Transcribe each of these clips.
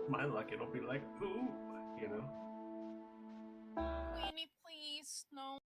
my luck, it'll be like, ooh, you know? Queenie, please, no.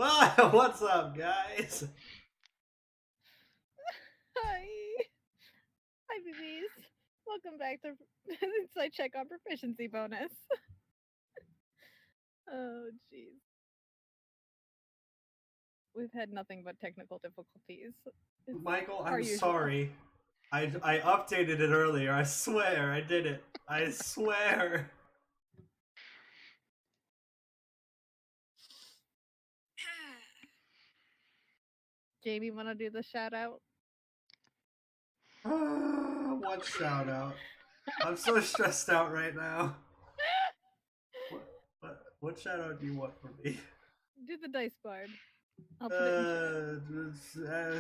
Well, what's up, guys? Hi. Hi, babies. Welcome back to Insight Check on Proficiency bonus. Oh, jeez. We've had nothing but technical difficulties. It's Michael, our I'm usual. sorry. I updated it earlier. I swear I did it. I swear. Jamie, want to do the shout out? What shout out? I'm so stressed out right now. What shout out do you want from me? Do the dice bard. I'll put it in chat.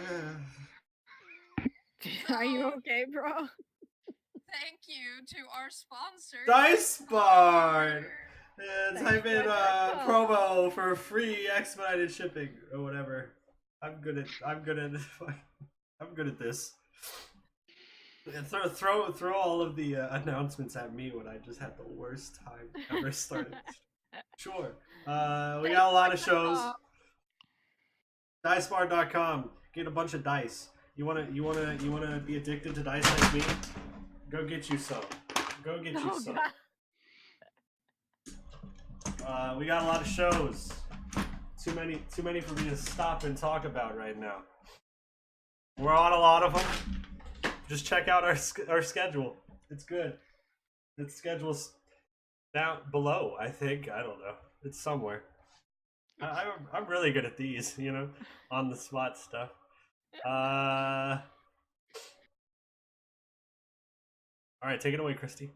Are you okay, bro? Thank you to our sponsor, Dice Bard. Dice Type in Bard.com. promo for free expedited shipping or whatever. I'm good at this. And throw all of the announcements at me when I just had the worst time ever started. Sure. We got a lot of shows. DiceBar.com. Get a bunch of dice. You wanna be addicted to dice like me? Go get you some. Go get you some. We got a lot of shows. Too many for me to stop and talk about right now. We're on a lot of them. Just check out our schedule. It's good. The schedule's down below, I think. I don't know. It's somewhere. I'm really good at these, on the spot stuff. All right, take it away, Christy.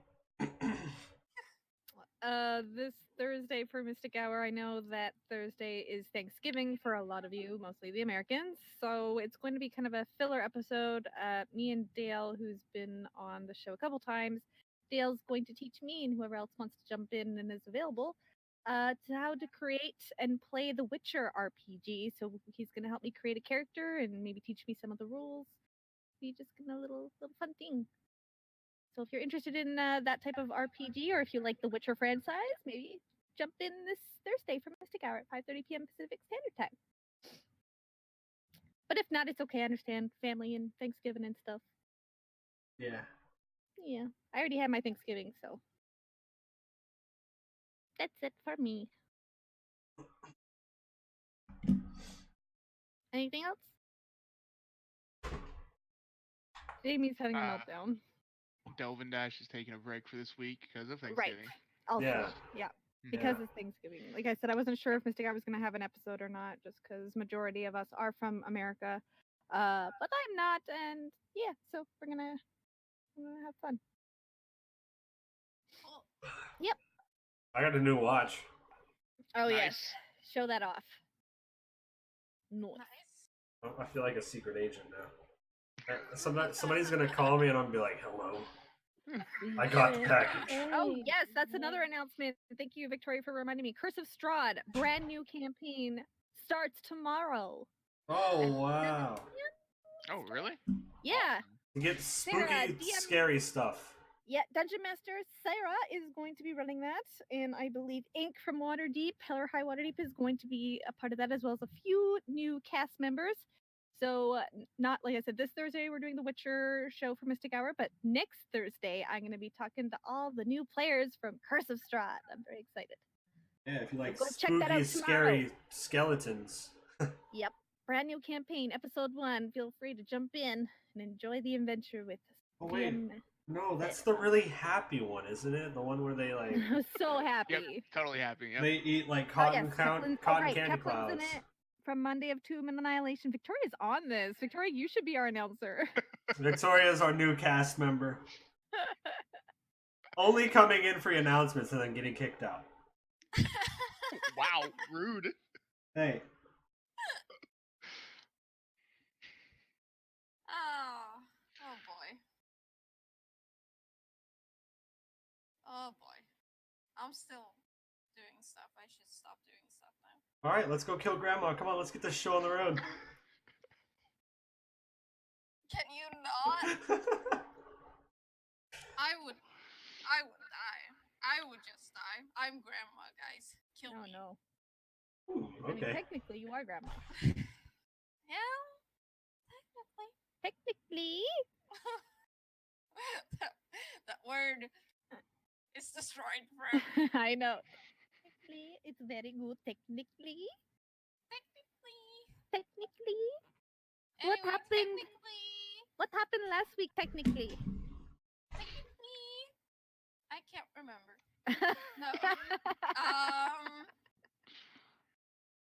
This Thursday for Mystic Hour, I know that Thursday is Thanksgiving for a lot of you, mostly the Americans. So it's going to be kind of a filler episode. Me and Dale, who's been on the show a couple times, Dale's going to teach me and whoever else wants to jump in and is available to how to create and play the Witcher RPG. So he's going to help me create a character and maybe teach me some of the rules. Be just a little fun thing. So if you're interested in that type of RPG, or if you like the Witcher franchise, maybe jump in this Thursday for Mystic Hour at 5:30 p.m. Pacific Standard Time. But if not, it's okay. I understand family and Thanksgiving and stuff. Yeah. Yeah, I already had my Thanksgiving, so that's it for me. Anything else? Jamie's having a meltdown. Delvin Dash is taking a break for this week because of Thanksgiving. Right. Also, yeah. Because it's Thanksgiving. Like I said, I wasn't sure if Mystic Hour was going to have an episode or not, just because majority of us are from America. But I'm not, and yeah, so we're gonna have fun. Cool. Yep. I got a new watch. Oh yes, show that off. Nice. Nice. I feel like a secret agent now. Somebody's gonna call me and I'm gonna be like, "Hello, I got the package." Oh yes, that's another announcement. Thank you, Victoria, for reminding me. Curse of Strahd, brand new campaign starts tomorrow. Oh wow! Oh really? Yeah. You get spooky, scary stuff. Yeah, Dungeon Master Ciara is going to be running that, and I believe Ink from Waterdeep, Hell or High Waterdeep, is going to be a part of that, as well as a few new cast members. So, not like I said, this Thursday we're doing the Witcher show for Mystic Hour, but next Thursday I'm going to be talking to all the new players from Curse of Strahd. I'm very excited. Yeah, if you like so spooky, scary skeletons. Yep, brand new campaign, episode 1. Feel free to jump in and enjoy the adventure with us. Oh wait, no, that's the really happy one, isn't it? The one where they like. So happy. Yep, totally happy. Yep. They eat like cotton candy Keplin's clouds. in it. From Monday of Tomb and Annihilation. Victoria's on this. Victoria, you should be our announcer. Victoria's our new cast member. Only coming in for announcements and then getting kicked out. Wow, rude. Hey. Oh boy. Oh boy. I'm still doing stuff. I should stop doing stuff now. Alright, let's go kill Grandma. Come on, let's get this show on the road. Can you not? I would die. I would just die. I'm Grandma, guys. Kill me. No. Ooh, okay. I mean, technically, you are Grandma. Yeah, Technically. that word is destroyed forever. I know. Technically, it's very good. Technically. Anyway, What happened? Technically, What happened last week, technically? Technically, I can't remember. No.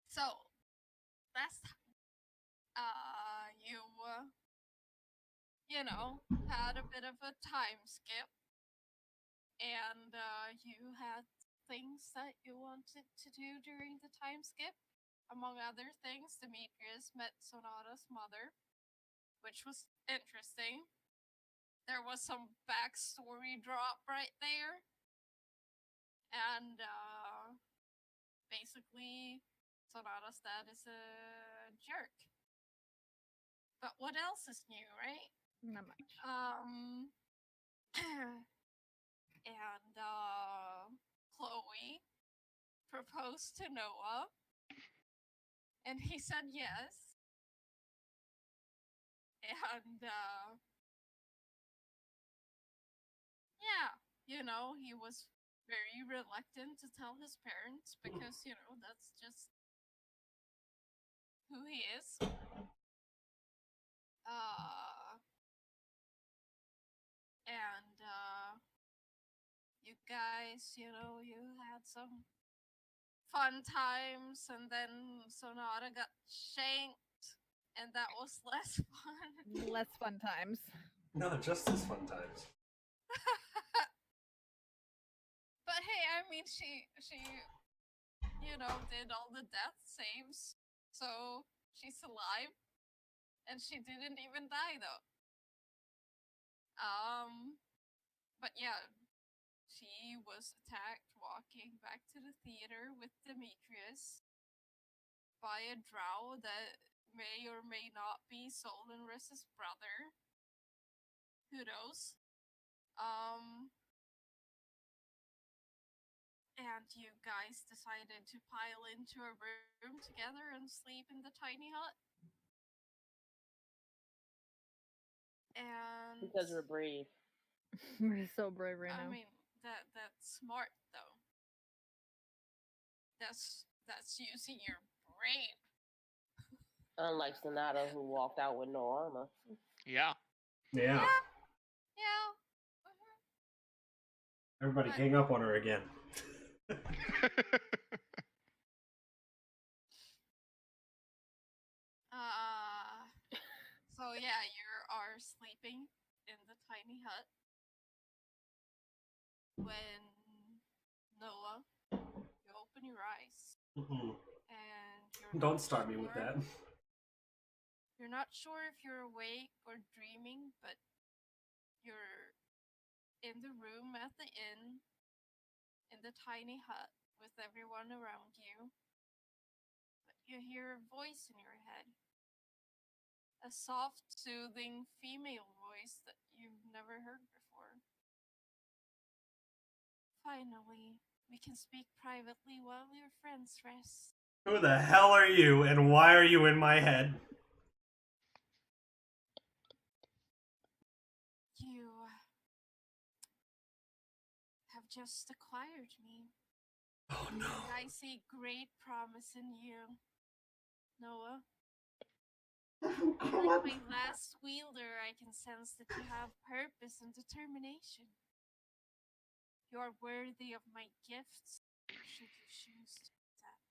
So last time, you know, had a bit of a time skip, and you had things that you wanted to do during the time skip. Among other things, Demetrius met Sonata's mother, which was interesting. There was some backstory drop right there, and basically, Sonata's dad is a jerk. But what else is new, right? Not much. And Chloe proposed to Noah, and he said yes. And yeah, you know, he was very reluctant to tell his parents because, you know, that's just who he is. And you guys, you know, you had some fun times, and then Sonata got shanked, and that was less fun. Less fun times. No, just as fun times. But hey, I mean, she, you know, did all the death saves, so she's alive, and she didn't even die though. But yeah, she was attacked walking back to the theater with Demetrius by a drow that may or may not be Solenris's brother. Who knows? And you guys decided to pile into a room together and sleep in the tiny hut. And Because we're brave. We're so brave right now. I mean, that's smart though. That's using your brain. Unlike Sonata, who walked out with no armor. Yeah. Yeah. Yeah. Everybody But- gang up on her again. So yeah, you are sleeping in the tiny hut when Noah, you open your eyes Mm-mm. and you're Don't not start me with sure- that. You're not sure if you're awake or dreaming, but you're in the room at the inn in the tiny hut with everyone around you. But you hear a voice in your head. A soft, soothing female voice that you've never heard before. Finally, we can speak privately while your friends rest. Who the hell are you, and why are you in my head? You have just acquired me. Oh no. I see great promise in you, Noah. Like my last wielder, I can sense that you have purpose and determination. You are worthy of my gifts, should you choose to do that.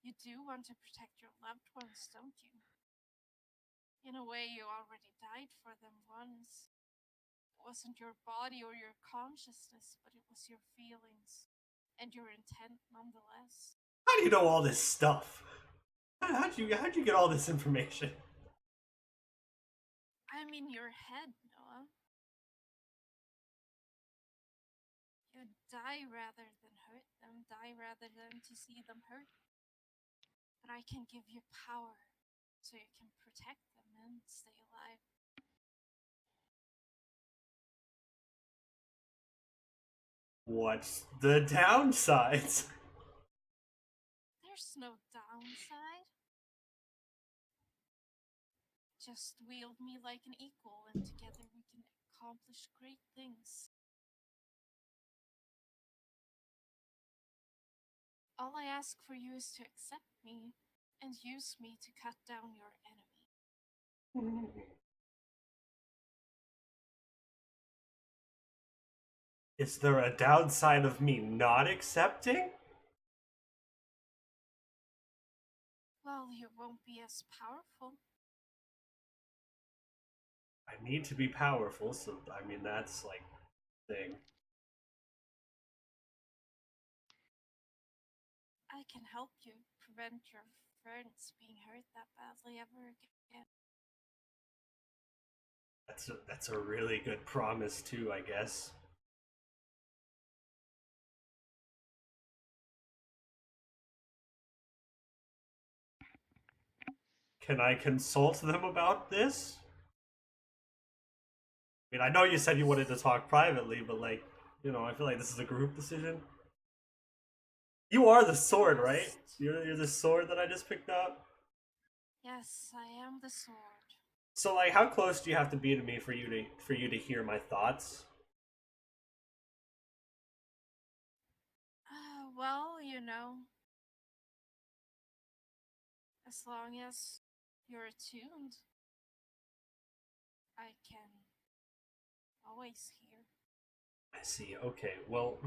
You do want to protect your loved ones, don't you? In a way, you already died for them once. It wasn't your body or your consciousness, but it was your feelings and your intent nonetheless. How do you know all this stuff? How'd you get all this information? I'm in your head, Noah. You die rather than hurt them, die rather than to see them hurt. But I can give you power so you can protect them and stay alive. What's the downsides? There's no downside. Just wield me like an equal, and together we can accomplish great things. All I ask for you is to accept me and use me to cut down your enemy. Is there a downside of me not accepting? Well, you won't be as powerful. I need to be powerful, so I mean that's like thing. I can help you prevent your friends being hurt that badly ever again. That's a really good promise too, I guess. Can I consult them about this? I mean, I know you said you wanted to talk privately, but like, you know, I feel like this is a group decision. You are the sword, right? You're the sword that I just picked up. Yes, I am the sword. So like, how close do you have to be to me for you to hear my thoughts? Well, you know, as long as you're attuned, I can always hear. I see. Okay. Well,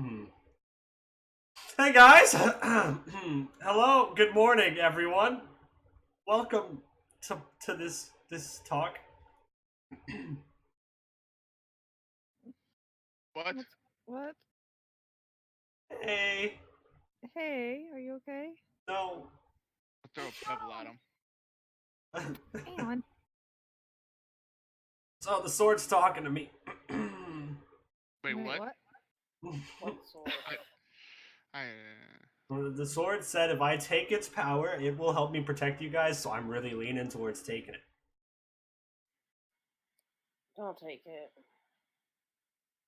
Hey guys. Hello. Good morning, everyone. Welcome to this talk. What? What? Hey. Hey, are you okay? No. I'll throw a pebble at him. Aon. So the sword's talking to me. Wait, what? What sword? The sword said if I take its power, it will help me protect you guys, so I'm really leaning towards taking it. Don't take it.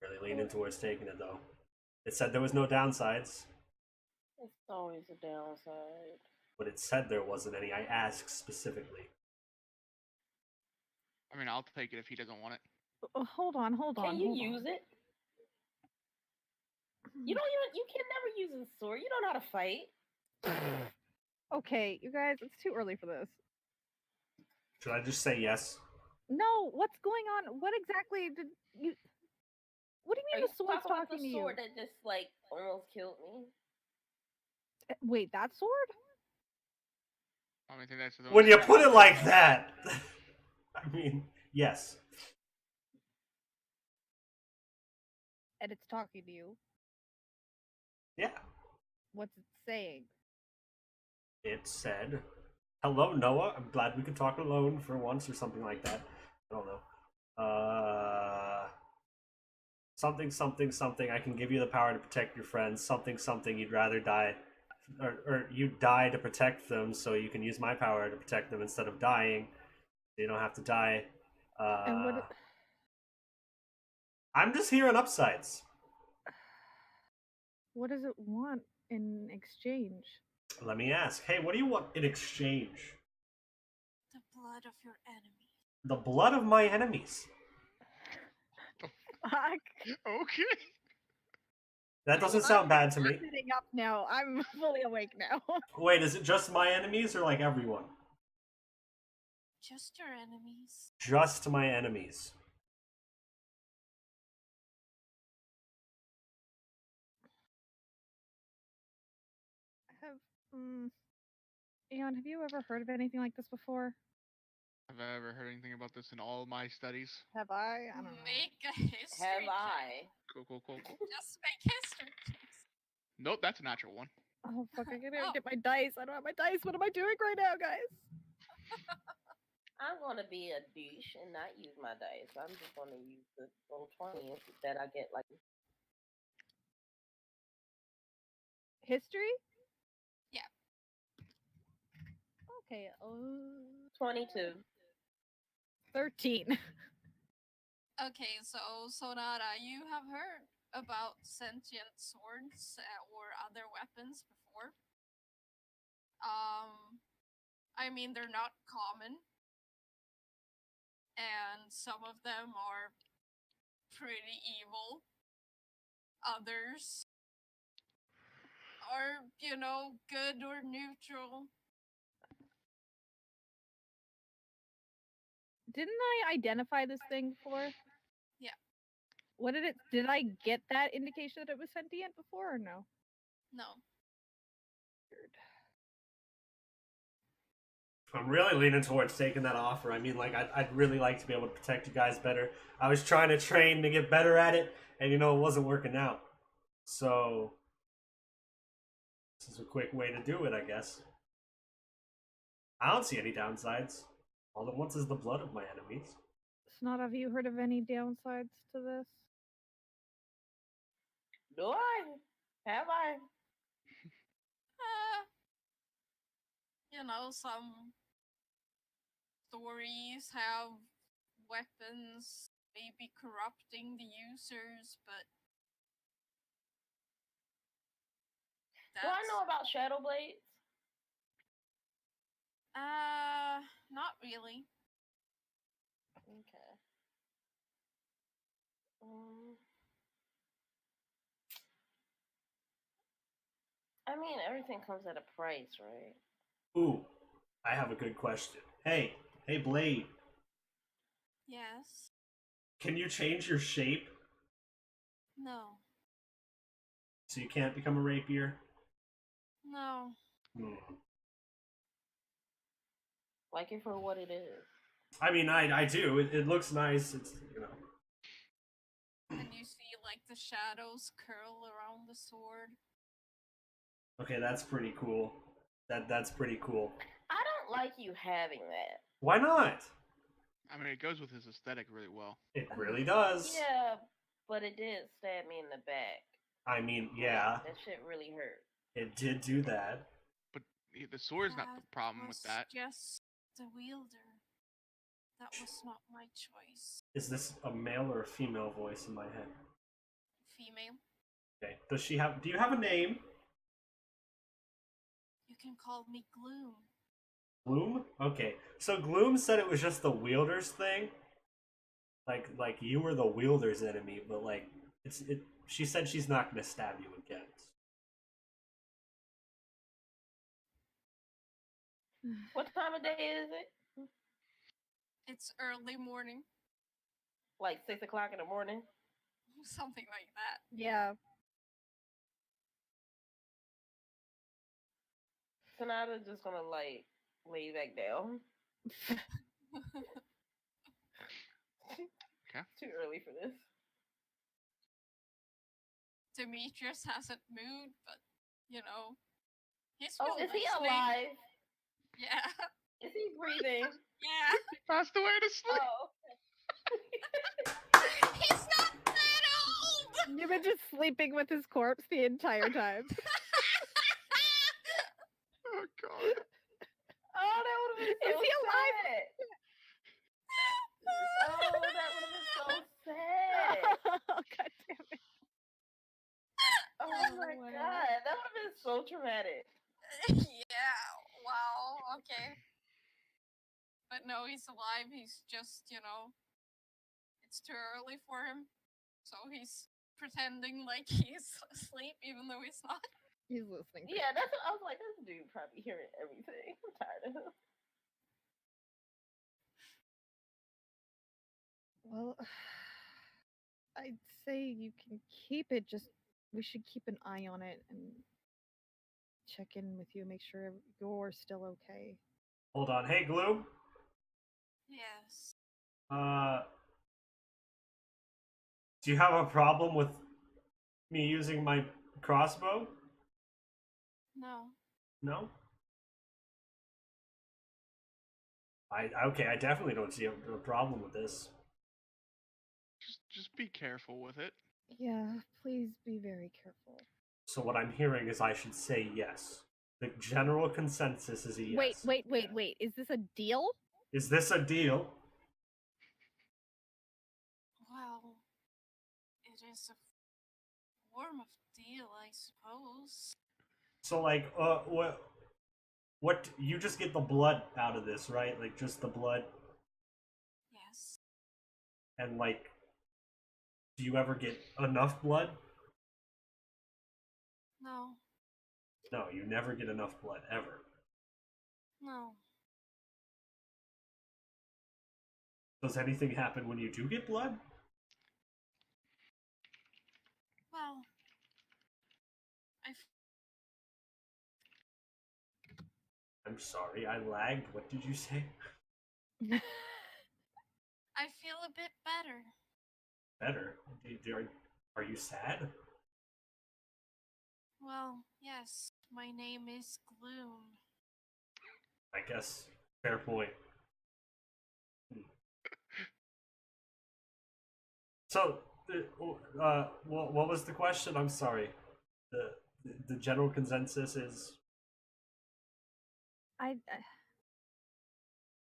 Really leaning towards taking it, though. It said there was no downsides, It's always a downside. but it said there wasn't any. I asked specifically. I mean, I'll take it if he doesn't want it. Hold on. Can you hold use on. it? You can never use a sword. You don't know how to fight. Okay, you guys, it's too early for this. Should I just say yes? No, what's going on? What exactly did you? What do you Are mean you the sword's talking about talking the to you? sword that just like almost killed me? Wait, that sword? I mean, I think that's the When you only put it thing. like that, I mean, yes. And it's talking to you. Yeah. What's it saying? It said, "Hello, Noah. I'm glad we could talk alone for once," or something like that. I don't know. Something, something, something. I can give you the power to protect your friends. Something, something. You'd rather die, or you die to protect them, so you can use my power to protect them instead of dying. You don't have to die. And what? I'm just hearing upsides. What does it want in exchange? Let me ask. Hey, what do you want in exchange? The blood of your enemy. The blood of my enemies. Fuck. Okay. That doesn't sound bad to me. I'm sitting up now. I'm fully awake now. Wait, is it just my enemies or like everyone? Just your enemies. Just my enemies. Aon, have you ever heard of anything like this before? Have I ever heard anything about this in all my studies? Have I? I don't know. Make a history. Have check. I? Cool. Just make history. checks. Nope, that's a natural one. Oh fuck! I gotta Oh. get my dice. I don't have my dice. What am I doing right now, guys? I'm gonna be a douche and not use my dice. I'm just gonna use the little 20 that I get like History? Yeah. Okay. 22. 13. Okay, so Sonata, you have heard about sentient swords or other weapons before. I mean, they're not common, and some of them are pretty evil. Others are, good or neutral. Didn't I identify this thing before? Yeah. What did it? Did I get that indication that it was sentient before or no? No. Weird. I'm really leaning towards taking that offer. I mean, like, I'd really like to be able to protect you guys better. I was trying to train to get better at it, and it wasn't working out. So, this is a quick way to do it, I guess. I don't see any downsides. All it wants is the blood of my enemies. Sonata, have you heard of any downsides to this? Do I? Have I? Some stories have weapons maybe corrupting the users, but Do I know about Shadow Blades? Not really. Okay. I mean, everything comes at a price, right? Ooh, I have a good question. Hey, Blade, Yes. can you change your shape No. so you can't become a rapier? No. Hmm. Like it for what it is. I mean, I do. It looks nice. It's, And you see like the shadows curl around the sword. Okay, that's pretty cool. That's pretty cool. I don't like you having that. Why not? I mean, it goes with his aesthetic really well. It really does. Yeah, but it did stab me in the back. I mean, yeah, That shit really hurt. it did do that. But the sword's not the problem with that. Just the wielder. That was not my choice. Is this a male or a female voice in my head? Female. Okay. Does she have? Do you have a name? You can call me Gloom. Gloom? Okay. So Gloom said it was just the wielder's thing. Like you were the wielder's enemy, but like it. She said she's not gonna stab you again. What time of day is it? It's early morning. Like 6 o'clock in the morning? Something like that. Yeah. Sonata's just gonna like lay back down. Okay. Too early for this. Demetrius hasn't moved, but he's Oh, still is he listening. alive? Yeah. Is he breathing? Yeah. Passed away to sleep. Oh. He's not that old. You've been just sleeping with his corpse the entire time. Oh god. Oh, that would have been so Is he alive? sad. Oh, that would have been so sad. Oh, God damn it. Oh my wow. god, that would have been so traumatic. Yeah. Wow. Okay. But no, he's alive. He's just, it's too early for him. So he's pretending like he's asleep even though he's not. He's listening. Yeah, that's what I was like. This dude probably hearing everything. I'm tired of him. Well, I'd say you can keep it, just we should keep an eye on it and check in with you, make sure you're still okay. Hold on. Hey, Gloom. Yes. Do you have a problem with me using my crossbow? No. No? Okay, I definitely don't see a problem with this. Just be careful with it. Yeah, please be very careful. So what I'm hearing is I should say yes. The general consensus is a yes. Wait. Is this a deal? Is this a deal? Well, it is a form of deal, I suppose. So like, what? You just get the blood out of this, right? Like just the blood, Yes. and like, do you ever get enough blood? No. No, you never get enough blood ever. No. Does anything happen when you do get blood? Well, I I'm sorry, I lagged. What did you say? feel a bit better. Better? Are you sad? Well, yes, my name is Gloom. I guess. Fair point. So, what was the question? I'm sorry. The general consensus is I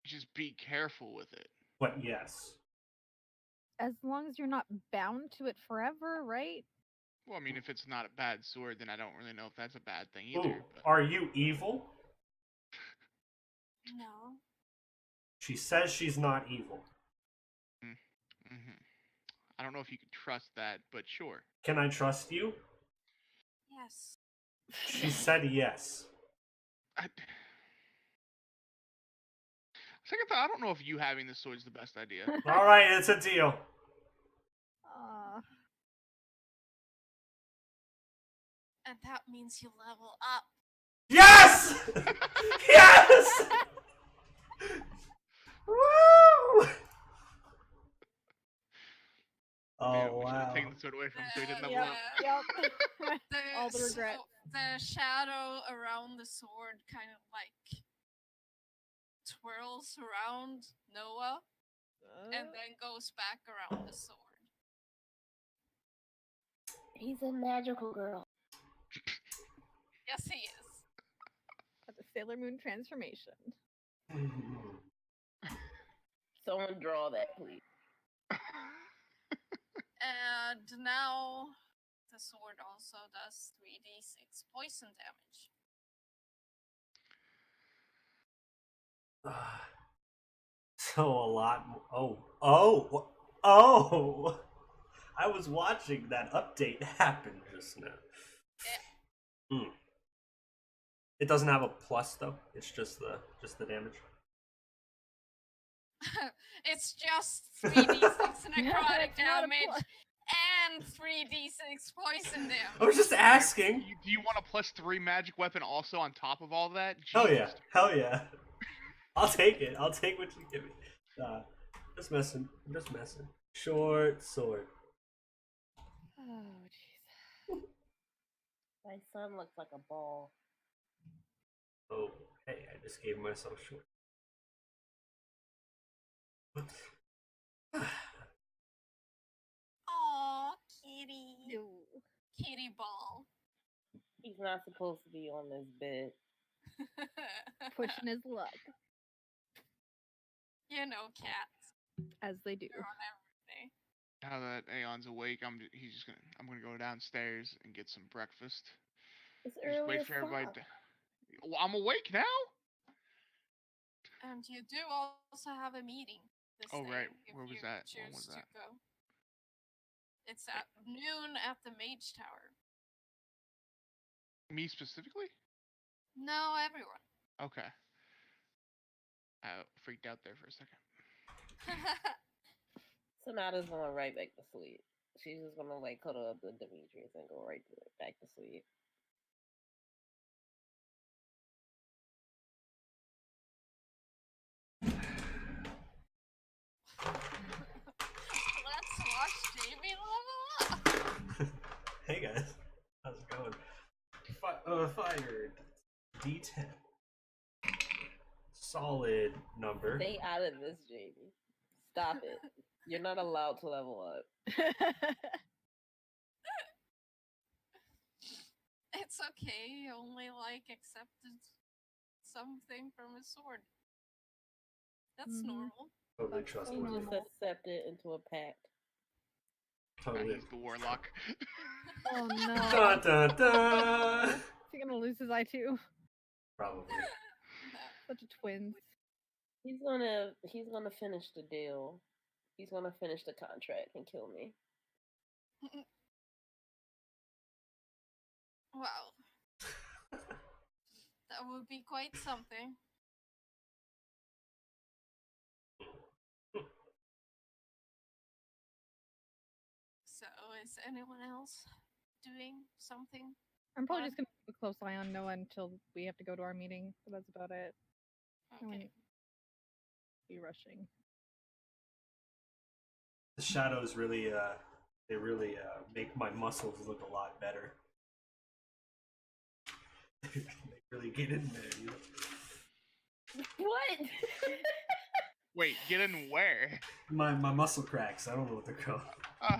Just be careful with it. but yes. as long as you're not bound to it forever, right? Well, I mean, if it's not a bad sword, then I don't really know if that's a bad thing Ooh, either. But are you evil? No. She says she's not evil. I don't know if you can trust that, but sure. Can I trust you? Yes. She said yes. Second thought, I don't know if you having this sword is the best idea. All right, it's a deal. And that means you level up. Yes! Yes! Woo! Man, Oh we should have wow. taken the sword away from him so he didn't level Yep. up. Yep. All the regret. The shadow around the sword kind of like twirls around Noah and then goes back around the sword. He's a magical girl. Yes, he is. The Sailor Moon transformation. Someone draw that, please. And now the sword also does 3d6 poison damage. So a lot. Oh! I was watching that update happen just now. It doesn't have a plus though. It's just the damage. It's just 3d6 necrotic It's not a damage plus. and 3d6 poison damage. I was just asking. Do you want a +3 magic weapon also on top of all that? Hell yeah! Jesus. Hell yeah! I'll take it. I'll take what you give me. Just messing. Just messing. Short sword. Oh, jeez. My son looks like a ball. Oh, hey! I just gave myself short. Aw, kitty. Ew. Kitty ball. He's not supposed to be on this bed. Pushing his luck, You know, cats. as they do. They're on everything. Now that Aeon's awake, I'm gonna go downstairs and get some breakfast. It's Just early wait as for everybody. fuck. Well, I'm awake now. And you do also have a meeting this Oh, day. right. If Where was you that? choose When was to that? go. It's at noon at the Mage Tower. Me specifically? No, everyone. Okay. I freaked out there for a second. Sonata's going right back to sleep. She's just gonna like cuddle up with Demetrius and go right back to sleep. Let's watch Jamie level up. Hey guys, how's it going? Fired. D10. Solid number. Stay out of this, Jamie. Stop it. You're not allowed to level up. It's okay. He only accepted something from his sword. That's normal. Totally You trustworthy. just accept it into a pact. Totally. He's the warlock. Oh no. Dun, dun, dun. Is he gonna lose his eye too? Probably. Such a twins. He's gonna finish the deal. He's gonna finish the contract and kill me. Wow. That would be quite something. So, is anyone else doing something? I'm probably Fun? just gonna keep a close eye on Noah until we have to go to our meeting. But that's about it. I Okay. wouldn't be rushing. The shadows really, they really make my muscles look a lot better. They really get in there, you know? What? Wait, get in where? My muscle cracks. I don't know what they're called. Okay.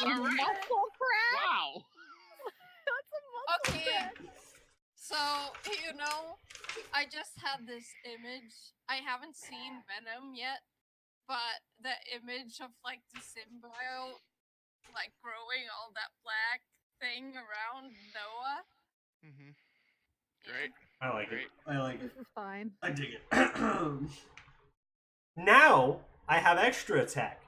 All right. Muscle crack. Wow. That's a muscle Okay. crack. So, I just had this image. I haven't seen Venom yet, but the image of like the symbiote like growing all that black thing around Noah. Mm-hmm. Yeah. Great. I like Great. it. I like This it. is fine. I dig it. Now I have extra attack.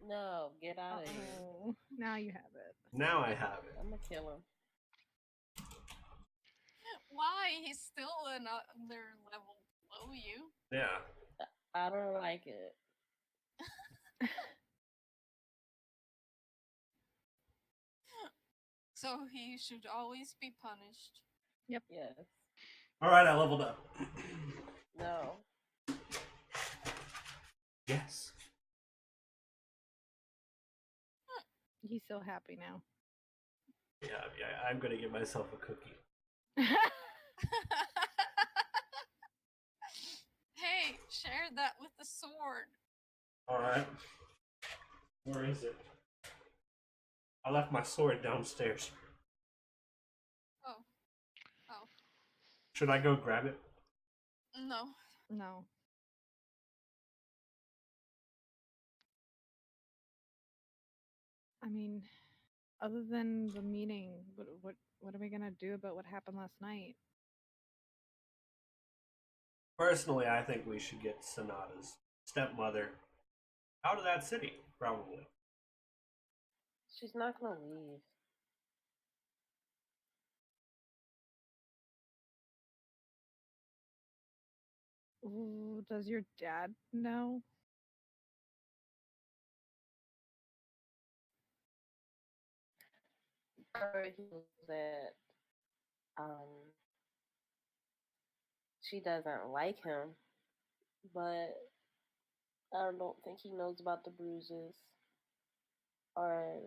No, get out of here. Oh, now you have it. Now I have it. I'm gonna kill him. Why? He's still another level below you. Yeah. I don't like it. So he should always be punished. Yes. All right, I leveled up. No. Yes. He's so happy now. Yeah, I'm gonna give myself a cookie. Hey, share that with the sword. All right. Where is it? I left my sword downstairs. Oh. Should I go grab it? No. No. I mean, other than the meeting, what are we gonna do about what happened last night? Personally, I think we should get Sonata's stepmother out of that city, probably. She's not gonna leave. Ooh, does your dad know? I heard he was that she doesn't like him, but I don't think he knows about the bruises. Or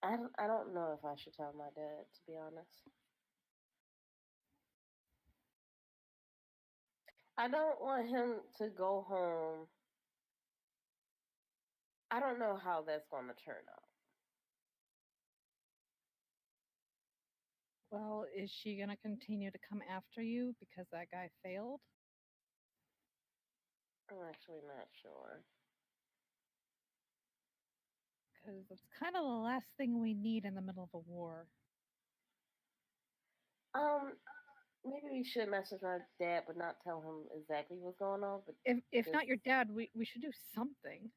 I don't know if I should tell my dad, to be honest. I don't want him to go home. I don't know how that's going to turn out. Well, is she gonna continue to come after you because that guy failed? I'm actually not sure. Because that's kind of the last thing we need in the middle of a war. Maybe we should message my dad, but not tell him exactly what's going on. But If not just- your dad, we should do something.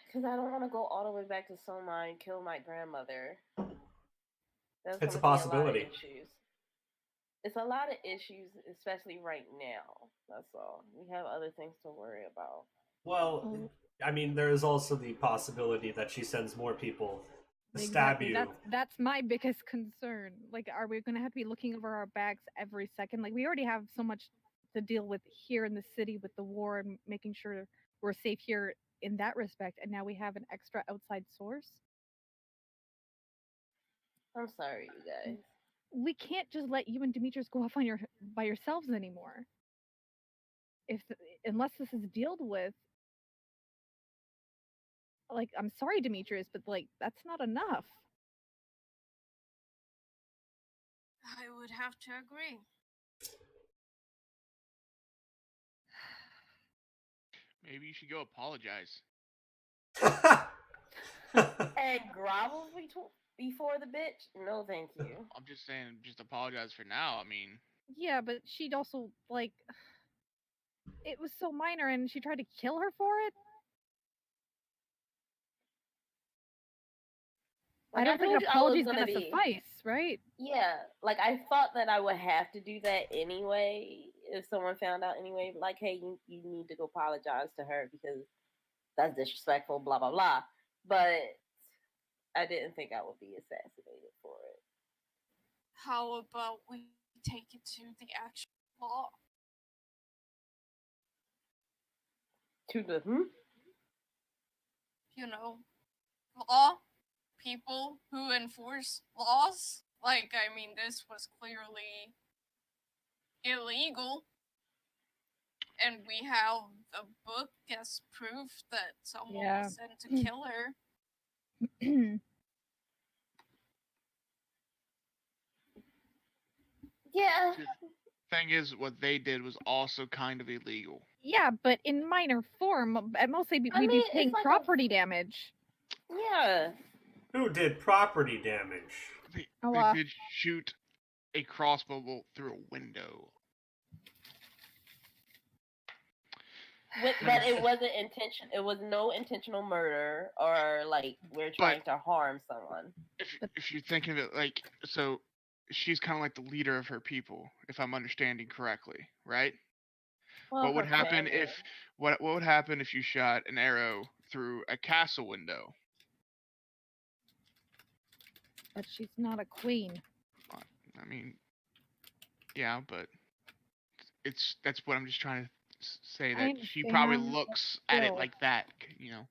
because I don't want to go all the way back to Soma and kill my grandmother. That's It's a gonna be lot of possibility. issues. It's a lot of issues, especially right now. That's all. We have other things to worry about. Well, I mean, there is also the possibility that she sends more people to stab Exactly. you. That's my biggest concern. Like, are we gonna have to be looking over our bags every second? Like, we already have so much to deal with here in the city with the war and making sure we're safe here in that respect, and now we have an extra outside source. I'm sorry, you guys. We can't just let you and Demetrius go off on by yourselves anymore. Unless this is dealt with, like, I'm sorry, Demetrius, but like that's not enough. I would have to agree. Maybe you should go apologize. And grovel before the bitch? No, thank you. I'm just saying, just apologize for now. I mean, Yeah, but she'd also like it was so minor, and she tried to kill her for it. I Like, don't think an told you I was apology is gonna gonna be. suffice, right? Yeah, like I thought that I would have to do that anyway if someone found out anyway. Like, hey, you need to go apologize to her because that's disrespectful, blah blah blah. But I didn't think I would be assassinated for it. How about we take it to the actual law? To the You know, law? People who enforce laws? Like, I mean, this was clearly illegal. And we have the book as proof that someone Yeah. was sent to kill her. Yeah. Thing is, what they did was also kind of illegal. Yeah, but in minor form, mostly we'd I be mean, paying it's like property damage. Yeah. Who did property damage? They, Oh, they did shoot a crossbow bolt through a window. But it wasn't intention. It was no intentional murder or like we're trying to harm someone. If you think of it like, so she's kind of like the leader of her people, if I'm understanding correctly, right? Well, What would her happen family. if what would happen if you shot an arrow through a castle window? But she's not a queen. I mean, yeah, but that's what I'm just trying to say, I that she probably understand, looks but at it still. like that, you know.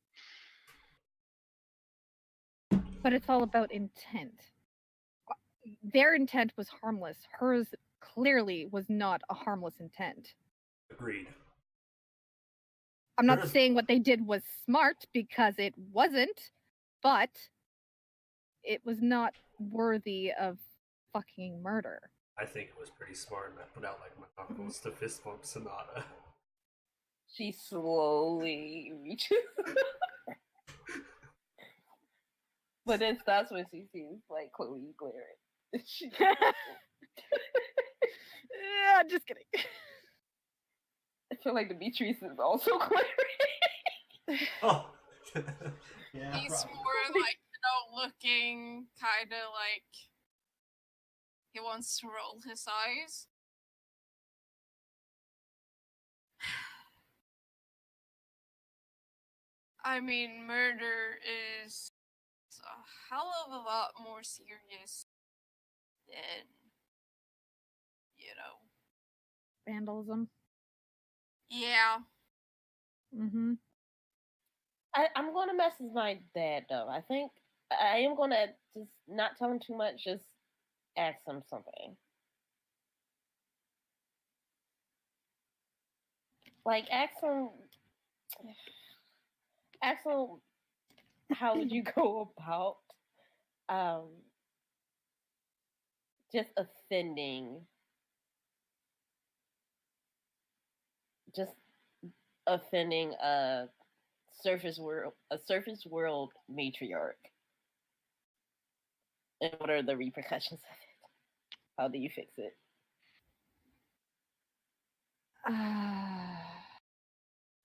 But it's all about intent. Their intent was harmless. Hers clearly was not a harmless intent. Agreed. I'm not Hers- saying what they did was smart because it wasn't, but it was not worthy of fucking murder. I think it was pretty smart, and I put out like my knuckles to fist bump Sonata. She slowly reaches. But then that's when she sees like Chloe glaring. Yeah, just kidding. I feel like Demetrius is also glaring. Oh. Yeah, He's probably. more like, looking kind of like he wants to roll his eyes. I mean, murder is a hell of a lot more serious than, Vandalism. Yeah. Mm-hmm. I'm going to message my dad though. I think I am going to just not tell him too much. Just ask him something. Like ask him how would you go about just offending a surface world matriarch, and what are the repercussions of it? How do you fix it? I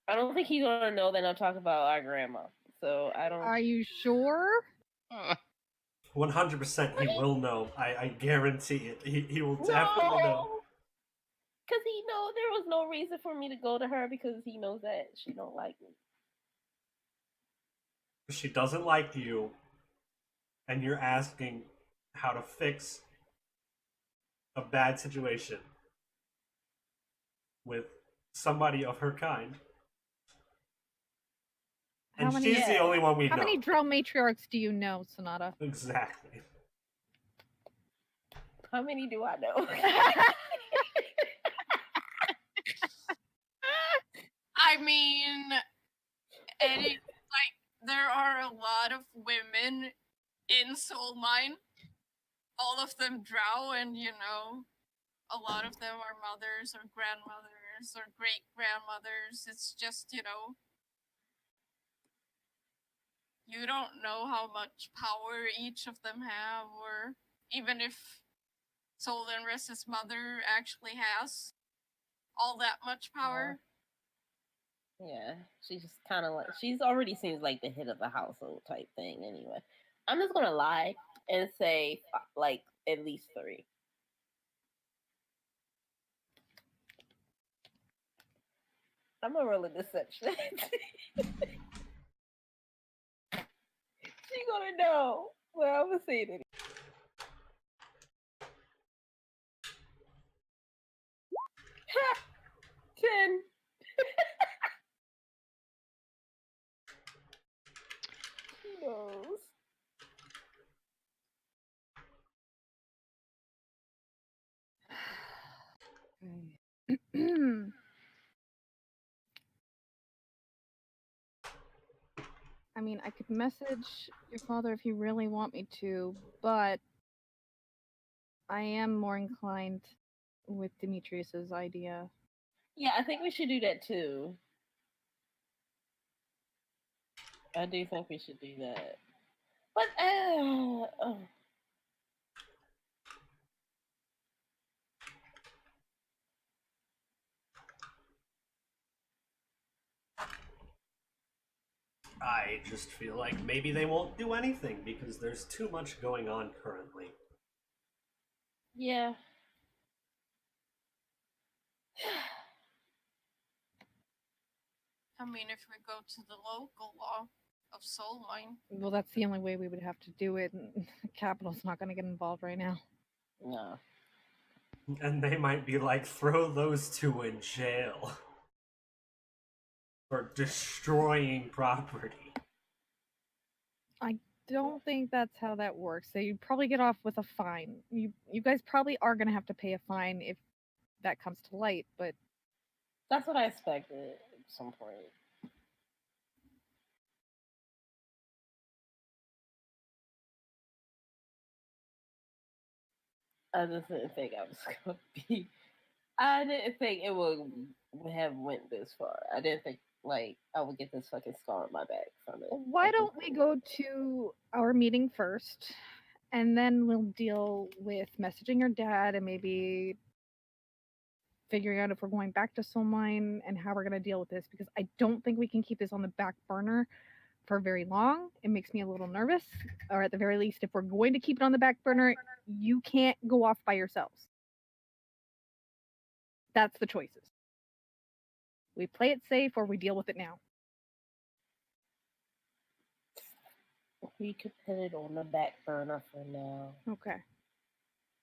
don't think he's gonna know that I'm talking about our grandma, so I don't. Are you sure? 100% he will know. I guarantee it. He will definitely know. Because he knows there was no reason for me to go to her because he knows that she don't like me. She doesn't like you, and you're asking how to fix a bad situation with somebody of her kind. And she's the only one we know. How many drow matriarchs do you know, Sonata? Exactly. How many do I know? I mean, there are a lot of women in Soul Mine. All of them drow, and a lot of them are mothers or grandmothers or great grandmothers. It's just, you don't know how much power each of them have, or even if Soul Inris's mother actually has all that much power. Yeah, she's just kind of like, she's already seems like the head of the household type thing anyway. I'm just gonna lie and say like at least 3. I'm gonna roll a deception. She gonna know. Well, I'm gonna say it. 10. Who knows? I mean, I could message your father if you really want me to, but I am more inclined with Demetrius's idea. Yeah, I think we should do that too. I do think we should do that. But I just feel like maybe they won't do anything because there's too much going on currently. yeah. I mean, if we go to the local law of soul mine. Well, that's the only way we would have to do it. And Capital's not going to get involved right now. No. And they might be like, throw those two in jail for destroying property. I don't think that's how that works. They probably get off with a fine. You guys probably are going to have to pay a fine if that comes to light, but That's what I expected at some point. I just didn't think I was gonna be. I didn't think it would have went this far. I didn't think like I would get this fucking scar on my back from it. why don't we go to our meeting first, and then we'll deal with messaging your dad and maybe figuring out if we're going back to Soul Mine and how we're going to deal with this, because I don't think we can keep this on the back burner for very long. It makes me a little nervous, or at the very least, if we're going to keep it on the back burner, you can't go off by yourselves. That's the choices. We play it safe or we deal with it now. We could put it on the back burner for now. Okay.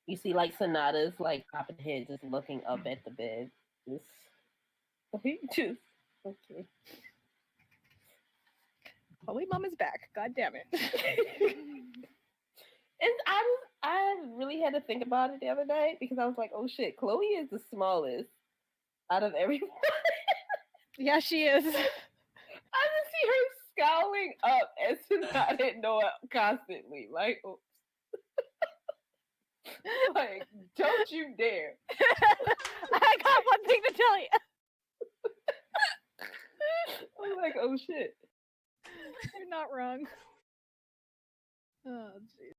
You see, like Sonata's like popping head, just looking up at the bed. Just okay. Holy mom is back. God damn it. And I really had to think about it the other night because I was like, oh shit, Chloe is the smallest out of everyone. Yeah, she is. I just see her scowling up at Sonata and Noah constantly. Like, oops. Like, don't you dare. I got one thing to tell you. I was like, oh shit. You're not wrong. Oh, jeez.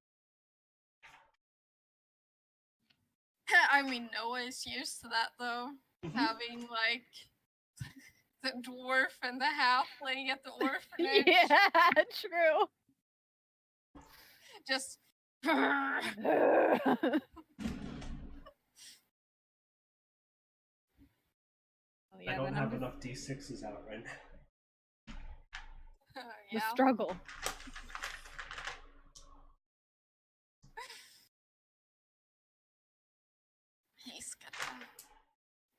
I mean, Noah is used to that though. Having like the dwarf and the halfling at the orphanage. Yeah, true. Just Oh, yeah, I don't then have I'm enough D6s out right now. the yeah. struggle. He's gonna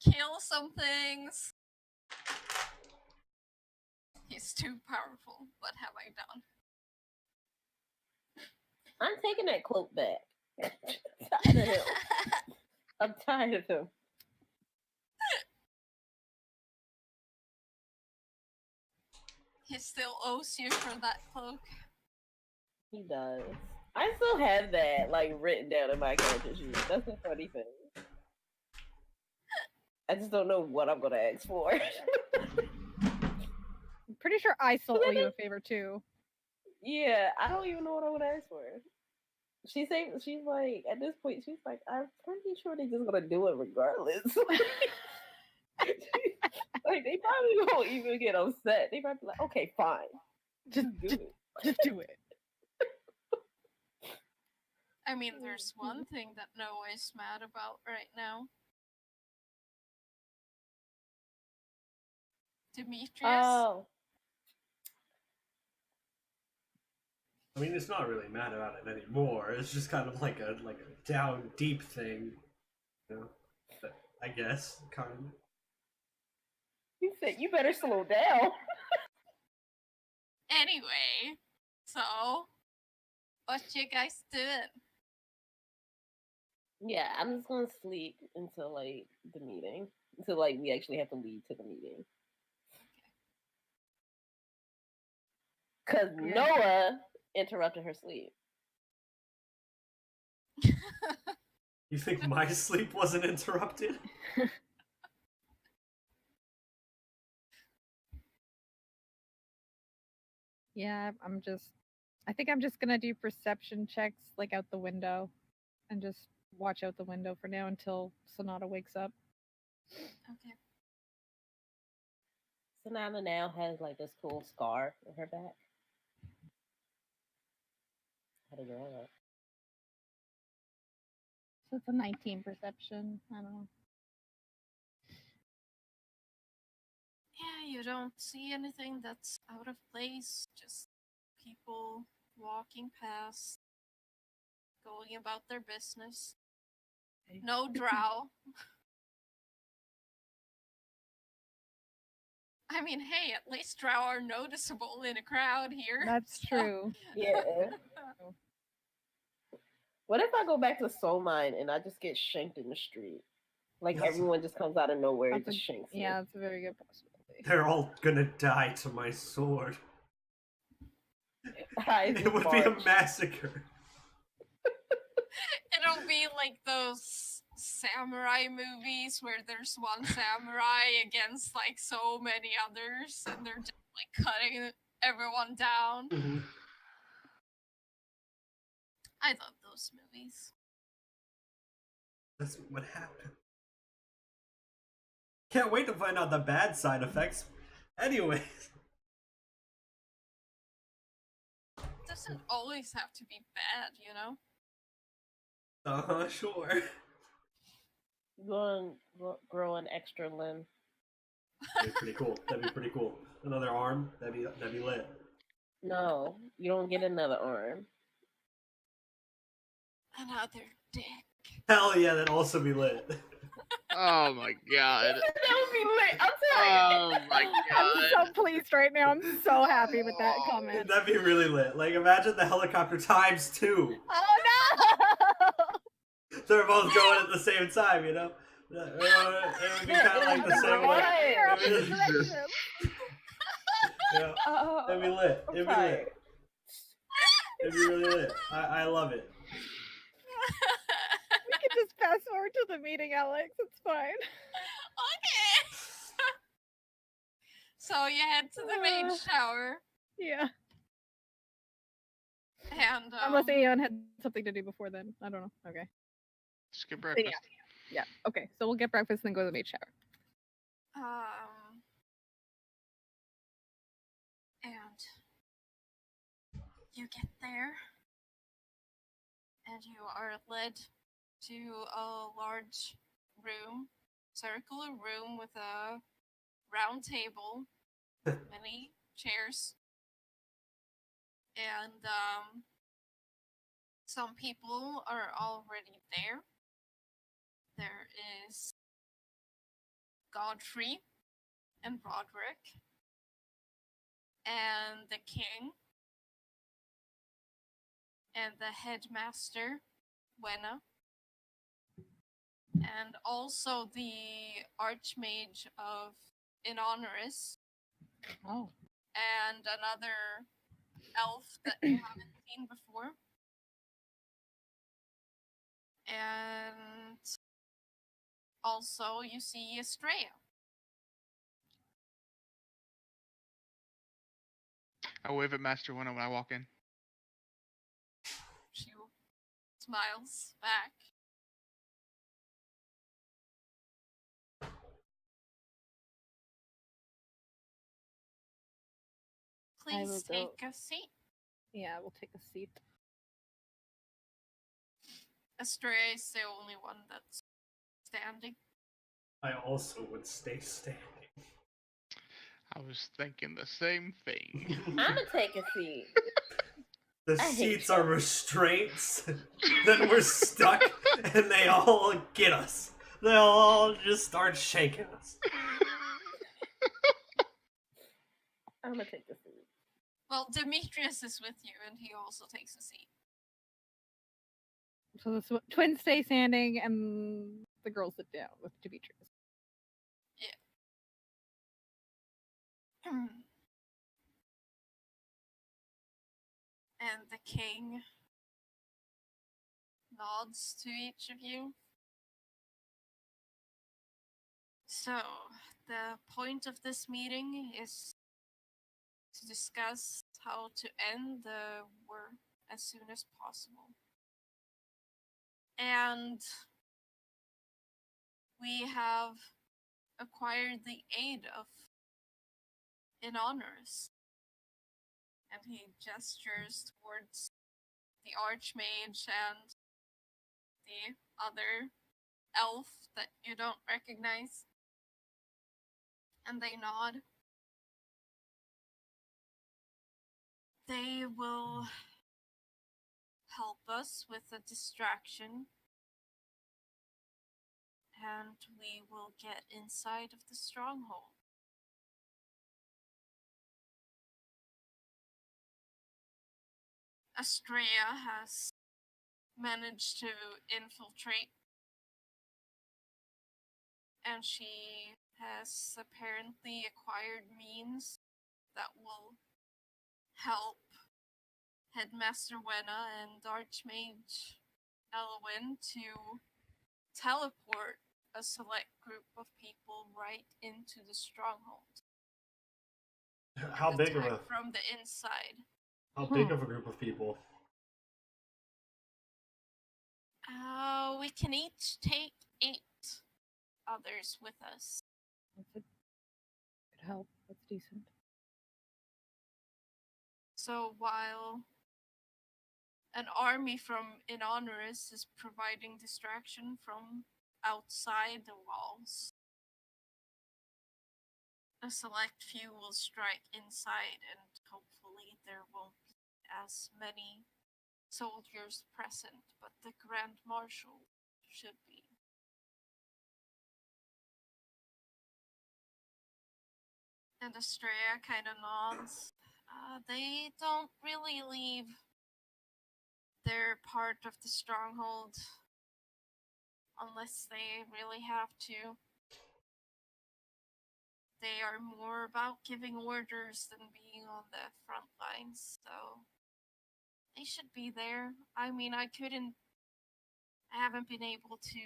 kill some things. He's too powerful. What have I done? I'm taking that cloak back. I'm tired of him. I'm tired of him. He still owes you for that cloak. He does. I still have that like written down in my character sheet. That's the funny thing. I just don't know what I'm gonna ask for. I'm pretty sure I still owe you a favor too. Yeah, I don't even know what I'm gonna ask for. She's like, at this point, she's like, I'm pretty sure they're just gonna do it regardless. Like, they probably won't even get upset. They might be like, okay, fine. Just do it. Just do it. I mean, there's one thing that Noah is mad about right now. Demetrius? Oh, I mean, it's not really mad about it anymore. It's just kind of like a down deep thing, you know. But I guess kind of. you said you better slow down. Anyway, so what you guys doing? Yeah, I'm just gonna sleep until like the meeting. Until like we actually have to leave to the meeting. Cause Yeah. Noah interrupted her sleep. You think my sleep wasn't interrupted? Yeah, I think I'm just gonna do perception checks like out the window and just watch out the window for now until Sonata wakes up. Okay. Sonata now has like this cool scar on her back. How to draw that? So it's a 19 perception. I don't know. Yeah, you don't see anything that's out of place. Just people walking past, going about their business. Okay. No drow. I mean, hey, at least drow are noticeable in a crowd here. That's true. Yeah. What if I go back to Soul Mine and I just get shanked in the street? Like That's- everyone just comes out of nowhere and That's just a, shanks me. yeah, that's a very good possibility. They're all gonna die to my sword. It would be a massacre. It'll be like those samurai movies where there's one samurai against like so many others and they're just like cutting everyone down. Mhm. I love those movies. That's what happened. Can't wait to find out the bad side effects. Anyways. It doesn't always have to be bad, you know? Sure. Grow an extra limb. That'd be pretty cool. That'd be pretty cool. Another arm. That'd be lit. No, you don't get another arm. Another dick. Hell yeah, that'd also be lit. Oh my god. That would be lit. I'm telling Oh my I'm god. so pleased right now. I'm so happy with that Oh. comment. That'd be really lit. Like, imagine the helicopter times 2. Oh no! They're both going at the same time, you know? It would be kind of like the same way. You're up in It'd be- directions. Yeah, it'd be lit. It'd be lit. It'd be really lit. I love it. We can just fast forward to the meeting, Alex. It's fine. Okay. So you head to the main shower Yeah. and Unless Aon had something to do before then. I don't know. Okay. Skip So, breakfast. yeah. Okay. So we'll get breakfast and then go to the maid shower. And you get there and you are led to a large room, circular room with a round table, many chairs, and some people are already there. There is Godfrey and Broderick and the king and the headmaster, Wenna, and also the archmage of Inhonoris, Oh. and another elf that you haven't seen before. And also you see Estrella. I wave at Master Winnow when I walk in. She smiles back. I will Please go- take a seat. Yeah, we'll take a seat. Astrea is the only one that's standing. I also would stay standing. I was thinking the same thing. I'm gonna take a seat. The I hate seats are you. restraints. Then we're stuck, and they all get us. They all just start shaking us. I'm gonna take a seat. Well, Demetrius is with you, and he also takes a seat. So the twins stay standing, and the girls sit down with Demetrius. And the king nods to each of you. So, the point of this meeting is to discuss how to end the war as soon as possible. And we have acquired the aid of Inhonorous. And he gestures towards the Archmage and the other elf that you don't recognize. And they nod. They will help us with a distraction. And we will get inside of the stronghold. Astrea has managed to infiltrate, and she has apparently acquired means that will help Headmaster Wenna and Archmage Elwyn to teleport a select group of people right into the stronghold. How big of Attack a from the inside. how big of a group of people? We can each take 8 others with us. That's a good help. That's decent. So while an army from Inhonorous is providing distraction from outside the walls, a select few will strike inside, and hopefully there won't be as many soldiers present, but the Grand Marshal should be. And Astrea kind of nods. They don't really leave their part of the stronghold unless they really have to. They are more about giving orders than being on the front lines, so they should be there. I mean, I haven't been able to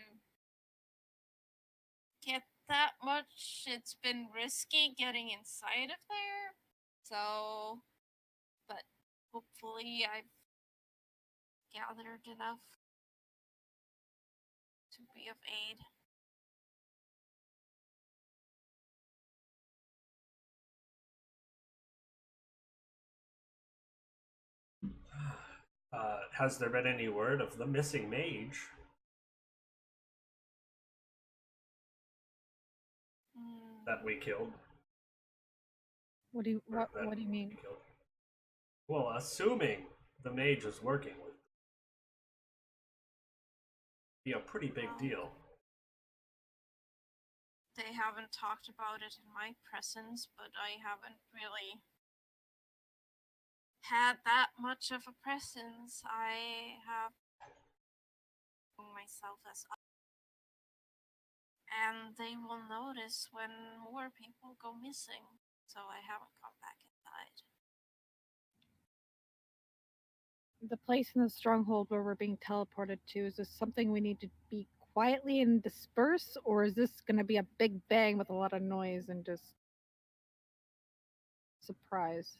get that much. It's been risky getting inside of there, so, but hopefully I've gathered enough to be of aid. Has there been any word of the missing mage that we killed? What do you Or that what do you mean? we killed? Well, assuming the mage is working with, be a pretty big deal. They haven't talked about it in my presence, but I haven't really had that much of a presence. I have myself as up, and they will notice when more people go missing, so I haven't come back inside. The place in the stronghold where we're being teleported to, is this something we need to be quietly and disperse, or is this going to be a big bang with a lot of noise and just surprise?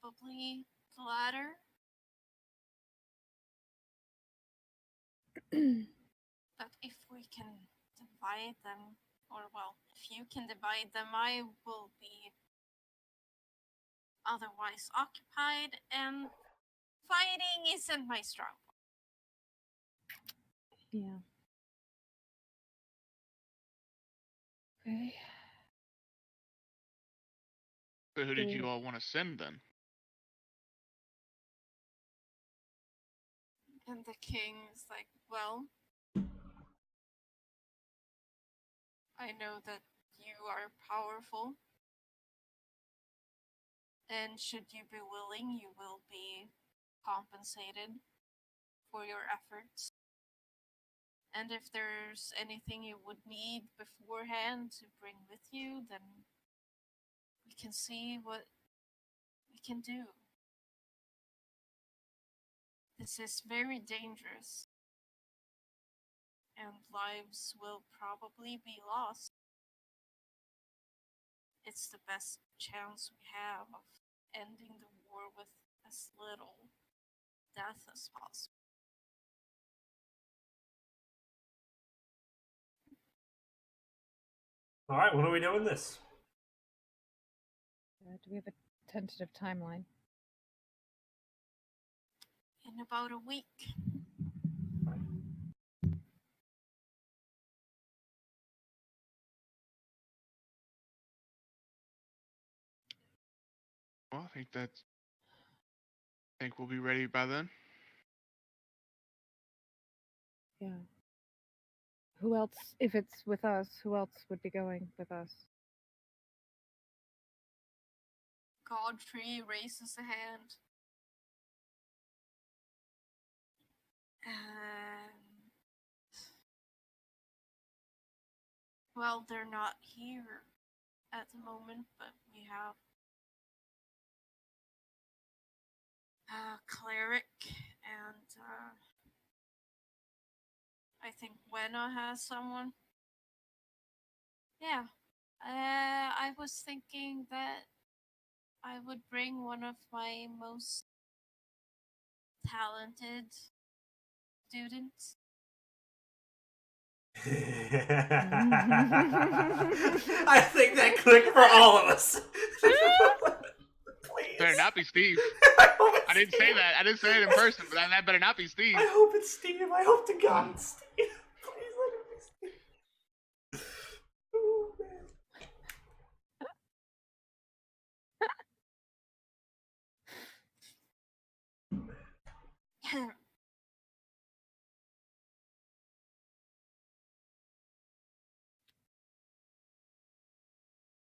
Probably the latter. But if we can divide them, or well, if you can divide them, I will be otherwise occupied, and fighting isn't my strong point. Yeah. Okay. So who Do did we- you all want to send then? And the king is like, well, I know that you are powerful. And should you be willing, you will be compensated for your efforts. And if there's anything you would need beforehand to bring with you, then we can see what we can do. This is very dangerous, and lives will probably be lost. It's the best chance we have of ending the war with as little death as possible. All right, when are we doing this? Do we have a tentative timeline? In about a week. Well, I think we'll be ready by then. Yeah. Who else, if it's with us, who else would be going with us? Godfrey raises a hand. Well, they're not here at the moment, but we have a cleric, and I think Wena has someone. Yeah. I was thinking that I would bring one of my most talented students. I think that clicked for all of us. Please. Better not be Steve. I hope it's I didn't say Steve. that. I didn't say it in person, but that better not be Steve. I hope it's Steve. I hope to God it's Steve. Please let it be Steve. Oh, man.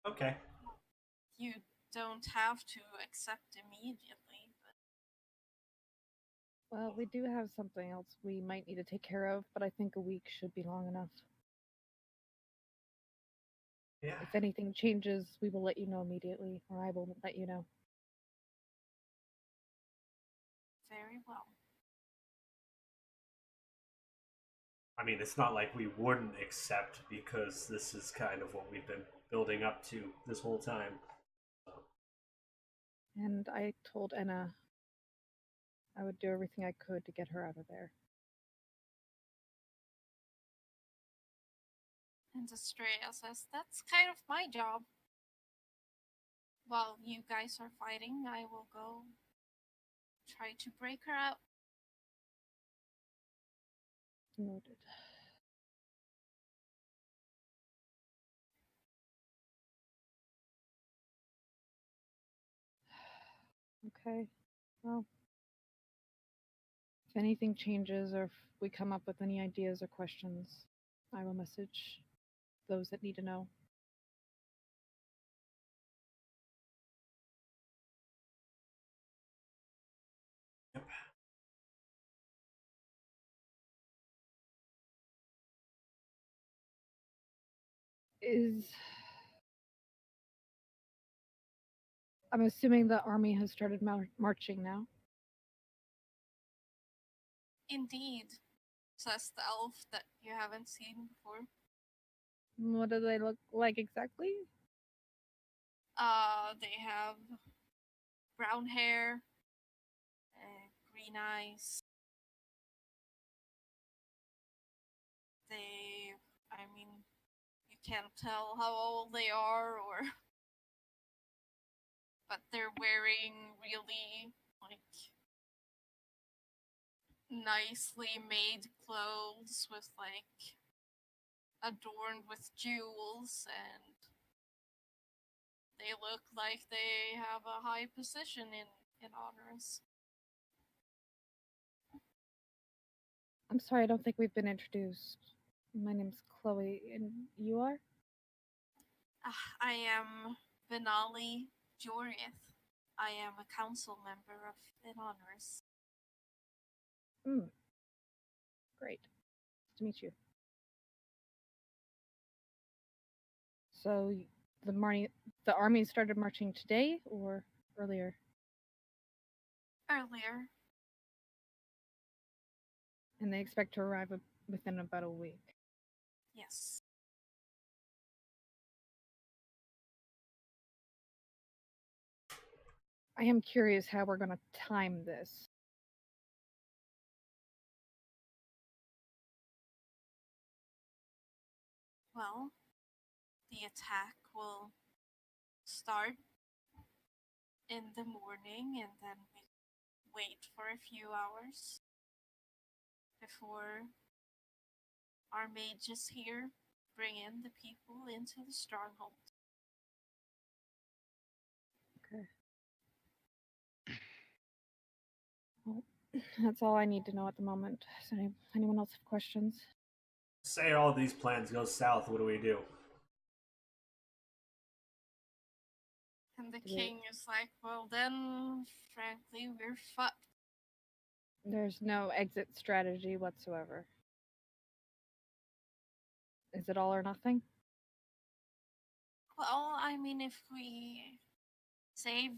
Okay. You don't have to accept immediately, but Well, we do have something else we might need to take care of, but I think a week should be long enough. Yeah. If anything changes, we will let you know immediately, or I will let you know. very well. I mean, it's not like we wouldn't accept because this is kind of what we've been building up to this whole time. And I told Enna I would do everything I could to get her out of there. And Estrella says, that's kind of my job. While you guys are fighting, I will go try to break her out. Noted. Okay. Well, if anything changes or if we come up with any ideas or questions, I will message those that need to know. Yep. I'm assuming the army has started marching now. Indeed, says the elf that you haven't seen before. What do they look like exactly? They have brown hair, green eyes. I mean, you can't tell how old they are, but they're wearing really, like, nicely made clothes with like adorned with jewels, and they look like they have a high position in honors. I'm sorry, I don't think we've been introduced. My name's Chloe, and you are? I am Vinali Joriath. I am a council member of in honors. Great. Nice to meet you. So the army started marching today or earlier? Earlier, And they expect to arrive within about a week. yes. I am curious how we're going to time this. Well, the attack will start in the morning, and then we wait for a few hours before our mages here bring in the people into the stronghold. Okay. Well, that's all I need to know at the moment. Does anyone else have questions? Say all these plans go south, what do we do? And the Yeah. king is like, well then, frankly, we're fucked. There's no exit strategy whatsoever. Is it all or nothing? Well, I mean, if we save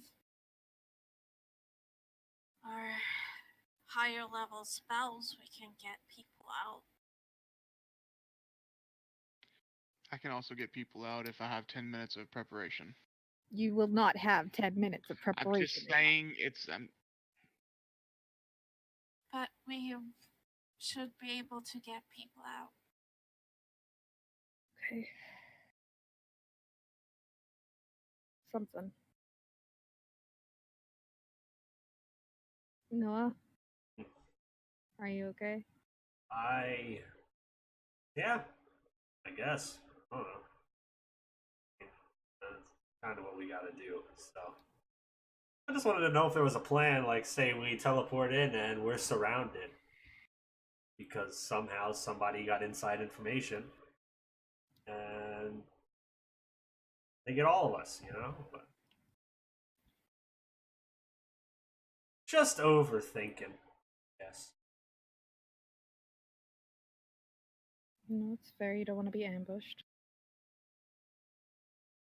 our higher level spells, we can get people out. I can also get people out if I have 10 minutes of preparation. You will not have 10 minutes of I'm preparation. just saying it's. But we should be able to get people out. Okay. Something. Noah? Are you okay? Yeah, I guess. I don't know. That's kind of what we gotta do, so. I just wanted to know if there was a plan, like, say we teleport in and we're surrounded. Because somehow somebody got inside information. And they get all of us, But just overthinking, yes. No, it's fair. You don't want to be ambushed.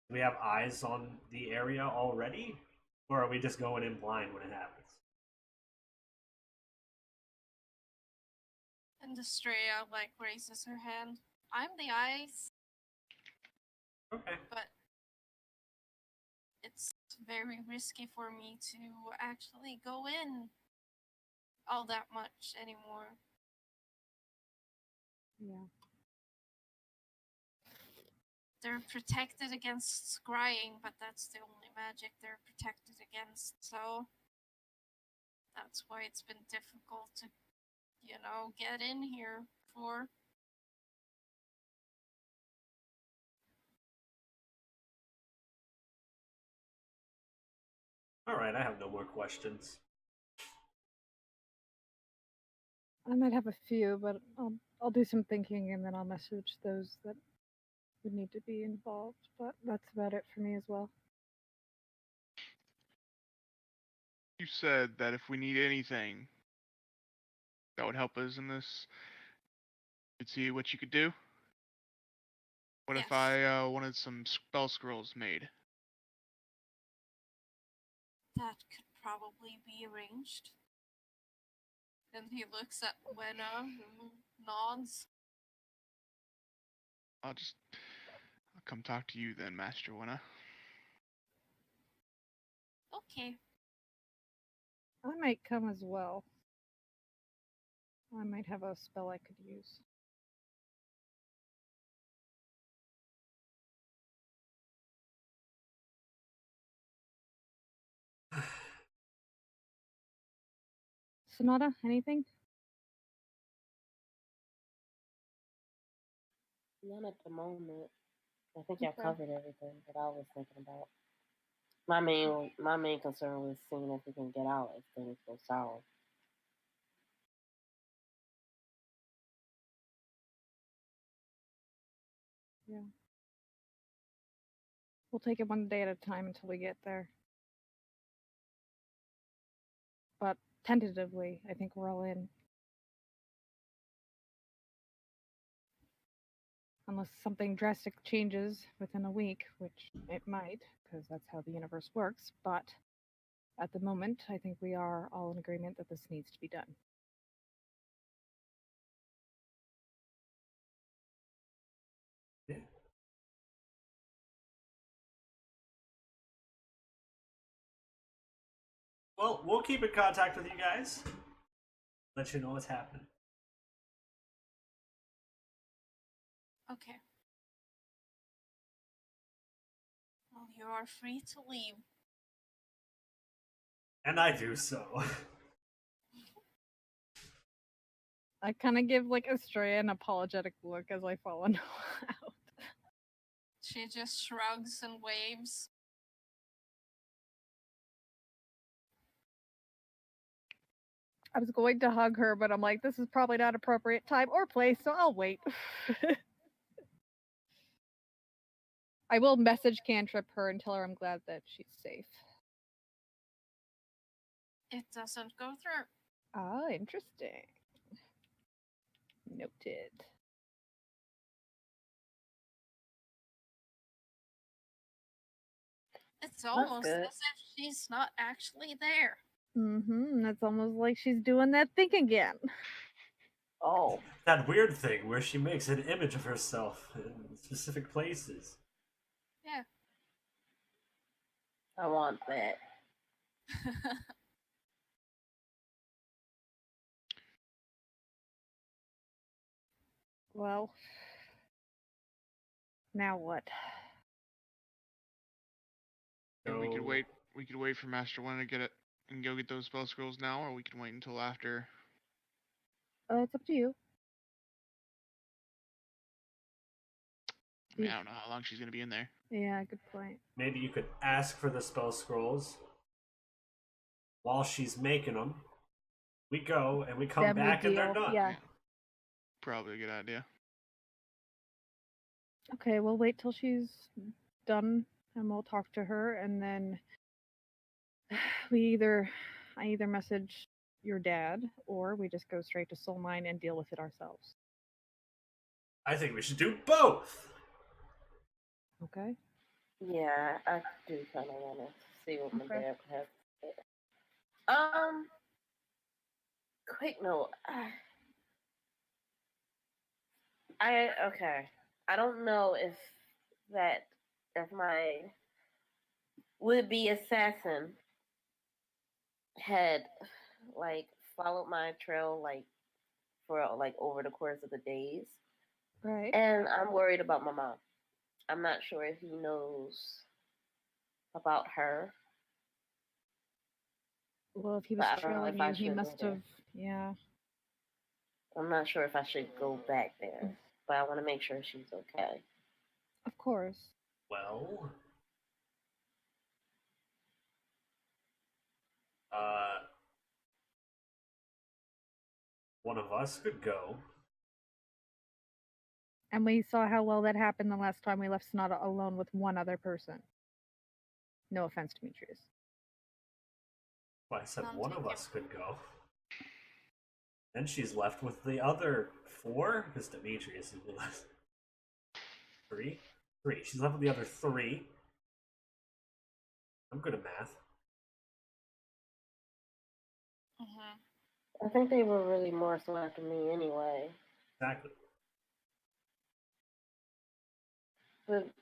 Do we have eyes on the area already? Or are we just going in blind when it happens? And Estrella, like, raises her hand. I'm the eyes, Okay. but it's very risky for me to actually go in all that much anymore. Yeah. They're protected against scrying, but that's the only magic they're protected against, so that's why it's been difficult to, get in here for. Alright, I have no more questions. I might have a few, but I'll do some thinking and then I'll message those that would need to be involved. But that's about it for me as well. You said that if we need anything that would help us in this, you'd see what you could do. What if Yes. I wanted some spell scrolls made? That could probably be arranged. And he looks at Wenna, who nods. I'll come talk to you then, Master Winna. Okay. I might come as well. I might have a spell I could use. Sonata, anything? None at the moment. I think y'all Okay. covered everything that I was thinking about. My main concern was seeing if we can get out if things go sour. Yeah. We'll take it one day at a time until we get there. But tentatively, I think we're all in. Unless something drastic changes within a week, which it might, because that's how the universe works. But at the moment, I think we are all in agreement that this needs to be done. Yeah. Well, we'll keep in contact with you guys. Let you know what's happening. Okay. Well, you are free to leave. And I do so. I kind of give like Estrella an apologetic look as I follow Noah out. She just shrugs and waves. I was going to hug her, but I'm like, this is probably not appropriate time or place, so I'll wait. I will message Cantrip her and tell her I'm glad that she's safe. It doesn't go through. Ah, interesting. Noted. It's almost good. as if she's not actually there. That's almost like she's doing that thing again. Oh, That weird thing where she makes an image of herself in specific places. Yeah. I want that. Well, now what? And we could So- wait. We could wait for Master One to get it and go get those spell scrolls now, or we can wait until after. It's up to you. I mean, I don't know how long she's gonna be in there. Yeah, good point. Maybe you could ask for the spell scrolls while she's making them. We go and we come Then we back and they're deal, done. yeah. Probably a good idea. Okay, we'll wait till she's done and we'll talk to her, and then I either message your dad or we just go straight to Soul Mine and deal with it ourselves. I think we should do both. Okay. Yeah, I do kind of want to see what my Okay. dad has. Quick note. Okay. I don't know if my would-be assassin had like followed my trail like for like over the course of the days, Right. and I'm worried about my mom. I'm not sure if he knows about her. Well, if he But was I don't know trailing if I you, he should go must there. have. Yeah. I'm not sure if I should go back there, but I want to make sure she's okay. Of course. Well, one of us could go. And we saw how well that happened the last time we left Sonata alone with one other person. No offense, Demetrius. Well, I said I'm one of thinking- us could go. Then she's left with the other 4, because Demetrius is with us. 3? 3. She's left with the other 3. I'm good at math. Mhm. I think they were really more so after me anyway. Exactly. But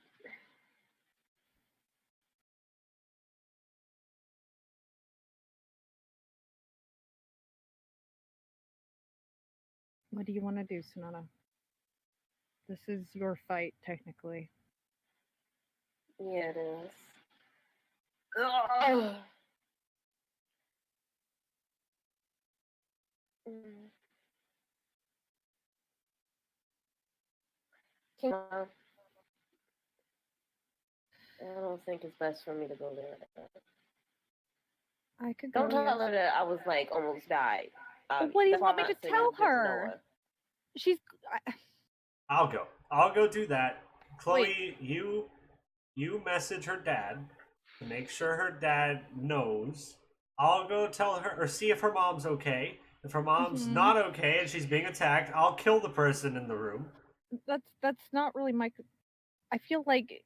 What do you want to do, Sonata? This is your fight, technically. yeah, it is. Ugh. Mm. Come on. I don't think it's best for me to go there. I could go. Don't tell yes. her that I was like almost died. But what do you that's why want me I'm to not saying tell this to her? Noah. She's. I'll go. I'll go do that. Chloe, you message her dad to make sure her dad knows. I'll go tell her or see if her mom's okay. If her mom's not okay and she's being attacked, I'll kill the person in the room. That's not really my. I feel like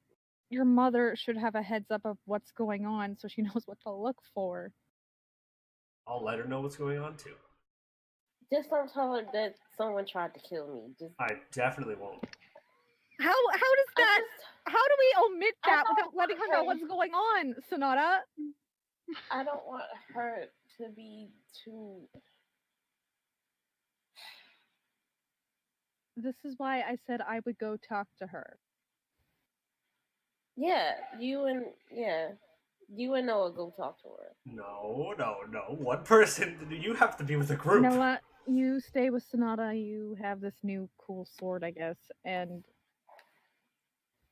your mother should have a heads up of what's going on so she knows what to look for. I'll let her know what's going on too. Just don't tell her that someone tried to kill me. Just I definitely won't. How does that? How do we omit I that don't without letting her know want what's going on, Sonata? I don't want her to be too. This is why I said I would go talk to her. Yeah, you and Noah go talk to her. No. One person. You have to be with a group. You know what? You stay with Sonata. You have this new cool sword, I guess, and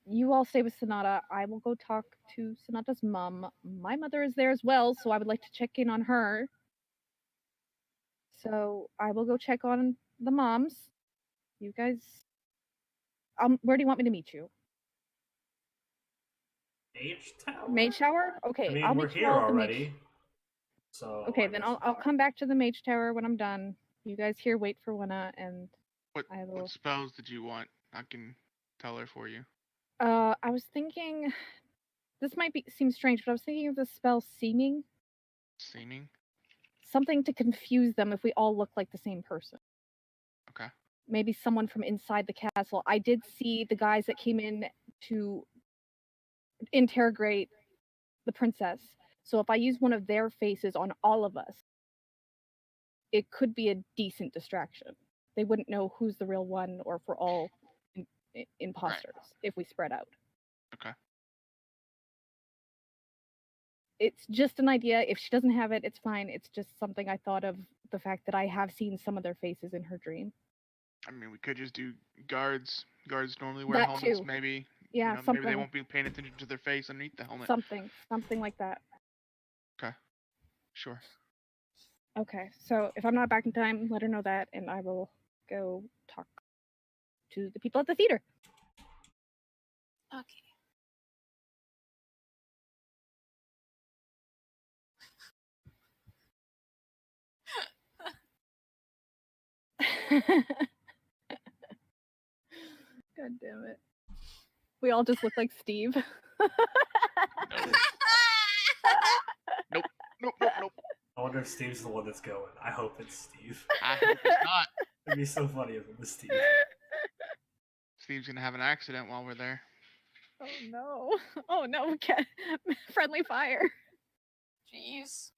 you all stay with Sonata. I will go talk to Sonata's mom. My mother is there as well, so I would like to check in on her. So I will go check on the moms. You guys, where do you want me to meet you? Mage Tower? Mage Tower? Okay, I mean, I'll we're meet you here all at the already. Mage. So. Okay, I then guess- I'll come back to the Mage Tower when I'm done. You guys here wait for Winna, and What I will. what spells did you want? I can tell her for you. I was thinking. This might seem strange, but I was thinking of the spell Seeming. Seeming? Something to confuse them if we all look like the same person. Okay. Maybe someone from inside the castle. I did see the guys that came in to interrogate the princess. So if I use one of their faces on all of us, it could be a decent distraction. They wouldn't know who's the real one or if we're all imposters if we spread out. Okay. It's just an idea. If she doesn't have it, it's fine. It's just something I thought of, the fact that I have seen some of their faces in her dream. I mean, we could just do guards. Guards normally wear That helmets, too. maybe. Yeah, Maybe something. they won't be paying attention to their face underneath the helmet. Something like that. Okay. Sure. Okay, so if I'm not back in time, let her know that, and I will go talk to the people at the theater. Okay. God damn it. We all just look like Steve. Nope. I wonder if Steve's the one that's going. I hope it's Steve. I hope it's not. It'd be so funny if it was Steve. Steve's gonna have an accident while we're there. Oh no. Oh no, friendly fire. Jeez.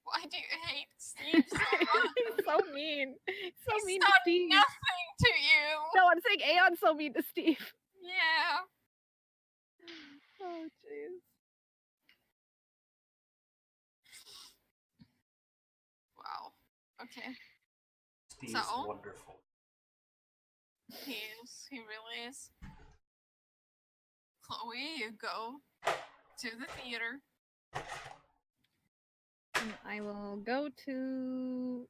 Why do you hate Steve so much? He's so mean. So He's mean done to Steve. nothing to you. No, I'm saying Aon's so mean to Steve. Yeah. Oh jeez. Wow. Okay. Steve's So? wonderful. He is. He really is. Chloe, you go to the theater. And I will go to.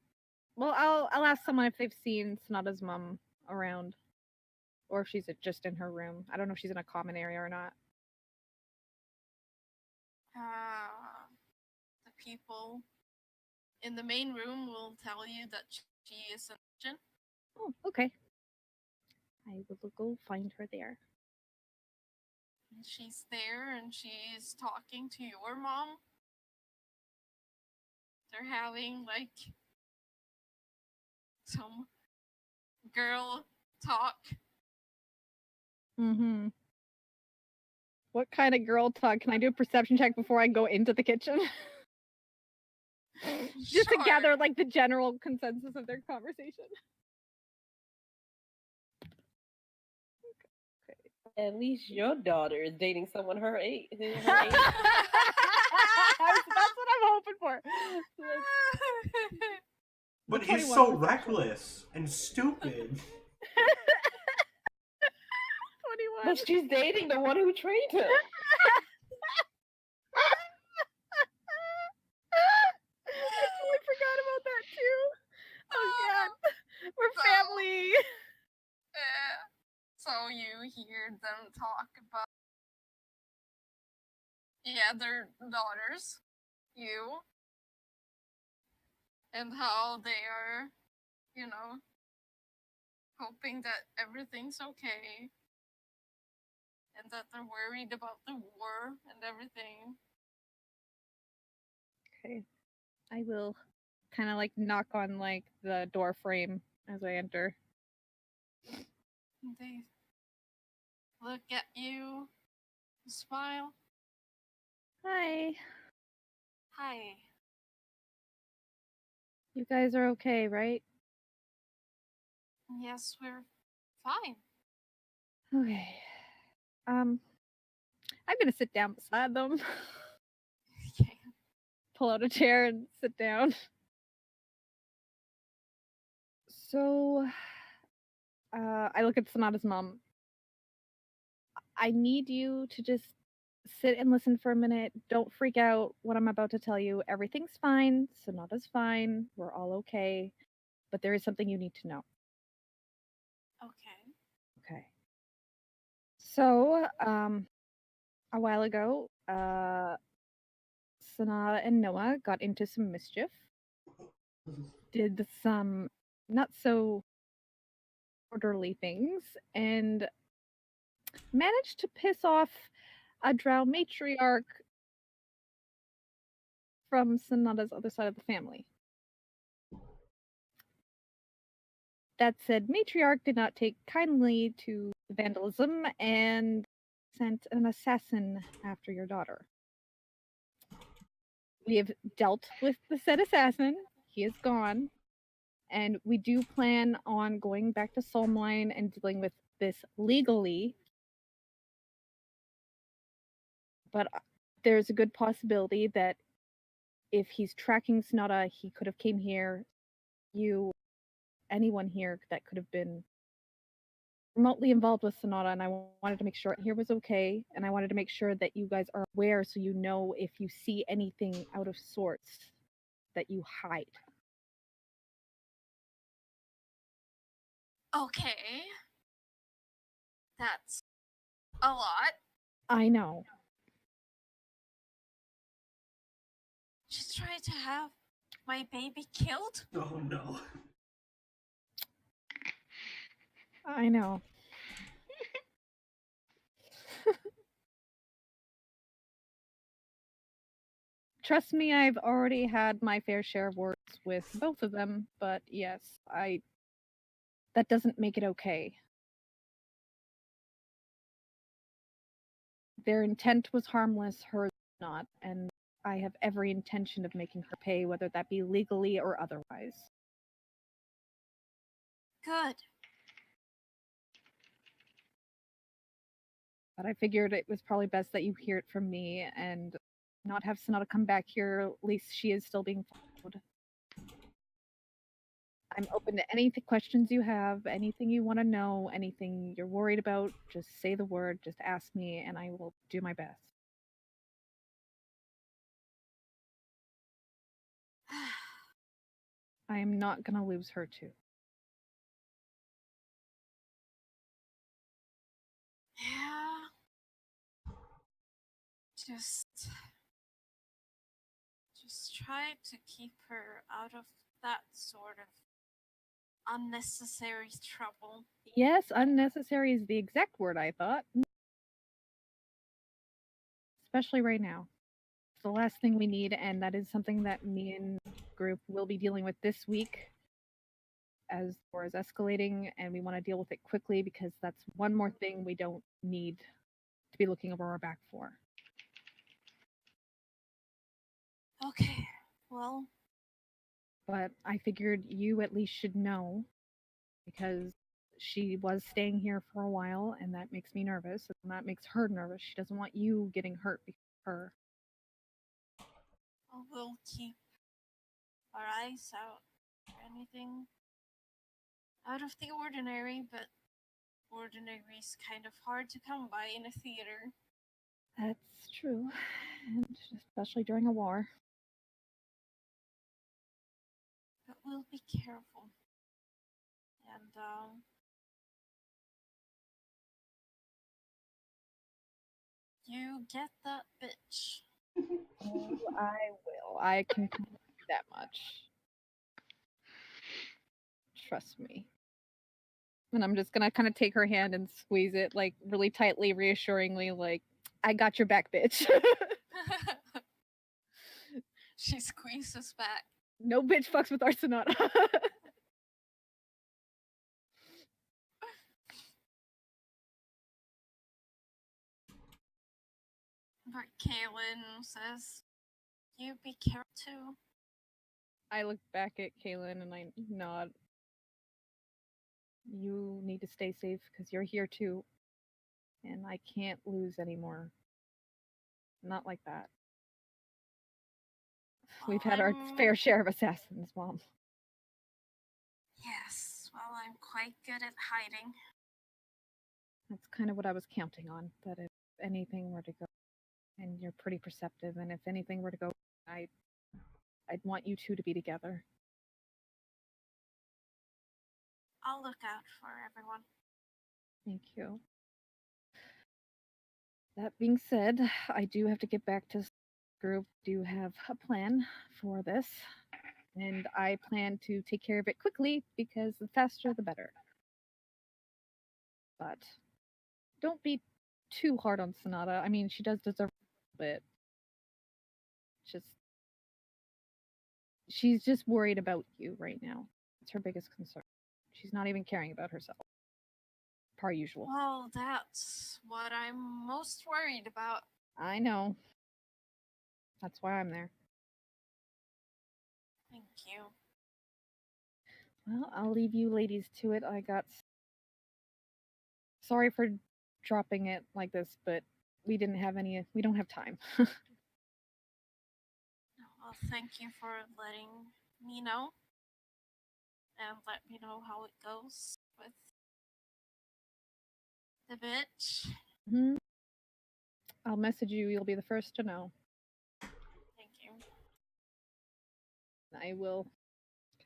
Well, I'll ask someone if they've seen Sonata's mom around, or if she's just in her room. I don't know if she's in a common area or not. The people in the main room will tell you that she is an agent. Oh, okay. I will go find her there. She's there and she's talking to your mom. They're having like some girl talk. Mm-hmm. What kind of girl talk? Can I do a perception check before I go into the kitchen? Just to Sure. gather like the general consensus of their conversation. At least your daughter is dating someone her age. That's what I'm hoping for. But he's 21 so was reckless and stupid. she's dating the one who trained him. I totally forgot about that too. Oh god, we're So- family. So you hear them talk about their daughters, you, and how they are, hoping that everything's okay, and that they're worried about the war and everything. Okay, I will kind of like knock on like the door frame as I enter. And they look at you, smile. Hi, Hi. you guys are okay, right? Yes, we're fine. Okay. I'm gonna sit down beside them, Okay. pull out a chair and sit down. So, I look at Sonata's mom. I need you to just sit and listen for a minute. Don't freak out what I'm about to tell you. Everything's fine. Sonata's fine. We're all okay. But there is something you need to know. Okay. Okay. So, a while ago, Sonata and Noah got into some mischief. Did some not so orderly things and managed to piss off a drow matriarch from Sonata's other side of the family. That said, matriarch did not take kindly to vandalism and sent an assassin after your daughter. We have dealt with the said assassin. He is gone. And we do plan on going back to Solmline and dealing with this legally. But there's a good possibility that if he's tracking Sonata, he could have came here. You, anyone here that could have been remotely involved with Sonata, and I wanted to make sure here was okay, and I wanted to make sure that you guys are aware so you know if you see anything out of sorts that you hide. Okay. That's a lot. I know. Just trying to have my baby killed? Oh no. I know. Trust me, I've already had my fair share of words with both of them, but yes, that doesn't make it okay. Their intent was harmless, hers not, and I have every intention of making her pay, whether that be legally or otherwise. Good. But I figured it was probably best that you hear it from me and not have Sonata come back here. At least she is still being followed. I'm open to any questions you have, anything you want to know, anything you're worried about. Just say the word, just ask me, and I will do my best. I am not going to lose her too. Yeah. Just try to keep her out of that sort of unnecessary trouble. Yes, unnecessary is the exact word I thought. Especially right now. It's the last thing we need, and that is something that me and group will be dealing with this week as war is escalating, and we want to deal with it quickly because that's one more thing we don't need to be looking over our back for. Okay, well. But I figured you at least should know because she was staying here for a while, and that makes me nervous, and that makes her nervous. She doesn't want you getting hurt because of her. Well, we'll keep our eyes out for anything out of the ordinary, but ordinary's kind of hard to come by in a theater. That's true, and especially during a war. But we'll be careful. And, you get that bitch. Oh, I will. I can do that much. Trust me. And I'm just gonna kind of take her hand and squeeze it, like, really tightly, reassuringly, like, I got your back, bitch. She squeezes back. No bitch fucks with our Sonata. But Kaylin says, you be careful too. I look back at Kaylin and I nod. You need to stay safe because you're here too. And I can't lose anymore. Not like that. We've had our fair share of assassins, Mom. Yes, well, I'm quite good at hiding. That's kind of what I was counting on. That if anything were to go, and you're pretty perceptive, and if anything were to go, I'd want you two to be together. I'll look out for everyone. Thank you. That being said, I do have to get back to the group. Do have a plan for this, and I plan to take care of it quickly because the faster the better. But don't be too hard on Sonata. I mean, she does deserve a bit. She's just worried about you right now. It's her biggest concern. She's not even caring about herself. Per usual. Well, that's what I'm most worried about. I know. That's why I'm there. Thank you. Well, I'll leave you ladies to it. Sorry for dropping it like this, but we don't have time. Well, thank you for letting me know. And let me know how it goes with the bitch. Mm-hmm. I'll message you. You'll be the first to know. Thank you. I will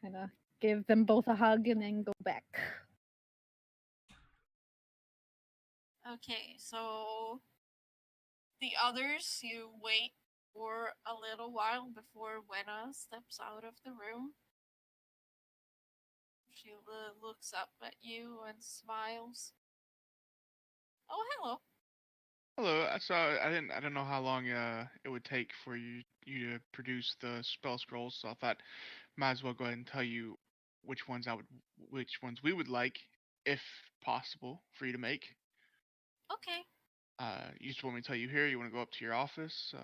kind of give them both a hug and then go back. Okay, so the others, you wait for a little while before Wenna steps out of the room. She looks up at you and smiles. Oh, hello. Hello. So I didn't know how long it would take for you to produce the spell scrolls. So I thought might as well go ahead and tell you which ones we would like, if possible, for you to make. Okay. You just want me to tell you here? You want to go up to your office?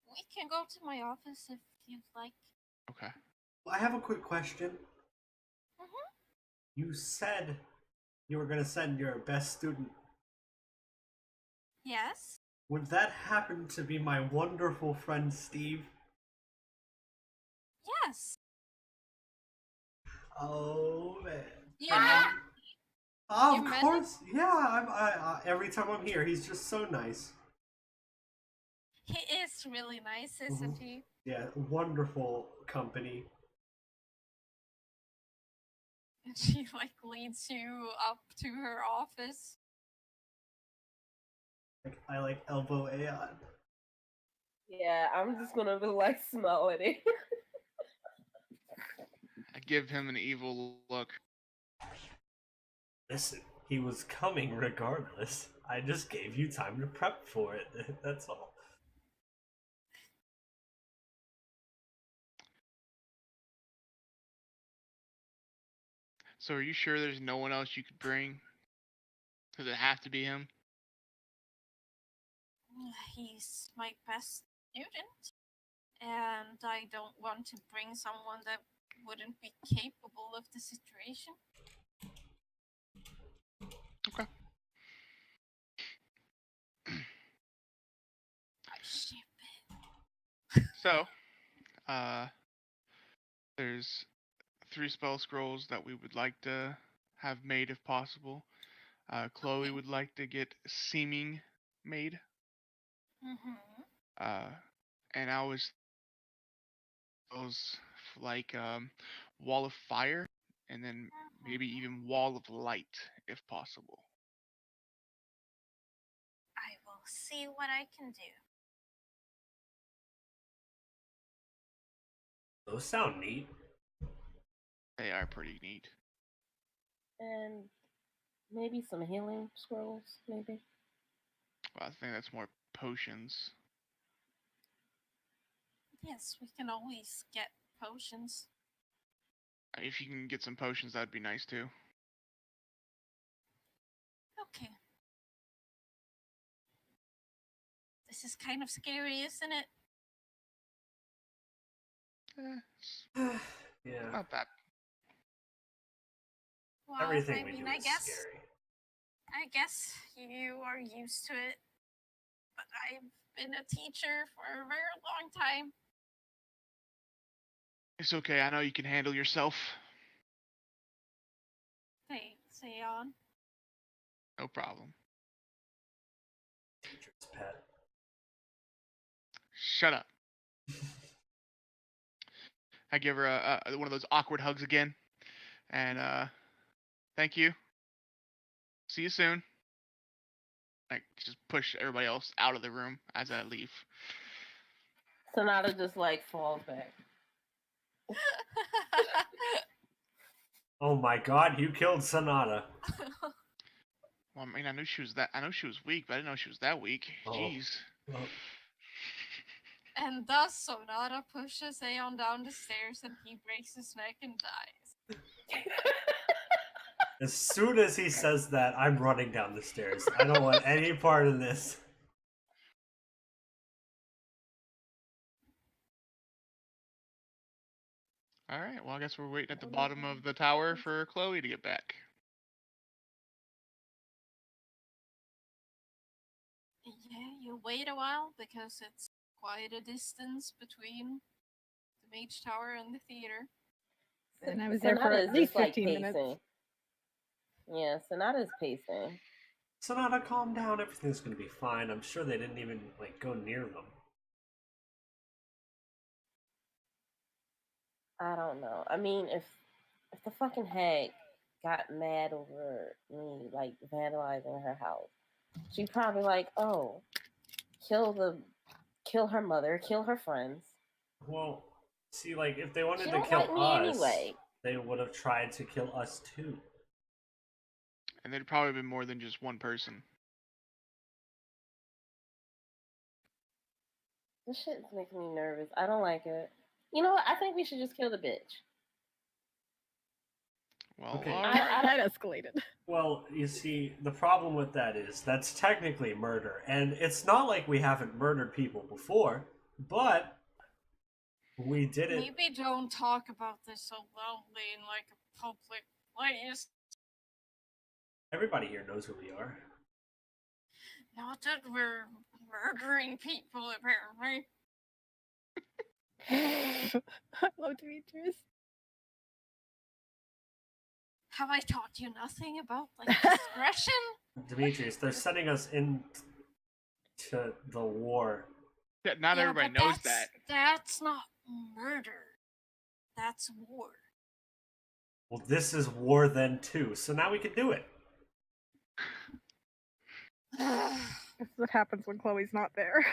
We can go to my office if you'd like. Okay. I have a quick question. Mm-hmm. You said you were going to send your best student. Yes? Would that happen to be my wonderful friend Steve? Yes. Oh, man. You Of course. Yeah, I every time I'm here, he's just so nice. He is really nice, isn't he? Yeah, wonderful company. And she leads you up to her office. I elbow Aon. Yeah, I'm just gonna be smiling at it. I give him an evil look. Listen, he was coming regardless. I just gave you time to prep for it. That's all. So are you sure there's no one else you could bring? Does it have to be him? He's my best student, and I don't want to bring someone that wouldn't be capable of the situation. Okay. Ship it. So, there's 3 spell scrolls that we would like to have made if possible. Chloe Okay. would like to get seeming made. Mm-hmm. And I was those like wall of fire, and then maybe even wall of light if possible. I will see what I can do. Those sound neat. They are pretty neat. And maybe some healing scrolls, maybe. Well, I think that's more potions. Yes, we can always get potions. If you can get some potions, that'd be nice too. Okay. This is kind of scary, isn't it? Yeah. Not that. Well, Everything I we mean, do I is guess scary. you are used to it, but I've been a teacher for a very long time. It's okay. I know you can handle yourself. Thanks, Aon. No problem. Teacher's pet. Shut up. I give her one of those awkward hugs again, and thank you. See you soon. I just push everybody else out of the room as I leave. Sonata just like falls back. Oh my god, you killed Sonata. Well, I mean, I knew she was weak, but I didn't know she was that weak. Oh. Jeez. Oh. And thus Sonata pushes Aon down the stairs and he breaks his neck and dies. As soon as he says that, I'm running down the stairs. I don't want any part of this. All right. Well, I guess we're waiting at the bottom of the tower for Chloe to get back. Yeah, you wait a while because it's quite a distance between the mage tower and the theater. And I was there for Sonata's at least just like 15 minutes. pacing. Yeah, Sonata's pacing. Sonata, calm down. Everything's gonna be fine. I'm sure they didn't even like go near them. I don't know. I mean, if the fucking hag got mad over me like vandalizing her house, she'd probably like, oh, kill her mother, kill her friends. Well, see, like if they wanted She to don't kill like me us, anyway. they would have tried to kill us too. And there'd probably been more than just one person. This shit is making me nervous. I don't like it. You know what? I think we should just kill the bitch. Well, Okay. That escalated. Well, you see, the problem with that is that's technically murder, and it's not like we haven't murdered people before, but we did it. Maybe don't talk about this so loudly in like a public place. Everybody here knows who we are. Not that we're murdering people, apparently. Hello, Demetrius. Have I taught you nothing about like discretion? Demetrius, they're sending us into the war. yeah, not Yeah, everybody but knows that. That's not murder. That's war. Well, this is war then too, so now we can do it. This is what happens when Chloe's not there.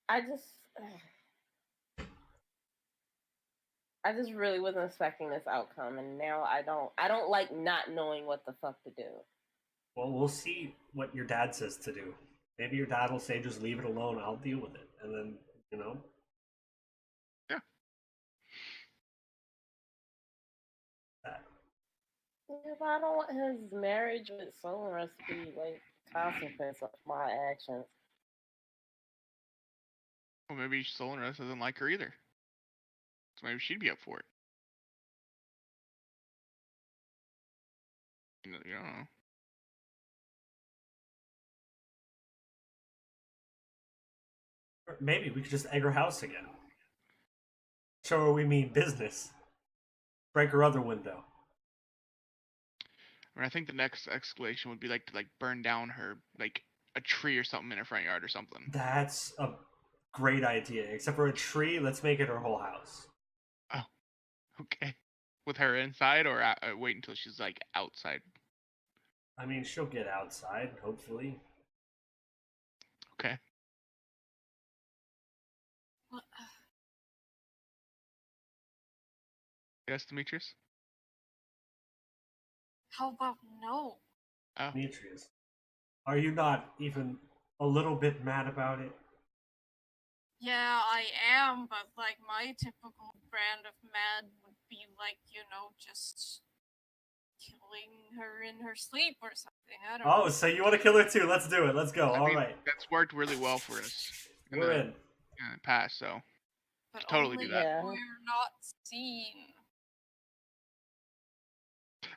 I just really wasn't expecting this outcome, and now I don't like not knowing what the fuck to do. Well, we'll see what your dad says to do. Maybe your dad will say, just leave it alone, I'll deal with it. And then, you know. Yeah. That. Yeah, but I don't want his marriage with Solar to be like consequence of my actions. Well, maybe Solanus doesn't like her either. So maybe she'd be up for it. You don't know. Or maybe we could just egg her house again. Show her we mean business. Break her other window. I mean, I think the next escalation would be like to like burn down her like a tree or something in her front yard or something. That's a great idea. Except for a tree, let's make it her whole house. Oh, okay. With her inside, or wait until she's like outside. I mean, she'll get outside, hopefully. Okay. What- Yes, Demetrius. How about no? Oh, Demetrius, are you not even a little bit mad about it? Yeah, I am, but like my typical brand of mad would be like, just killing her in her sleep or something. I don't Oh, know. so you want to kill her too? Let's do it. Let's go. I All mean, right. that's worked really well for us in We're the in. past, so But totally only do that. if we're not seen.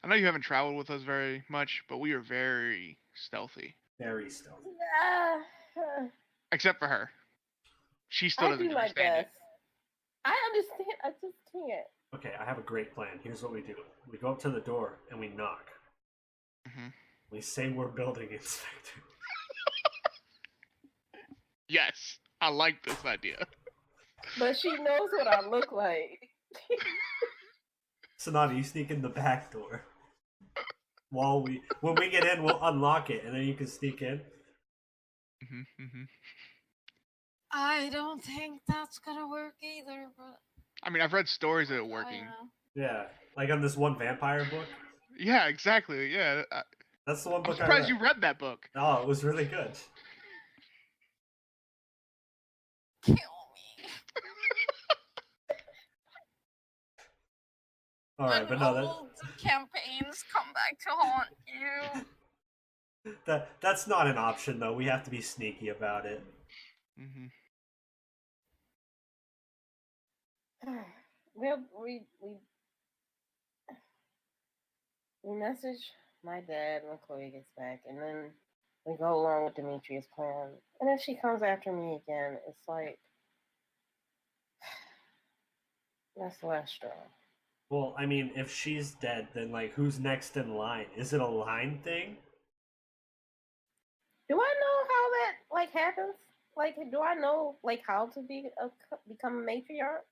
I know you haven't traveled with us very much, but we are very stealthy. Very stealthy. Yeah, Except for her. She still I doesn't do my understand best. I understand. I just can't. Okay, I have a great plan. Here's what we do. We go up to the door and we knock. it. Hmm. We say we're building inspector. Yes, I like this idea. But she knows what I look like. Sonata, you sneak in the back door. When we get in, we'll unlock it, and then you can sneak in. Hmm. I don't think that's gonna work either, but I mean, I've read stories of it I working. don't know. Yeah, like on this one vampire book. Yeah, exactly. Yeah, That's the one I'm book I surprised read. you read that book. Oh, it was really good. Kill me. All right, When but no, old campaigns come back to haunt you. that's not an option though. We have to be sneaky about it. Hmm. Well, we message my dad when Chloe gets back, and then we go along with Demetrius' plan. And if she comes after me again, it's like that's the last straw. Well, I mean, if she's dead, then like, who's next in line? Is it a line thing? Do I know how that like happens? Like, do I know like how to become a matriarch?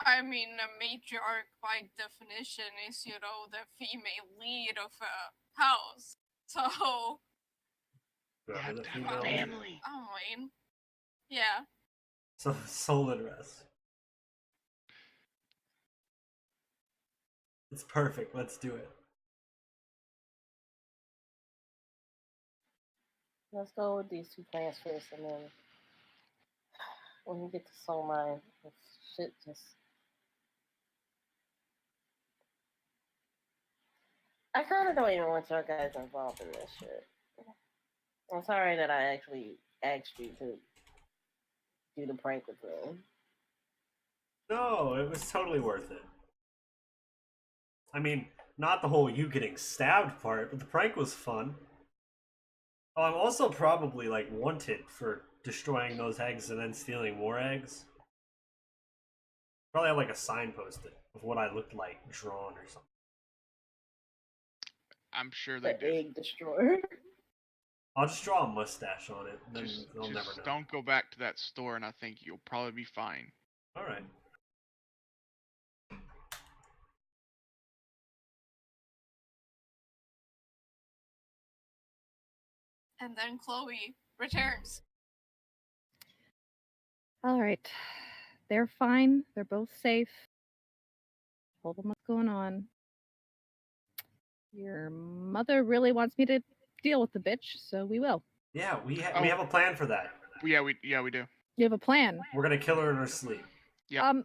I mean, a matriarch by definition is, the female lead of a house. So, Whoever the To have a female is. family. I mean, yeah. So soul rest. It's perfect. Let's do it. Let's go with these two plans first, and then when we get to soul mine, shit just. I kind of don't even want y'all guys involved in this shit. I'm sorry that I actually asked you to do the prank with me. No, it was totally worth it. I mean, not the whole you getting stabbed part, but the prank was fun. Oh, I'm also probably like wanted for destroying those eggs and then stealing more eggs. Probably have like a sign posted of what I looked like drawn or something. I'm sure they The do. egg destroyer. I'll just draw a mustache on it, then they'll never Just know. don't go back to that store, and I think you'll probably be fine. All right. And then Chloe returns. All right. They're fine. They're both safe. Told them what's going on. Your mother really wants me to deal with the bitch, so we will. Yeah, we Oh. have a plan for that. Yeah, we do. You have a plan. We're gonna kill her in her sleep. Yep.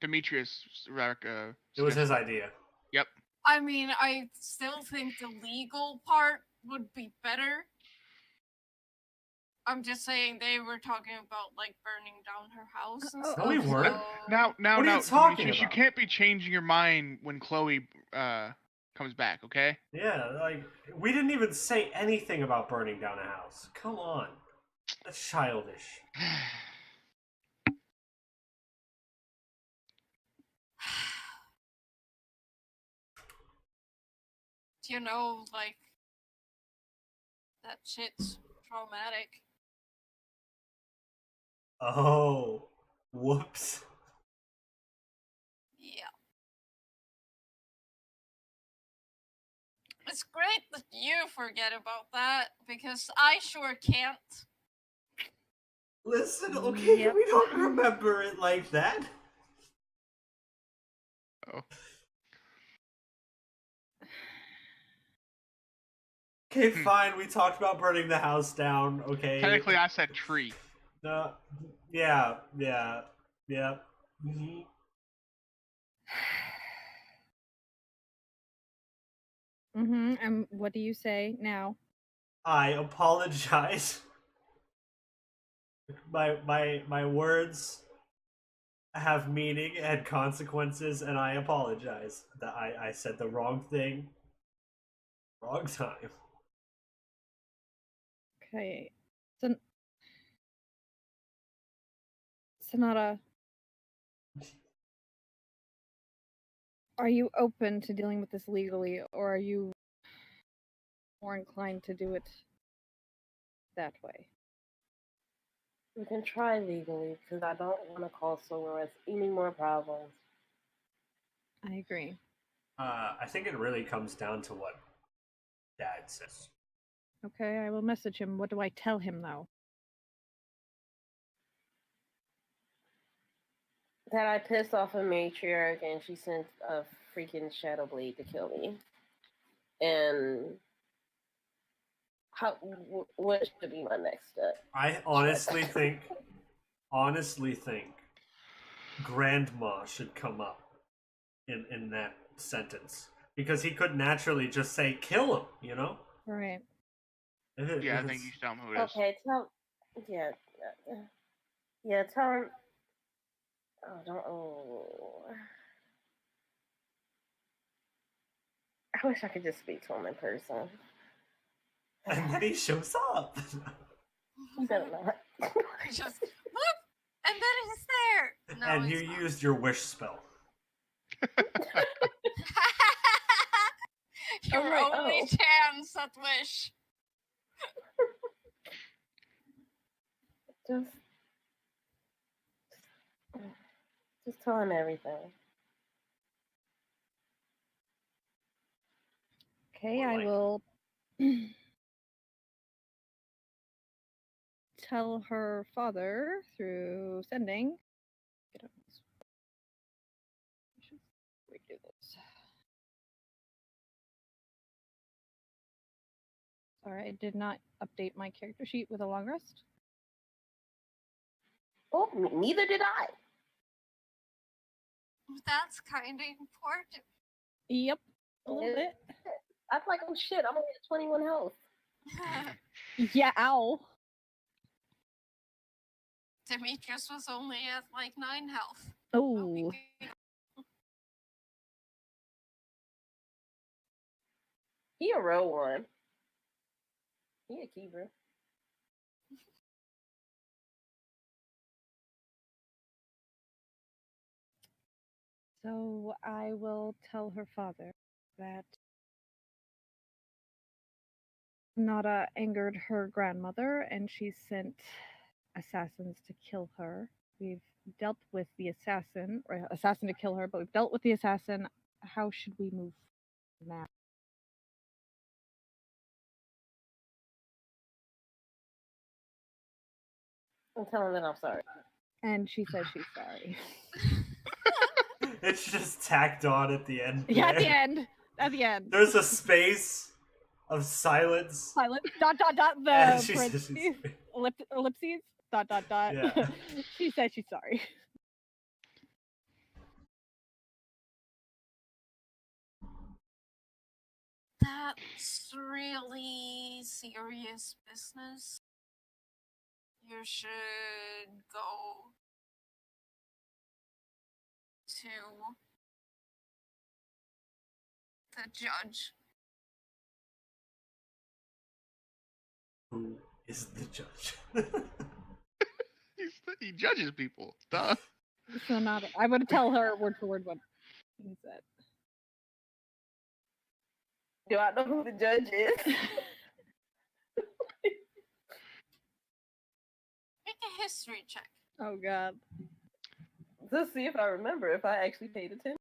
Demetrius, It was his idea. Yep. I mean, I still think the legal part would be better. I'm just saying they were talking about like burning down her house and Oh, stuff. No, we weren't. Now, What are you talking Demetrius, you about? can't be changing your mind when Chloe comes back, okay? Yeah, like we didn't even say anything about burning down a house. Come on, that's childish. you know, like, that shit's traumatic. Oh, whoops. Yeah. It's great that you forget about that, because I sure can't. Listen, okay, Yep. we don't remember it like that. Oh. Okay, fine. We talked about burning the house down. Okay. Technically, I said tree. Yeah. Mm-hmm. And what do you say now? I apologize. My words have meaning and consequences, and I apologize that I said the wrong thing, wrong time. Okay. Sonata, are you open to dealing with this legally, or are you more inclined to do it that way? We can try legally because I don't want to cause Solaris any more problems. I agree. I think it really comes down to what Dad says. Okay, I will message him. What do I tell him, though? That I pissed off a matriarch and she sent a freaking Shadow Blade to kill me. And what should be my next step? I honestly think Grandma should come up in that sentence, because he could naturally just say kill him, you know? Right. Yeah, I think you should tell him who it is. Okay, yeah, tell him. Oh, don't. Oh. I wish I could just speak to him in person. And then he shows up. You better not. Just whoop, and then he's there. No, And he's you not. used your wish spell. Your like, only oh. chance at wish. Just tell him everything. Okay, Or I like- will tell her father through sending. Get on this. I should redo this. Sorry, I did not update my character sheet with a long rest. Oh, neither did I. That's kind of important. Yep, a little bit. I was like, oh shit, I'm only at 21 health. Yeah, ow. Demetrius was only at like 9 health. Oh, He a real one. He a keeper. so I will tell her father that Nada angered her grandmother and she sent assassins to kill her. We've dealt with the assassin, or assassin to kill her, but we've dealt with the assassin. How should we move now? I'm telling him that I'm sorry. And she says she's sorry. It's just tacked on at the end. Yeah, at the there. end. At the end. There's a space of silence. Silent. Dot dot dot. And The she says she's parentheses. Ellipses. Dot dot dot. Yeah. She says she's sorry. That's really serious business. You should go to the judge. Who is the judge? He judges people. Duh. So not. I would tell her word for word what he said. Do I know who the judge is? Make a history check. Oh god. To see if I remember if I actually paid attention.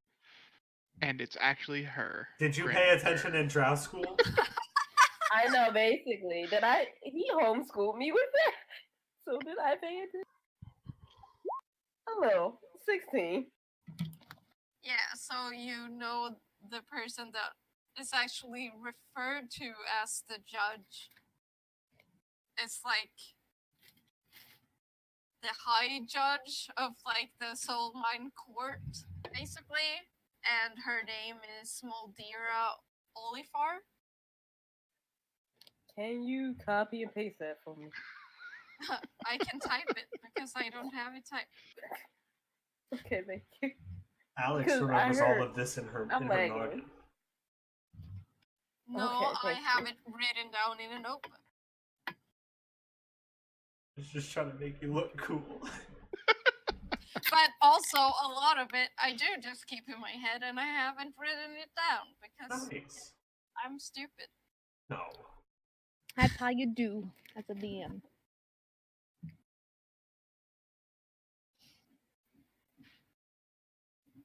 And it's actually her. Did you Grand pay attention in drow school? I know, basically. He homeschooled me with that. So did I pay attention? A little. 16. Yeah, so you know the person that is actually referred to as the judge. It's like the high judge of like the Soul Mine Court, basically. And her name is Moldira Olifar. Can you copy and paste that for me? I can type it because I don't have it typed. Okay, thank you. Alex Because I remembers all heard- of this in her I'm lagging. noggin. No, Okay, I thank you. have it written down in a notebook. It's just trying to make you look cool. But also, a lot of it I do just keep in my head and I haven't written it down because Nice. I'm stupid. No. That's how you do as a DM.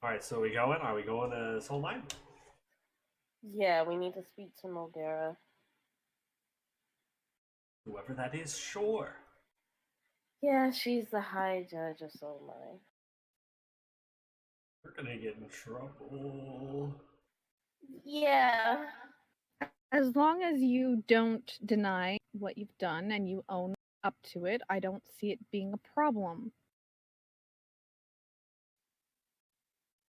Alright, so we going? Are we going to Soul Mine? Yeah, we need to speak to Moldera. Whoever that is, sure. Yeah, she's the high judge of Soul Mine. We're gonna get in trouble. Yeah. As long as you don't deny what you've done and you own up to it, I don't see it being a problem.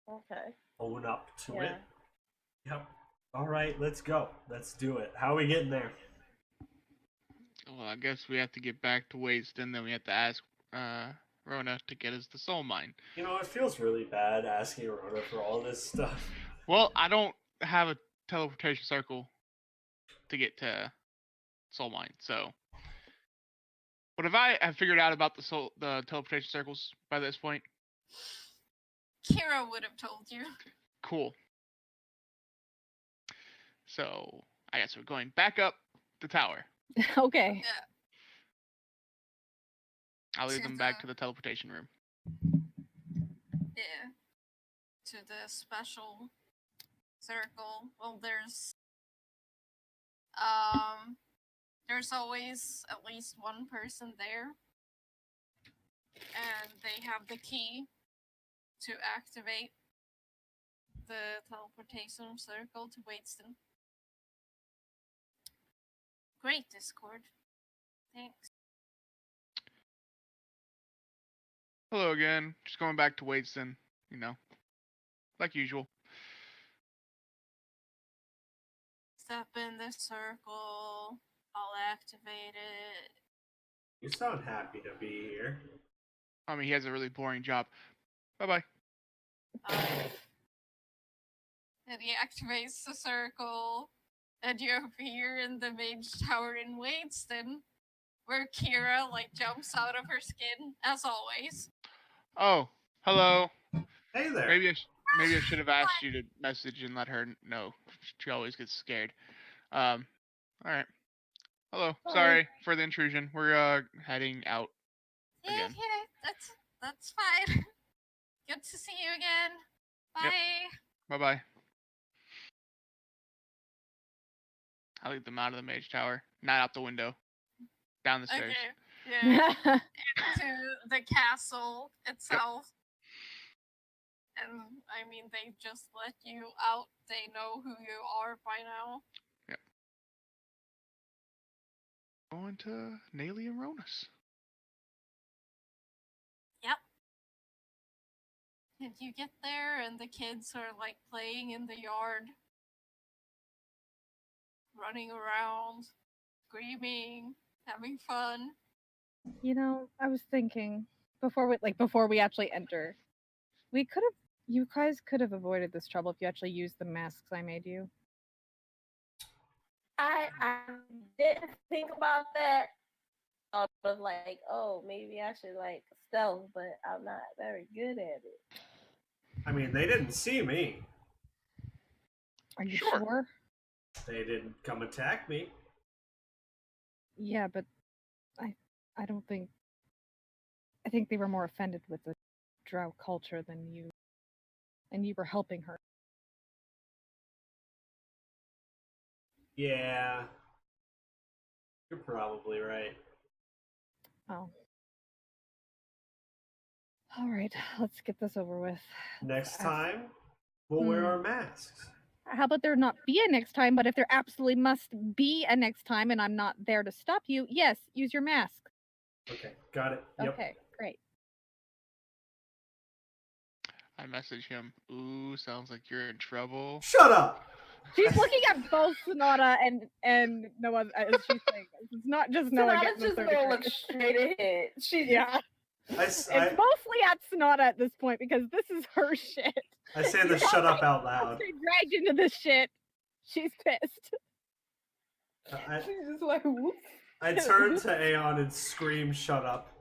Okay. Own up to Yeah. it. Yep. Alright, let's go. Let's do it. How are we getting there? Well, I guess we have to get back to Wayston, then we have to ask Rona to get us the soul mine. You know, it feels really bad asking Rhoda for all this stuff. Well, I don't have a teleportation circle to get to soul mine, so. What if I have figured out about the teleportation circles by this point? Ciara would have told you. Cool. So, I guess we're going back up the tower. Okay. Yeah. I'll lead To them back the- to the teleportation room. Yeah. To the special circle. Well, there's always at least one person there. And they have the key to activate the teleportation circle to Waitston. Great, Discord. Thanks. Hello again. Just going back to Wayston, you know, like usual. Step in the circle. I'll activate it. You sound happy to be here. I mean, he has a really boring job. Bye-bye. And he activates the circle, and you appear in the mage tower in Waitston, where Ciara jumps out of her skin as always. Oh, hello. Hey there. Maybe I should have asked you to message and let her know. She always gets scared. All right. Hello. Hi. Sorry for the intrusion. We're heading out. Yeah, Again. that's fine. Good to see you again. Bye. Yep. Bye-bye. I'll lead them out of the mage tower. Not out the window. Down the stairs. Okay. Yeah. To the castle itself. And I mean, they just let you out. They know who you are by now. Going to Naley and Ronus. Yep. And you get there, and the kids are playing in the yard, running around, screaming, having fun. You know, I was thinking before we actually enter, you guys could have avoided this trouble if you actually used the masks I made you. I didn't think about that. I was like, oh, maybe I should stealth, but I'm not very good at it. I mean, they didn't see me. Are you Sure. sure? They didn't come attack me. Yeah, but I don't think. I think they were more offended with the drow culture than you, and you were helping her. Yeah. You're probably right. Oh. All right, let's get this over with. Next I- time, we'll wear our masks. How about there not be a next time, but if there absolutely must be a next time and I'm not there to stop you, yes, use your mask. Okay, got it. Yep. Okay, great. I message him. Ooh, sounds like you're in trouble. Shut up! She's looking at both Sonata and Noah as she's saying this. It's not just Noah Sonata's getting the just third gonna degree. look straight ahead. Yeah. It's mostly at Sonata at this point because this is her shit. I say the shut up out loud. She dragged into this shit. She's pissed. She's just like, whoops. I turn to Aon and scream, shut up.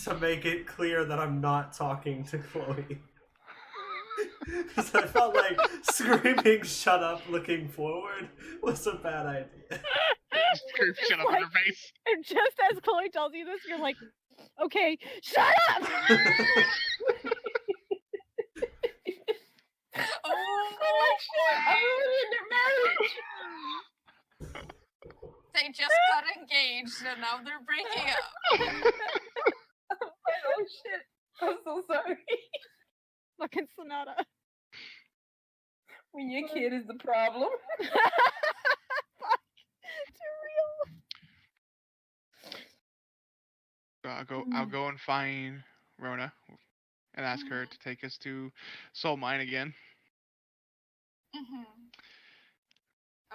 To make it clear that I'm not talking to Chloe. Because I felt like screaming shut up looking forward was a bad idea. Scream shut up in her face. And just as Chloe tells you this, you're like, okay, shut up! Oh, I'm ruining their marriage. they just got engaged and now they're breaking up. Oh shit. I'm so sorry. Fucking Sonata. When your kid is the problem. Fuck. Too real. I'll go and find Rona and ask her to take us to Soul Mine again.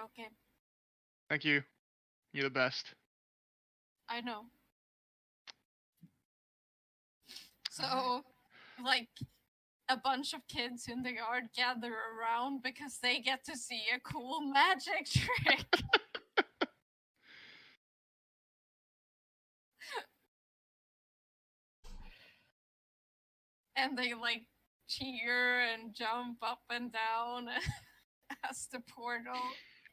Okay, Thank you. You're the best. I know. So, like, a bunch of kids in the yard gather around because they get to see a cool magic trick. And they, like, cheer and jump up and down as the portal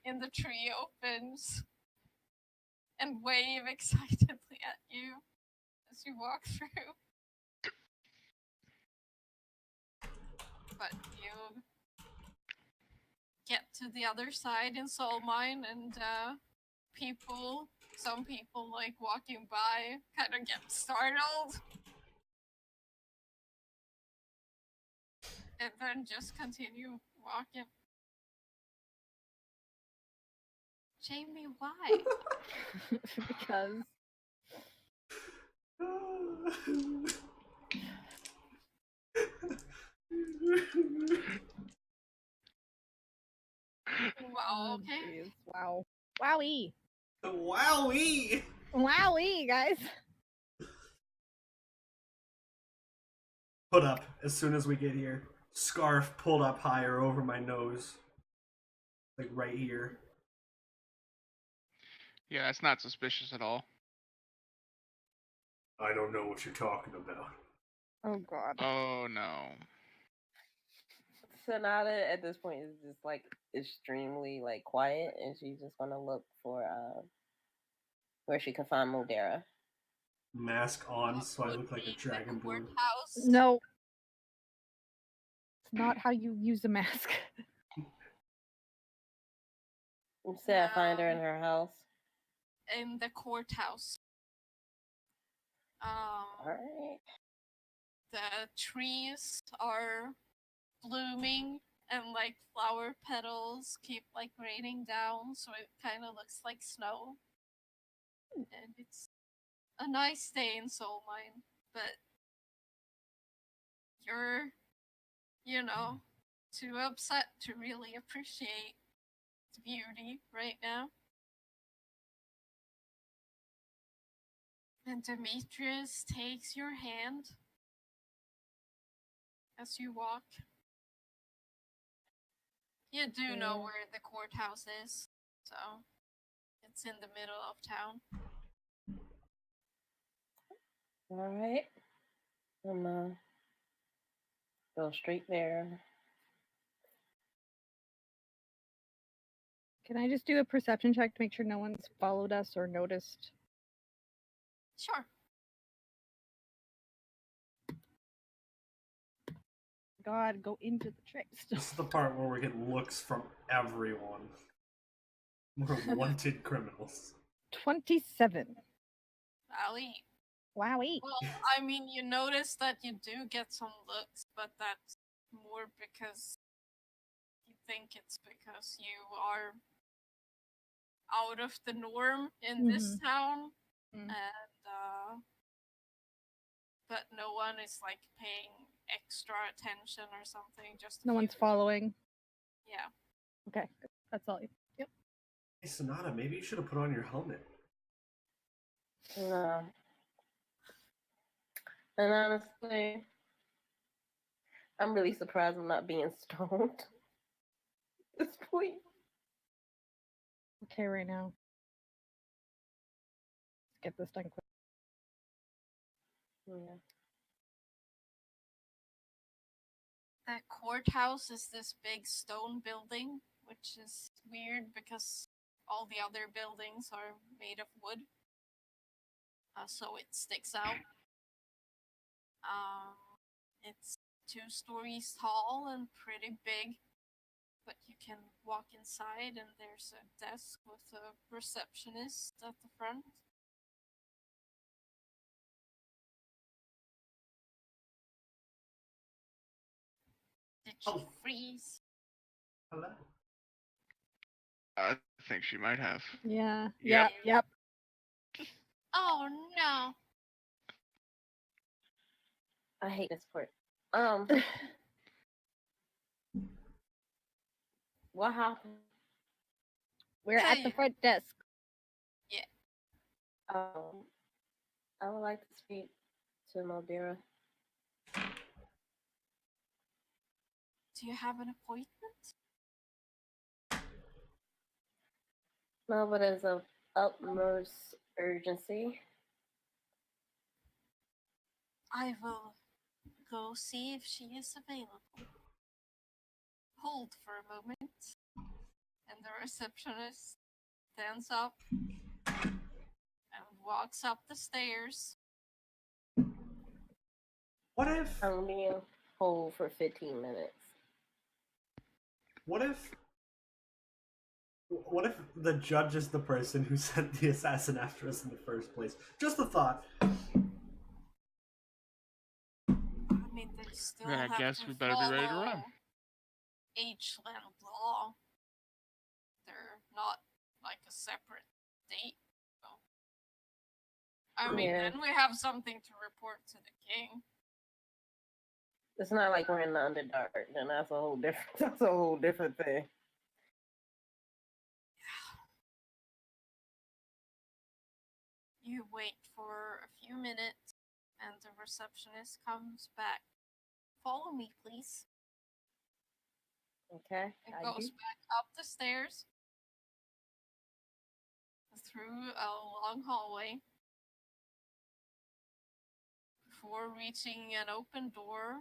in the tree opens and wave excitedly at you as you walk through. But you get to the other side in Soul Mine, and some people like walking by kind of get startled. And then just continue walking. Jamie, why? Because Wow, okay. Geez. Wow. Wowie. Wowee! Wowie, guys. Put up as soon as we get here. Scarf pulled up higher over my nose. Like right here. Yeah, that's not suspicious at all. I don't know what you're talking about. Oh god. Oh no. Sonata at this point is just like extremely like quiet, and she's just gonna look for where she can find Modera. Mask on, so I look like a dragonborn. Courthouse. No. It's not how you use a mask. Instead, I find her in her house. In the courthouse. Alright. The trees are blooming and like flower petals keep like raining down, so it kind of looks like snow. And it's a nice day in Soul Mine, but you're, too upset to really appreciate the beauty right now. And Demetrius takes your hand as you walk. You do know where the courthouse is, so it's in the middle of town. Alright. I'm gonna go straight there. Can I just do a perception check to make sure no one's followed us or noticed? Sure. God, go into the tricks. This is the part where we get looks from everyone. We're wanted criminals. 27. Valley. Wowie. Well, I mean, you notice that you do get some looks, but that's more because you think it's because you are out of the norm in this town, Mm. and but no one is like paying extra attention or something. Just a No few one's following. Yeah. Okay, that's all. Yep. Hey, Sonata, maybe you should have put on your helmet. No. And honestly, I'm really surprised I'm not being stoned at this point. Okay, right now. Let's get this done quick. Yeah. That courthouse is this big stone building, which is weird because all the other buildings are made of wood. So it sticks out. It's 2 stories tall and pretty big, but you can walk inside and there's a desk with a receptionist at the front. Did she Oh. freeze? Hello. I think she might have. Yeah. Yep. Yep. Oh no. I hate this part. What happened? We're Tell at the you. front desk. I would like to speak to Modera. Do you have an appointment? No, but as of utmost urgency. I will go see if she is available. Hold for a moment. And the receptionist stands up and walks up the stairs. What if? I'm being hold for 15 minutes. What if the judge is the person who sent the assassin after us in the first place? Just a thought. I mean, they still Then I have guess to we better be ready to run. follow H-land law. They're not like a separate state. So. I mean, Yeah. then we have something to report to the king. It's not like we're in the Underdark, then that's a whole different thing. You wait for a few minutes, and the receptionist comes back. Follow me, please. Okay. And goes back up the stairs, through a long hallway, before reaching an open door,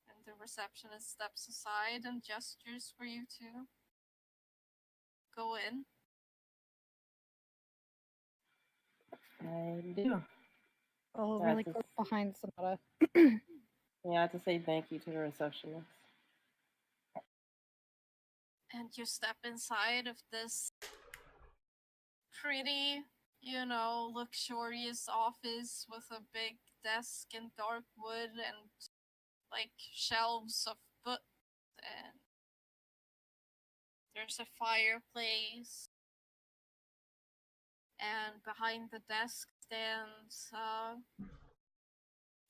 and the receptionist steps aside and gestures for you to go in. I do. Oh, That's really a- close behind Sonata. Yeah, I have to say thank you to the receptionist. And you step inside of this pretty, luxurious office with a big desk and dark wood and like shelves of books, and there's a fireplace, and behind the desk stands a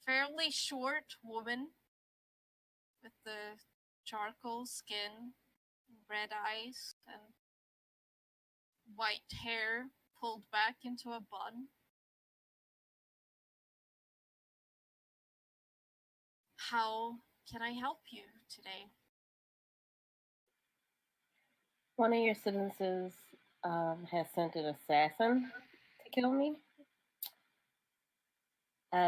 fairly short woman with the charcoal skin, red eyes, and white hair pulled back into a bun. How can I help you today? One of your citizens has sent an assassin to kill me.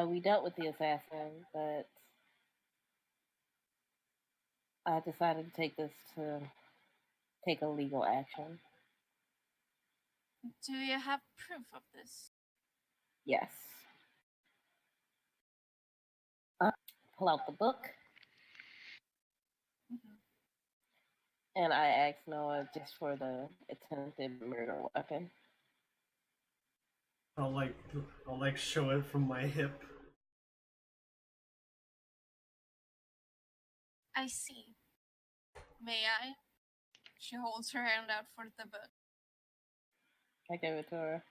We dealt with the assassin, but I decided to take a legal action. Do you have proof of this? Yes. Pull out the book, Mhm. and I ask Noah just for the attempted murder weapon. I'll like show it from my hip. I see. May I? She holds her hand out for the book, I give it to her.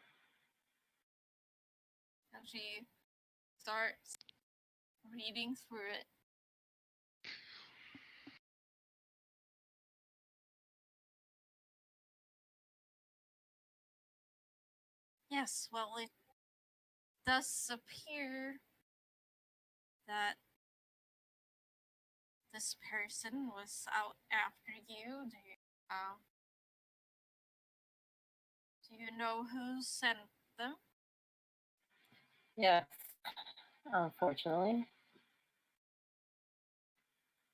and she starts reading through it. Yes, well, it does appear that this person was out after you. Do you know who sent them? Yes, unfortunately.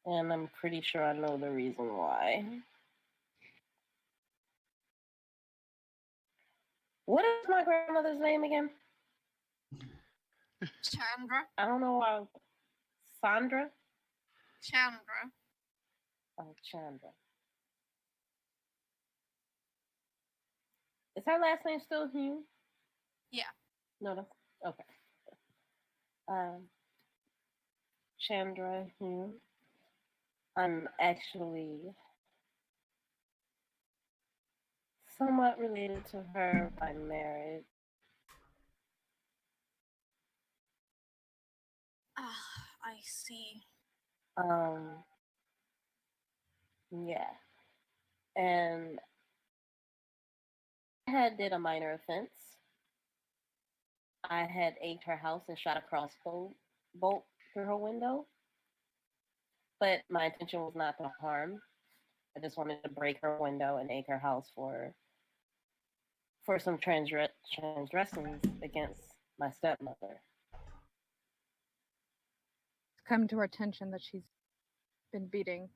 And I'm pretty sure I know the reason why. What is my grandmother's name again? Chandra? I don't know why. Sandra? Chandra. Oh, Chandra. Is her last name still Hugh? Yeah. No, that's okay. Chandra Hugh. I'm actually somewhat related to her by marriage. Ah, I see. Yeah. And I had did a minor offense. I had egged her house and shot a crossbow bolt through her window. But my intention was not to harm. I just wanted to break her window and egg her house for some transgressions against my stepmother. It's come to our attention that she's been beating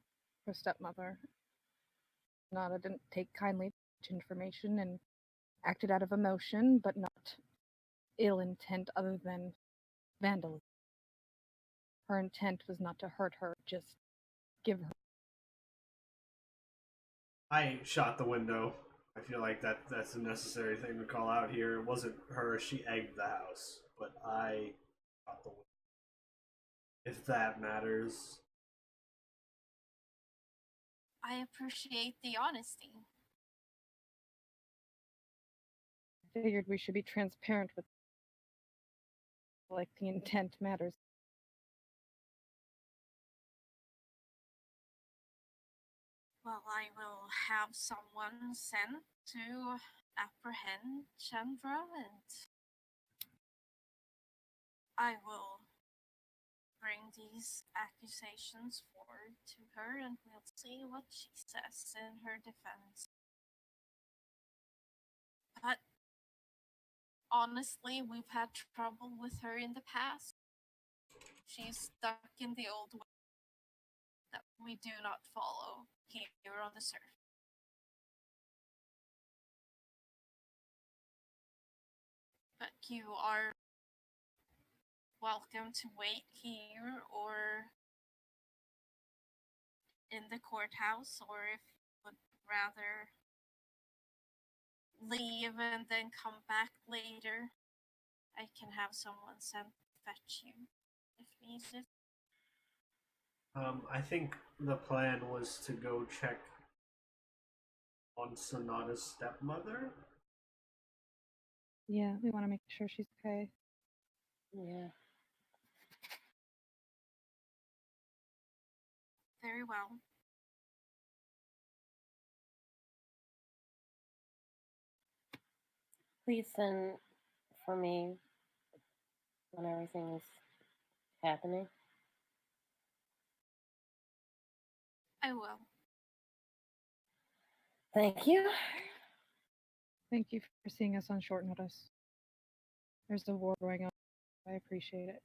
her stepmother. Nada didn't take kindly to information and acted out of emotion, but not ill intent other than vandalism. Her intent was not to hurt her, just give her. I shot the window. I feel like that's a necessary thing to call out here. It wasn't her, she egged the house, but I shot the window. If that matters. I appreciate the honesty. Figured we should be transparent with, like, the intent matters. Well, I will have someone sent to apprehend Chandra, and I will bring these accusations forward to her, and we'll see what she says in her defense. But honestly, we've had trouble with her in the past. She's stuck in the old way that we do not follow here on the surface. But you are welcome to wait here or in the courthouse, or if you would rather leave and then come back later, I can have someone sent to fetch you if needed. I think the plan was to go check on Sonata's stepmother. Yeah, we want to make sure she's okay. Yeah. Very well. Please send for me when everything is happening. I will. Thank you. Thank you for seeing us on short notice. There's a war going on. I appreciate it.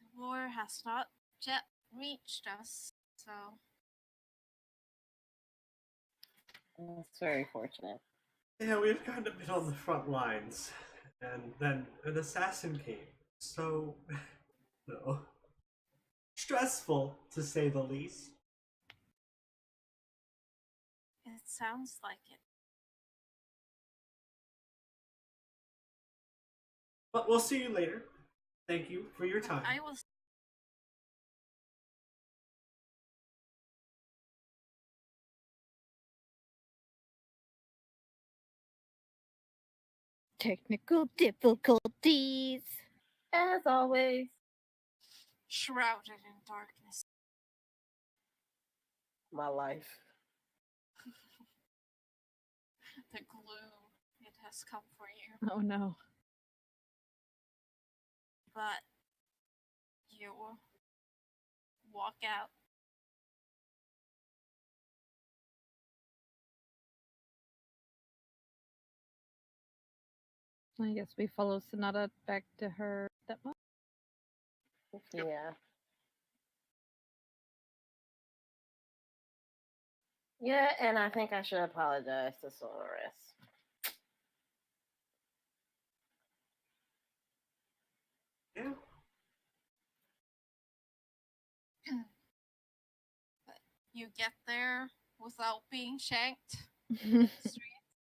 The war has not yet reached us, so That's very fortunate. Yeah, we had kind of been on the front lines, and then an assassin came. So, no, stressful to say the least. It sounds like it. But we'll see you later. Thank you for your time. I was. Technical difficulties. As always. Shrouded in darkness. My life. The gloom, it has come for you. Oh no. But you walk out. I guess we follow Sonata back to her stepmom. Yep. Yeah. Yeah, and I think I should apologize to Solaris. Yeah. But you get there without being shanked in the street.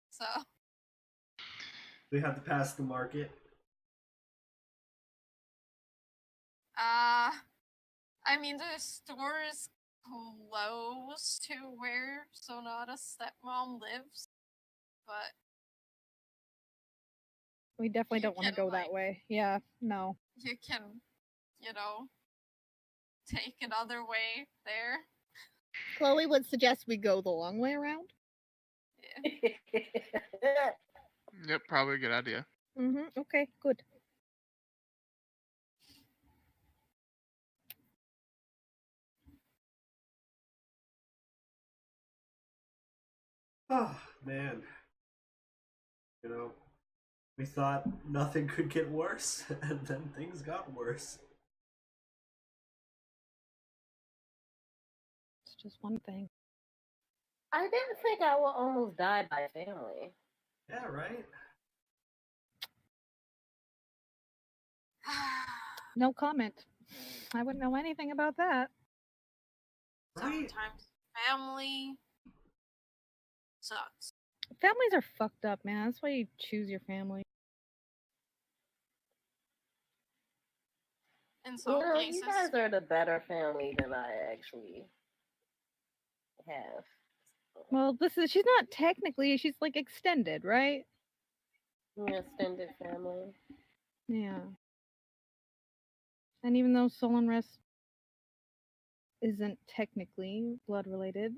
So, We have to pass the market. I mean, the store is close to where Sonata's stepmom lives, but We definitely You don't want to can, go that like- way. Yeah, no. you can, take another way there. Chloe would suggest we go the long way around. Yeah. Yep, probably a good idea. Mm-hmm. Okay, good. Oh, man. You know, we thought nothing could get worse, and then things got worse. It's just one thing. I didn't think I would almost die by family. Yeah, right? No comment. I wouldn't know anything about that. Right? Sometimes family sucks. Families are fucked up, man. That's why you choose your family. In some cases, You guys are the better family than I actually have. Well, she's not technically, she's like extended, right? Extended family. Yeah. And even though Soul and Rest isn't technically blood related,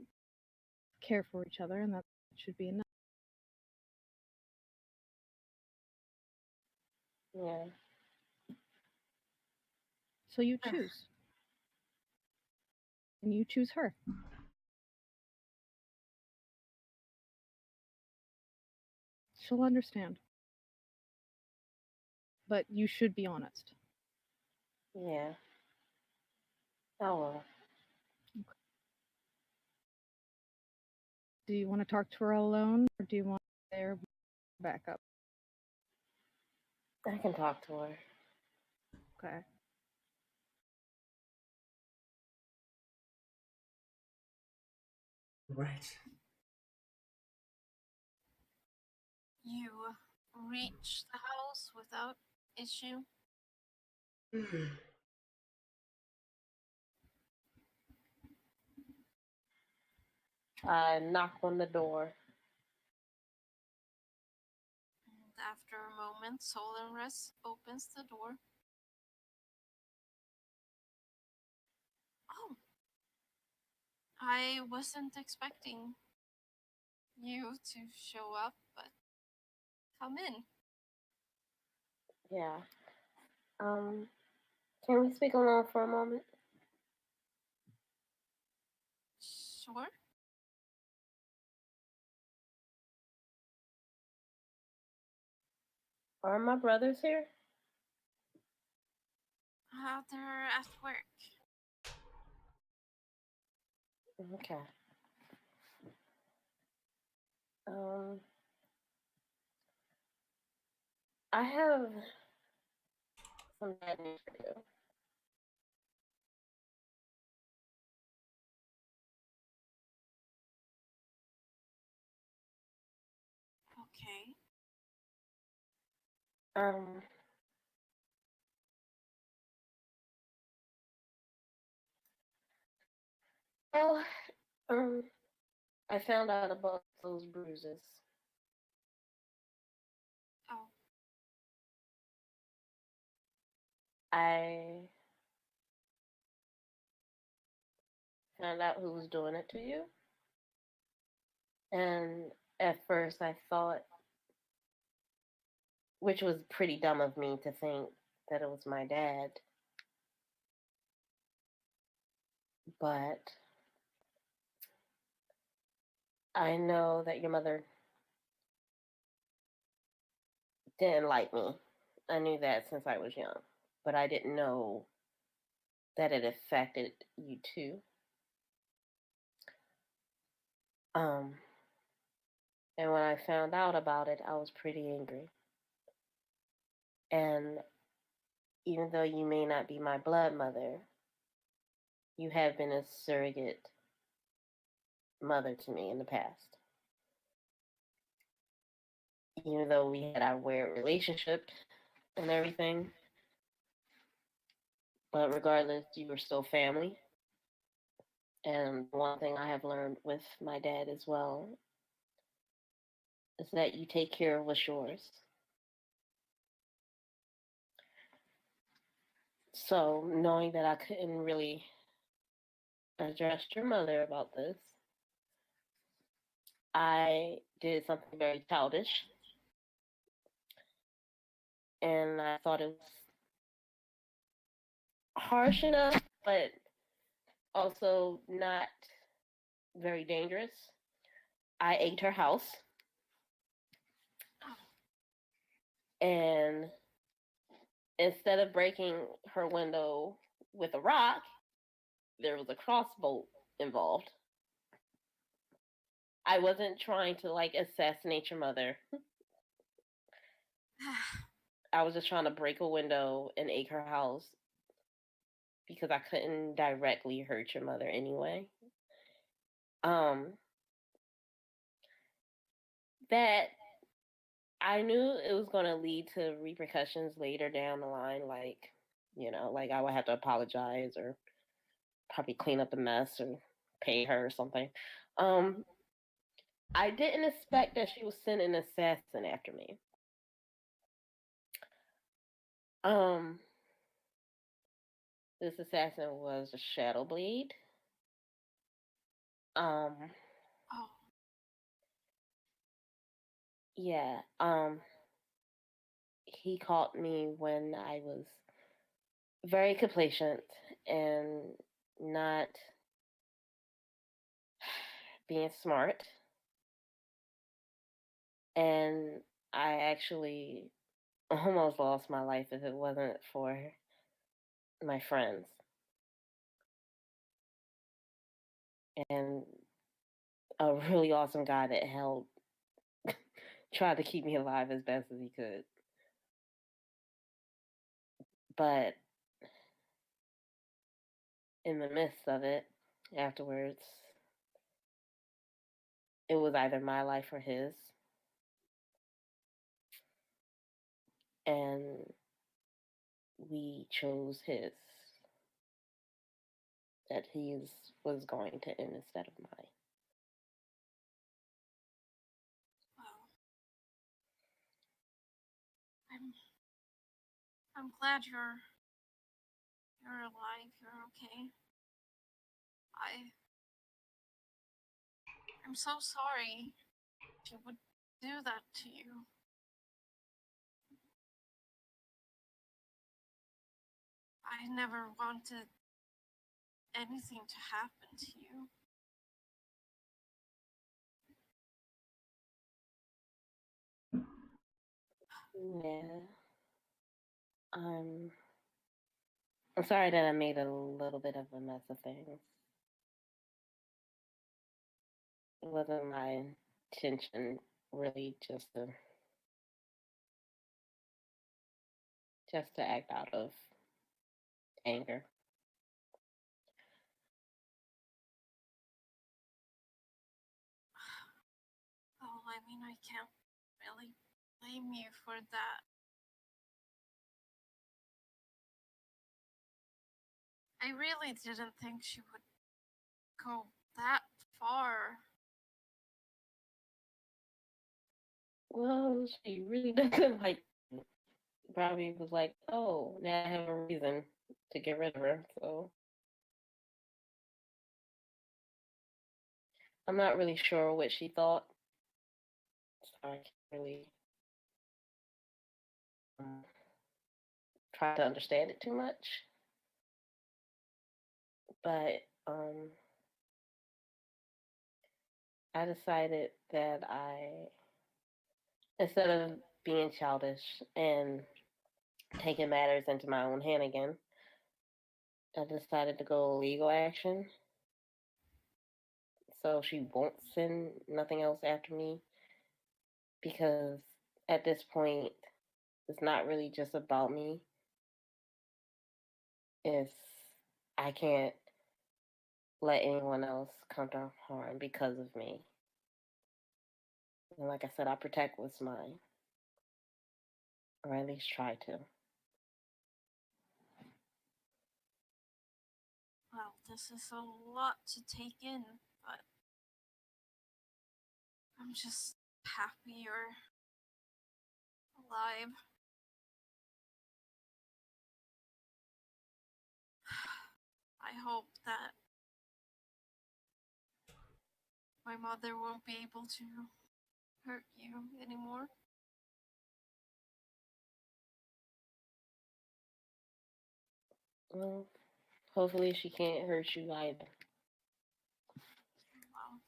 care for each other, and that should be enough. Yeah. So you choose. And you choose her. She'll understand. But you should be honest. Yeah. Oh well. Do you want to talk to her alone, or do you want their backup? I can talk to her. Okay. Right. you reach the house without issue. I knock on the door. And after a moment, Soul and Rest opens the door. Oh, I wasn't expecting you to show up, but come in. Yeah. Can we speak alone for a moment? Sure. Are my brothers here? They're at work. Okay. I have some bad news for you. Okay. Um, well, I found out about those bruises. Oh, I found out who was doing it to you. And at first I thought, which was pretty dumb of me to think that it was my dad. But I know that your mother didn't like me. I knew that since I was young. But I didn't know that it affected you too. Um, and when I found out about it, I was pretty angry. And even though you may not be my blood mother, you have been a surrogate mother to me in the past. Even though we had our weird relationship and everything, but regardless, you were still family. And one thing I have learned with my dad as well is that you take care of what's yours. So, knowing that I couldn't really address your mother about this, I did something very childish. And I thought it was harsh enough, but also not very dangerous. I ate her house. And instead of breaking her window with a rock, there was a crossbow involved. I wasn't trying to assassinate your mother. I was just trying to break a window and egg her house because I couldn't directly hurt your mother anyway. That I knew it was going to lead to repercussions later down the line, like I would have to apologize or probably clean up the mess or pay her or something. I didn't expect that she would send an assassin after me. This assassin was a Shadow Blade. oh, Yeah. He caught me when I was very complacent and not being smart. And I actually almost lost my life if it wasn't for my friends. And a really awesome guy that helped tried to keep me alive as best as he could. But in the midst of it, afterwards, it was either my life or his. And we chose his. That his was going to end instead of mine. well, I'm glad you're alive. You're okay. I'm so sorry she would do that to you. I never wanted anything to happen to you. Yeah. I'm sorry that I made a little bit of a mess of things. It wasn't my intention, really, just to just to act out of anger. Oh, I mean, I can't really blame you for that. I really didn't think she would go that far. Well, she really doesn't like me. Probably was like, oh, now I have a reason to get rid of her. So I'm not really sure what she thought. So I can't really try to understand it too much. But I decided that instead of being childish and taking matters into my own hand again, I decided to go legal action. So she won't send nothing else after me, because at this point, it's not really just about me. It's I can't let anyone else come to harm because of me. And like I said, I protect what's mine, or at least try to. Well, this is a lot to take in, but I'm just happy you're alive. I hope that my mother won't be able to hurt you anymore. Well, hopefully she can't hurt you either. Well,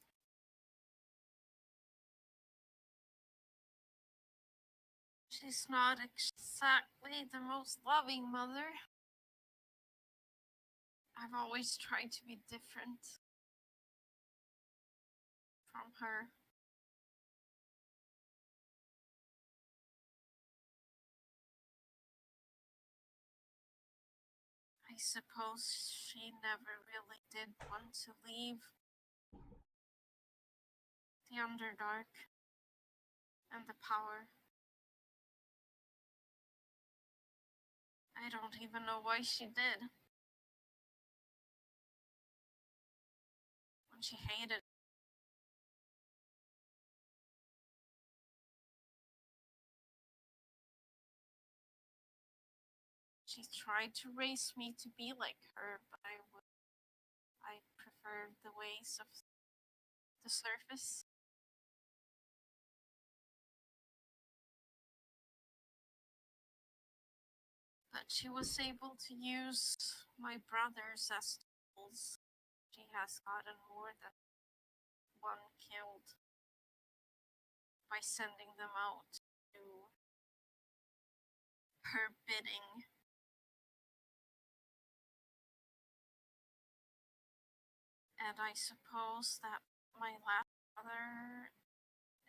she's not exactly the most loving mother. I've always tried to be different from her. I suppose she never really did want to leave the Underdark and the power. I don't even know why she did. When she hated. She tried to raise me to be like her, but I preferred the ways of the surface. But she was able to use my brothers as tools. She has gotten more than one killed by sending them out to her bidding. And I suppose that my last brother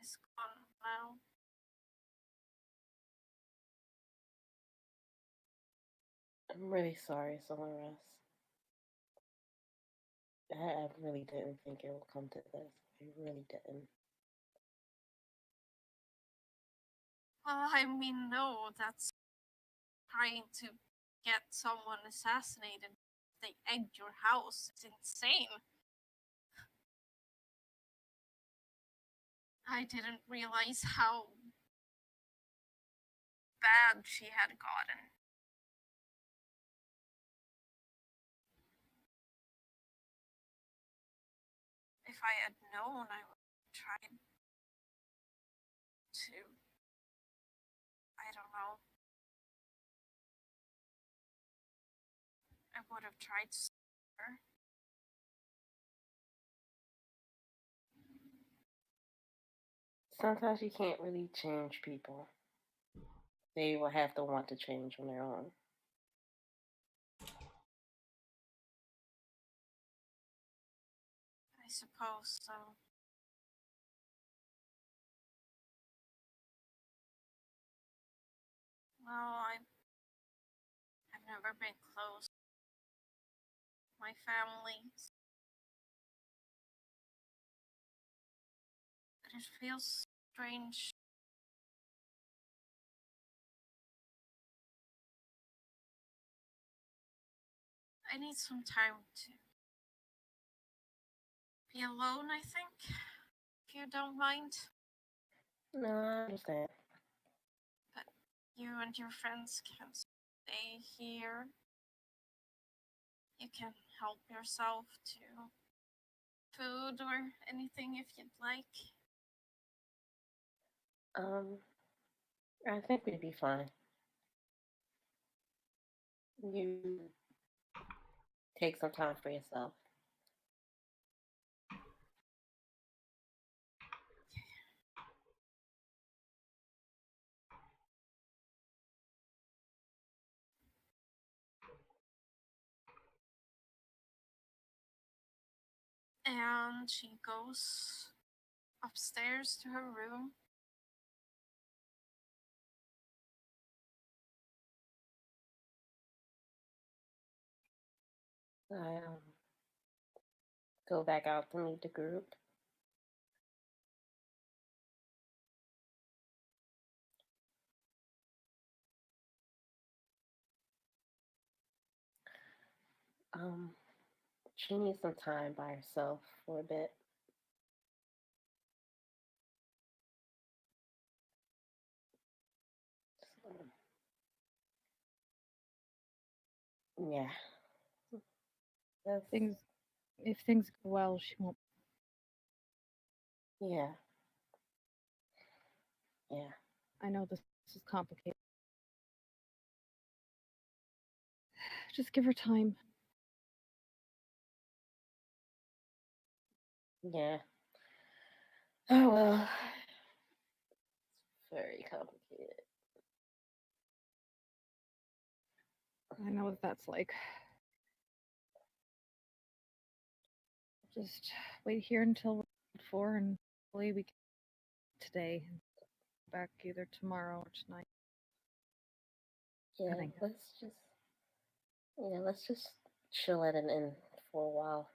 is gone now. I'm really sorry, Solaris. I really didn't think it would come to this. I really didn't. Well, I mean, no, that's trying to get someone assassinated. They egged your house. It's insane. I didn't realize how bad she had gotten. If I had known, I would have tried to, I don't know. I would have tried to save her. Sometimes you can't really change people. They will have to want to change on their own. I suppose so. Well, never been close. My family. But it feels strange. I need some time to be alone, I think. If you don't mind. No, I understand. But you and your friends can stay here. You can help yourself to food or anything if you'd like. I think we'd be fine. You take some time for yourself. And she goes upstairs to her room. I go back out to meet the group. She needs some time by herself for a bit. Yeah. If things go well, she won't. Yeah. Yeah. I know this is complicated. Just give her time. Yeah. Oh well. It's very complicated. I know what that's like. Just wait here until 4, and hopefully we can today and back either tomorrow or tonight. Yeah, let's just chill at an inn for a while.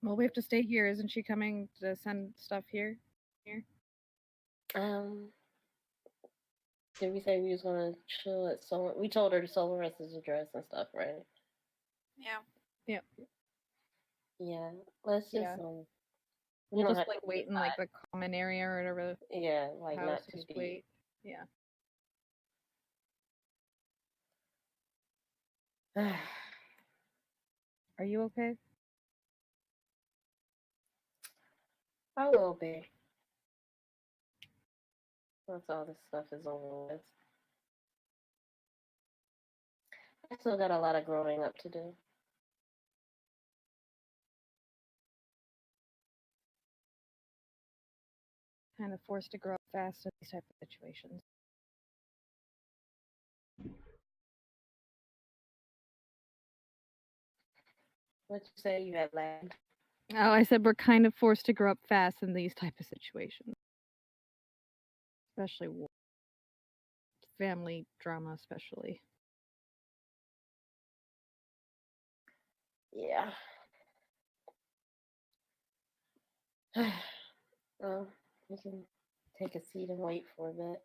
Well, we have to stay here. Isn't she coming to send stuff here? Did we say we was gonna chill at Solar? We told her to Solar's address and stuff, right? Yeah. Yeah. Yeah. Let's just We'll just like wait in like the common area or whatever. Yeah, like house, not too just deep. wait. Yeah. Are you okay? I will be. Once all this stuff is over with. I still got a lot of growing up to do. Kind of forced to grow up fast in these type of situations. What'd you say you had lagged? Oh, I said we're kind of forced to grow up fast in these type of situations. Especially war. Family drama, especially. Yeah. Well, we can take a seat and wait for a bit.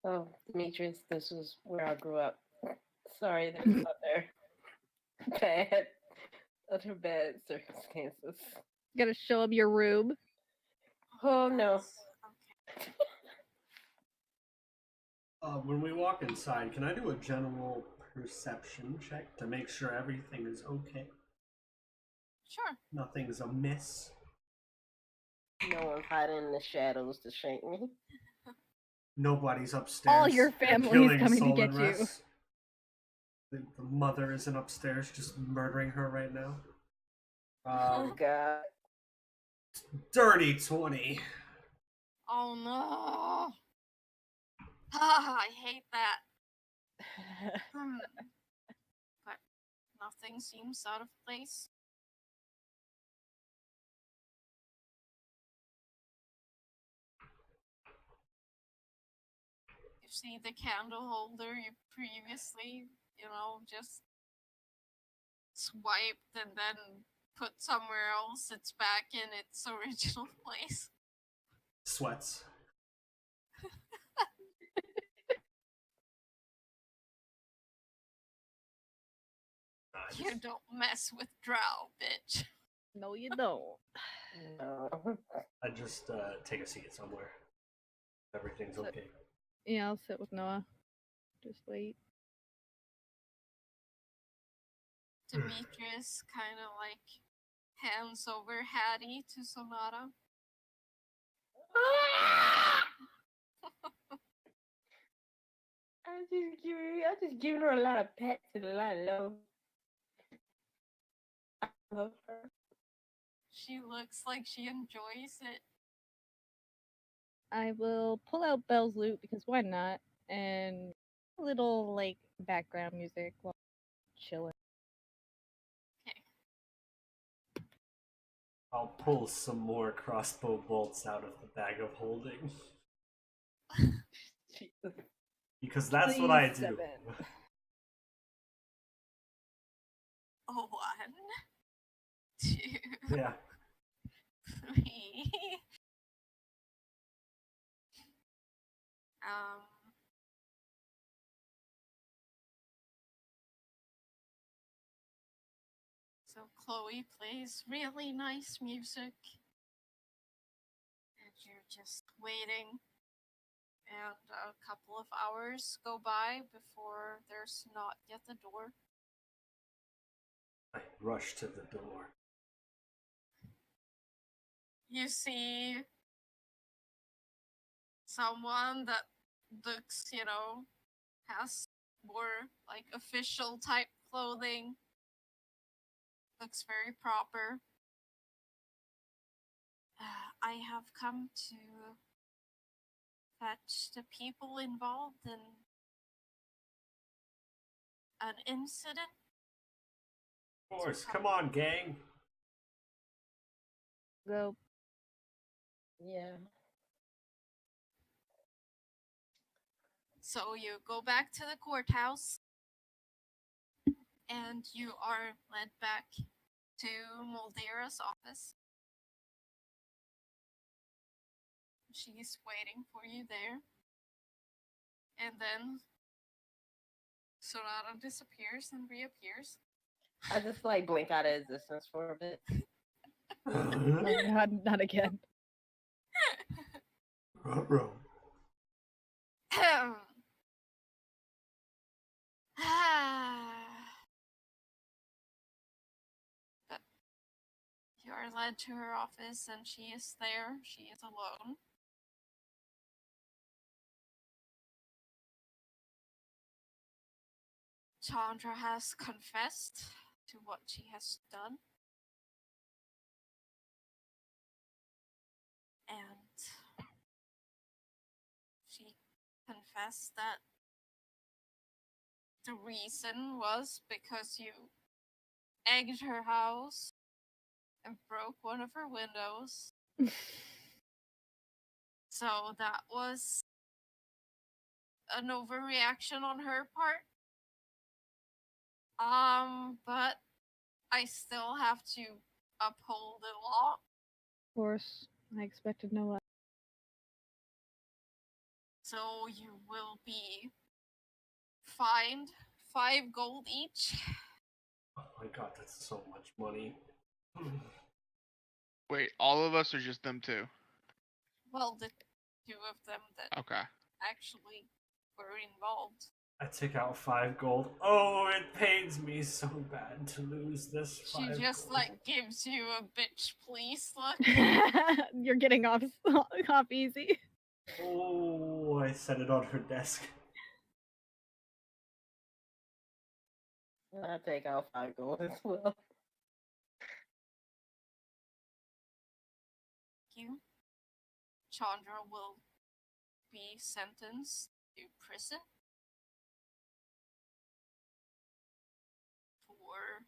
Oh, Demetrius, this was where I grew up. Sorry, there's other bad circumstances. You gotta show them your room. Oh no. Okay. When we walk inside, can I do a general perception check to make sure everything is okay? Sure. Nothing's amiss. No one's hiding in the shadows to shank me. Nobody's upstairs. All your family's killing coming to Sol get and you. Ress. The mother isn't upstairs, just murdering her right now. Oh god. Dirty 20. Oh no. Ah, I hate that. But nothing seems out of place. see the candle holder you previously, just swiped and then put somewhere else. It's back in its original place. Sweats. You don't mess with Drow, bitch. No, you don't. No. I just take a seat somewhere. Everything's So- okay. Yeah, I'll sit with Noah. Just wait. Demetrius kind of like hands over Hattie to Sonata. I'm just giving her a lot of pets and a lot of love. I love her. She looks like she enjoys it. I will pull out Belle's lute because why not? And a little like background music while chilling. I'll pull some more crossbow bolts out of the bag of holding. Jesus. Because that's what I Please, do. Seven. Oh, 1, 2, Yeah. 3. So Chloe plays really nice music. And you're just waiting. And a couple of hours go by before there's knock at the door. I rush to the door. You see someone that looks, has more like official type clothing. Looks very proper. I have come to fetch the people involved in an incident. Of course, come on, gang. Go. Yeah. So you go back to the courthouse, and you are led back to Moldera's office. She's waiting for you there. And then Sonata disappears and reappears. I just like blink out of existence for a bit. Oh God, not again. Ruh-roh. But you are led to her office, and she is there. She is alone. Chandra has confessed to what she has done. And she confessed that the reason was because you egged her house and broke one of her windows. So that was an overreaction on her part. But I still have to uphold the law. Of course, I expected no less. So you will be fined 5 gold each. Oh my god, that's so much money. Wait, all of us or just them two? Well, the 2 of them that Okay. actually were involved. I took out 5 gold. Oh, it pains me so bad to lose this 5 She just gold. like gives you a bitch please look. You're getting off easy. Oh, I set it on her desk. I take out 5 gold as well. You, Chandra will be sentenced to prison for,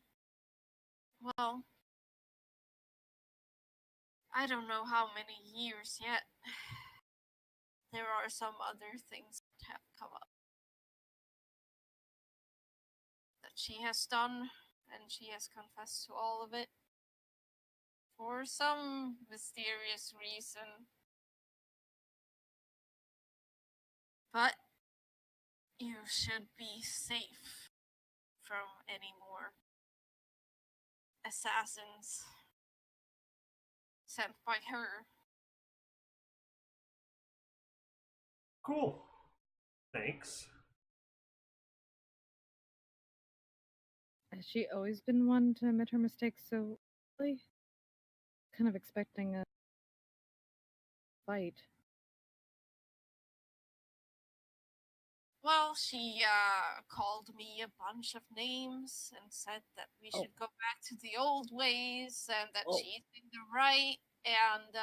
well, I don't know how many years yet. there are some other things that have come up that she has done, and she has confessed to all of it for some mysterious reason. But you should be safe from any more assassins sent by her. Cool. Thanks. Has she always been one to admit her mistakes so early? Kind of expecting a fight. Well, she called me a bunch of names and said that we Oh. should go back to the old ways and that Oh. she's in the right. And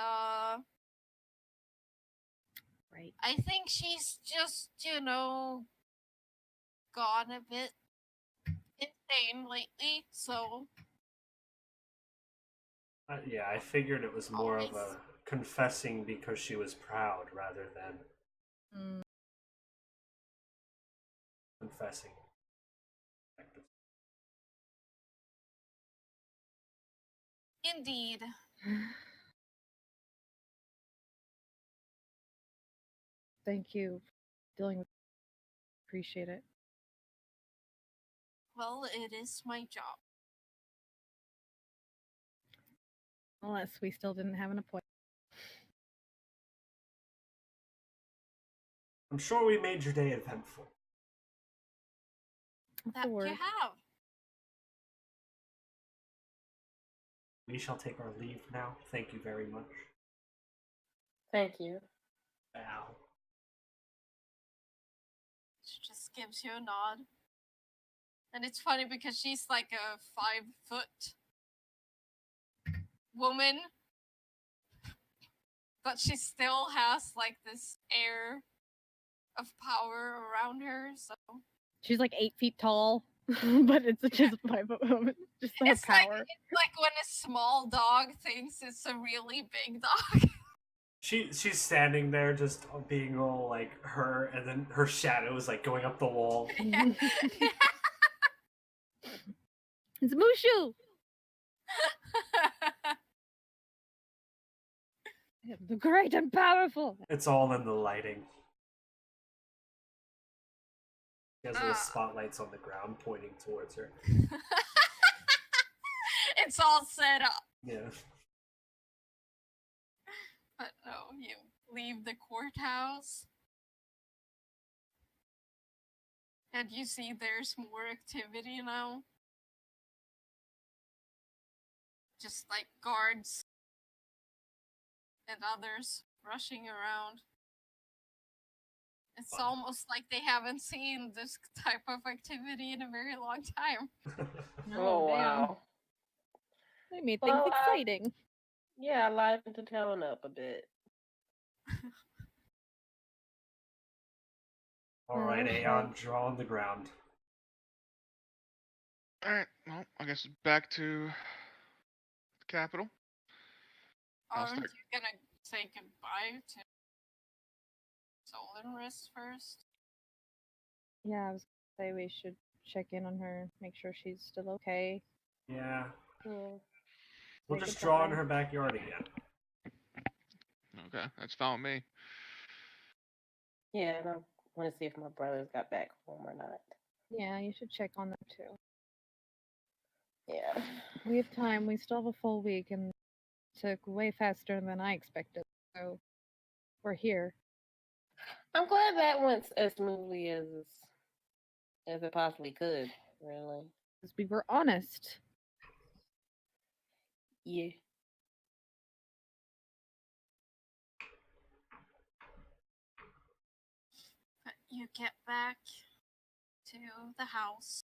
Right. I think she's just, gone a bit insane lately. So Yeah, I figured it was more of Always. a confessing because she was proud rather than Mm. confessing. indeed, Thank you for dealing with. Appreciate it. well, it is my job. Unless we still didn't have an appointment. I'm sure we made your day eventful. That's That the you word. have. We shall take our leave now. Thank you very much. Thank you. Bow. She just gives you a nod. And it's funny because she's like a 5-foot woman, but she still has like this air of power around her. So She's like 8 feet tall, but it's just a 5-foot woman. Just her it's like power. when a small dog thinks it's a really big dog. She's standing there just being all like her, and then her shadow is like going up the wall. It's Mushu! I am the great and powerful! It's all in the lighting. She has little Ah. spotlights on the ground pointing towards her. It's all set up. Yeah. But no, you leave the courthouse. And you see there's more activity now. Just like guards and others rushing around. It's almost like they haven't seen this type of activity in a very long time. Oh, damn. wow. They made things Well, exciting. Yeah, I livened the town up a bit. All right, Okay. Aon, draw on the ground. Alright, well, I guess back to the capital. I'll Aren't start. you gonna say goodbye to Solar Wrist first? Yeah, I was gonna say we should check in on her, make sure she's still okay. Yeah. Yeah. We'll Say just draw in goodbye. her backyard again. Okay, that's fine with me. Yeah, and I want to see if my brothers got back home or not. Yeah, you should check on them too. Yeah. We have time. We still have a full week, and it took way faster than I expected. So we're here. I'm glad that went as smoothly as it possibly could, really. Because we were honest. Yeah. But you get back to the house.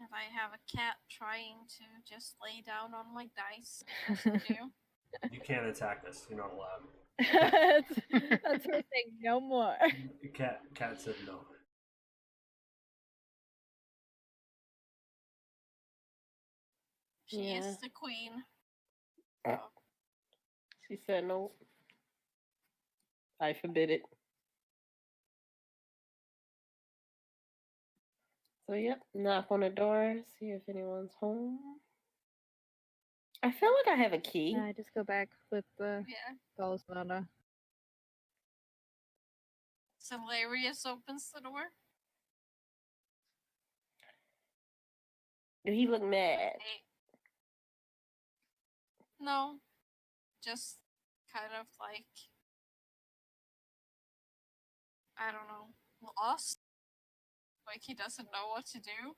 And I have a cat trying to just lay down on my dice. As you do. You can't attack us. You're not allowed. That's her saying no more. Cat said no. She Yeah. is the queen. She said no. I forbid it. So yep, knock on the door, see if anyone's home. I feel like I have a key. I just go back with the Yeah. Bell Sonata. Hilarious opens the door. Do he look mad? Hey. No. Just kind of like, I don't know, lost. Like he doesn't know what to do.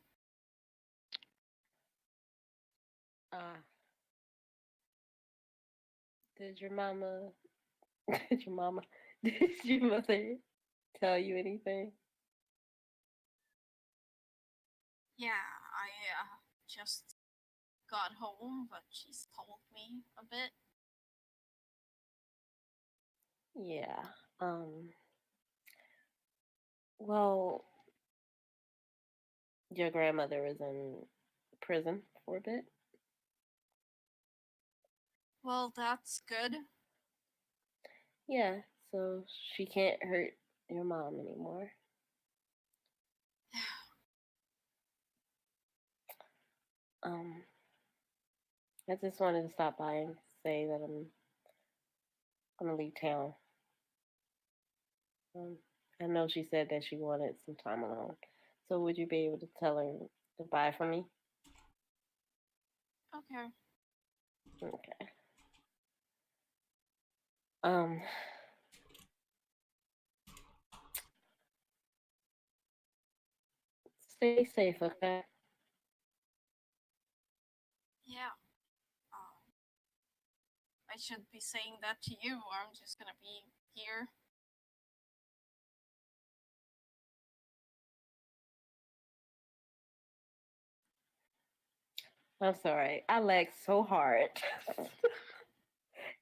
Did your mother tell you anything? Yeah, I just got home, but she's told me a bit. Yeah. Well, your grandmother is in prison for a bit. Well, that's good. Yeah, so she can't hurt your mom anymore. I just wanted to stop by and say that I'm gonna leave town. I know she said that she wanted some time alone. So would you be able to tell her goodbye for me? Okay. Okay. Stay safe, okay? Yeah. I should be saying that to you, or I'm just gonna be here. I'm sorry. I lagged so hard.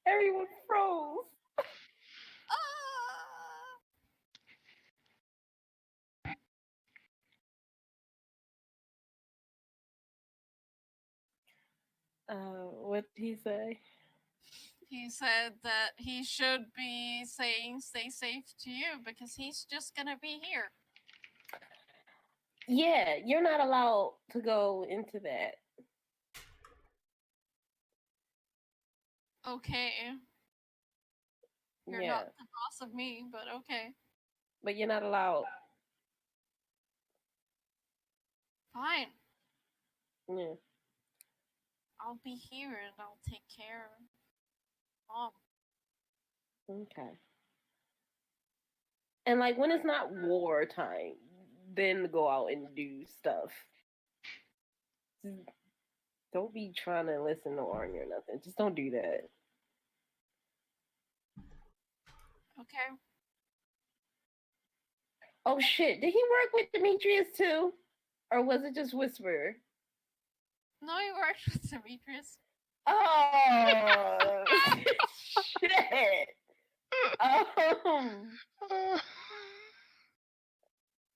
Everyone froze. What did he say? He said that he should be saying stay safe to you because he's just gonna be here. Yeah, you're not allowed to go into that. Okay. You're not the boss of me, but okay. But you're not allowed. Fine. Yeah. I'll be here and I'll take care of Mom. Okay. And like when it's not wartime, then go out and do stuff. Just don't be trying to listen to Arnie or nothing. Just don't do that. Okay. Oh shit! Did he work with Demetrius too, or was it just Whisper? No, he worked with Demetrius. Oh shit!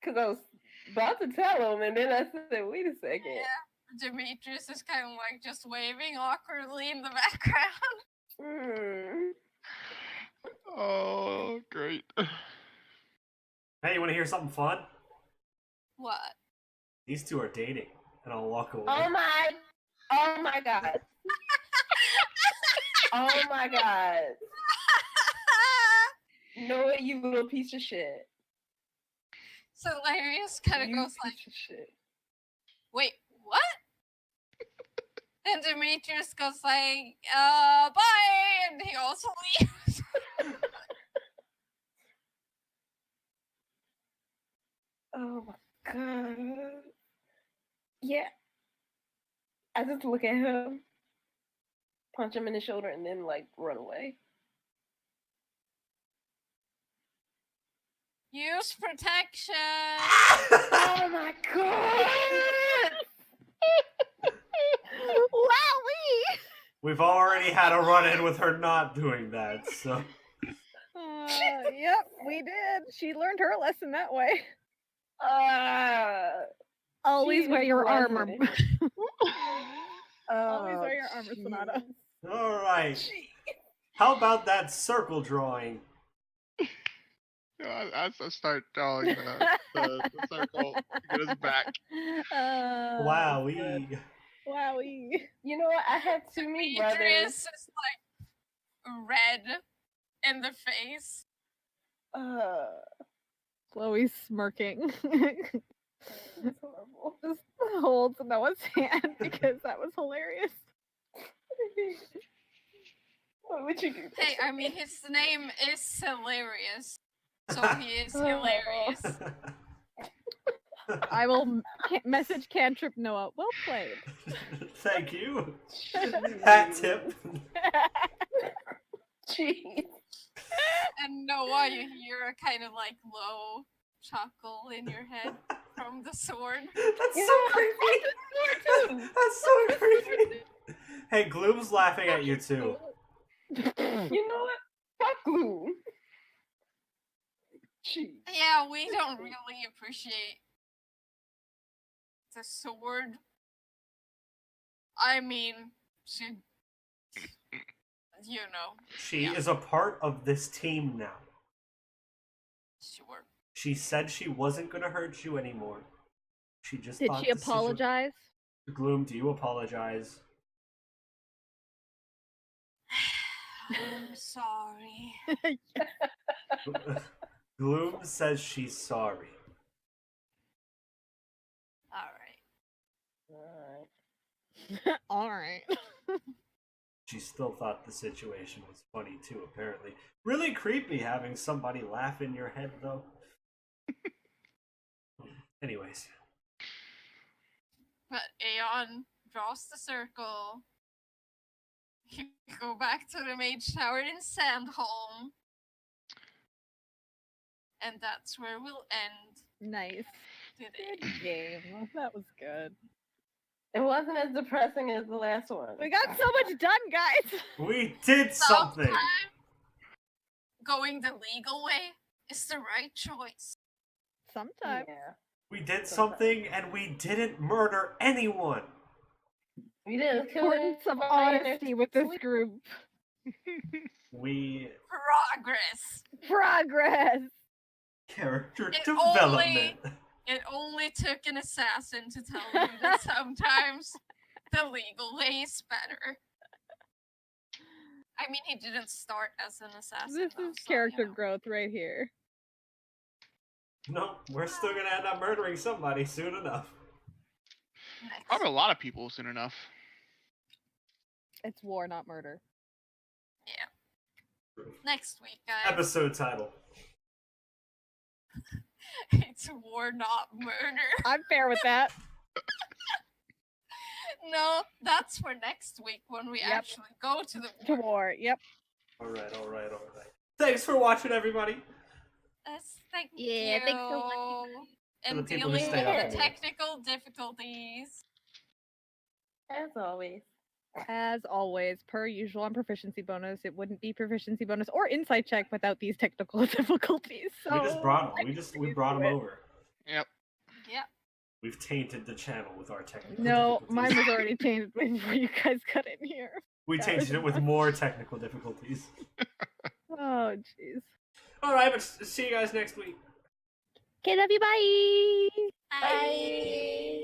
Because I was about to tell him, and then I said, "Wait a second." Yeah, Demetrius is kind of like just waving awkwardly in the background. Oh, great. Hey, you want to hear something fun? What? These two are dating, and I'll walk away. Oh my god. Oh my god. Noah, you little piece of shit. So Hilarious kind of goes like, wait, what? And Demetrius goes like, bye, and he also leaves. Oh my god. Yeah. I just look at him, punch him in the shoulder, and then like run away. Use protection. Oh my god! Wowie! We've already had a run-in with her not doing that, so. Yep, we did. She learned her lesson that way. Always wear your armor. Always wear your armor, Sonata. All right. How about that circle drawing? I start drawing the circle to get us back. Wowee. Wowie. You know what? I had too many brothers. Demetrius is like red in the face. Chloe's smirking. That's horrible. Just holds Noah's hand because that was hilarious. What would you do? Hey, I mean, his name is hilarious. So he is hilarious. I will message Cantrip Noah. Well played. Thank you. Hat tip. Jeez. And Noah, you hear a kind of like low chuckle in your head from the sword. That's You so know, creepy. That's so creepy. Hey, Gloom's laughing at you too. You know what? Fuck Gloom. Jeez. Yeah, we don't really appreciate the sword. I mean, she, you know, She is a part of this team now. sure. She said she wasn't going to hurt you anymore. She just Did thought she the situ- apologize? Gloom, do you apologize? I'm sorry. Gloom says she's sorry. Alright. Alright. She still thought the situation was funny too, apparently. Really creepy having somebody laugh in your head, though. Anyways. But Aon draws the circle. You go back to the Mage Tower in Sandholm. And that's where we'll end Nice. today. Good game. That was good. It wasn't as depressing as the last one. We got so much done, guys. We did something! Sometimes going the legal way is the right choice. Sometimes. Yeah. We did something and we didn't murder anyone! We didn't kill Importance of anybody in honesty their with this sleep. group. We... Progress. Progress. Character It development! It only took an assassin to tell you that sometimes the legal way is better. I mean, he didn't start as an assassin. This though, is so, character you know. growth right here. No, we're still gonna end up murdering somebody soon enough. Next. Probably a lot of people soon enough. It's war, not murder. Yeah. Next week, guys. Episode title. It's war, not murder. I'm fair with that. No, that's for next week when we Yep. actually go to the To war. war. Yep. Alright. Thanks for watching, everybody! Thank Yeah, you. thanks for watching. And For the people who dealing stay with up the late. technical difficulties. As always. As always, per usual on proficiency bonus, it wouldn't be proficiency bonus or insight check without these technical difficulties. So We just brought them. We brought them over. Yep. Yep. We've tainted the channel with our technical No, difficulties. mine was already tainted before you guys got in here. We tainted it with more technical difficulties. Oh, jeez. Alright, but see you guys next week. Okay, love you. Bye. Bye.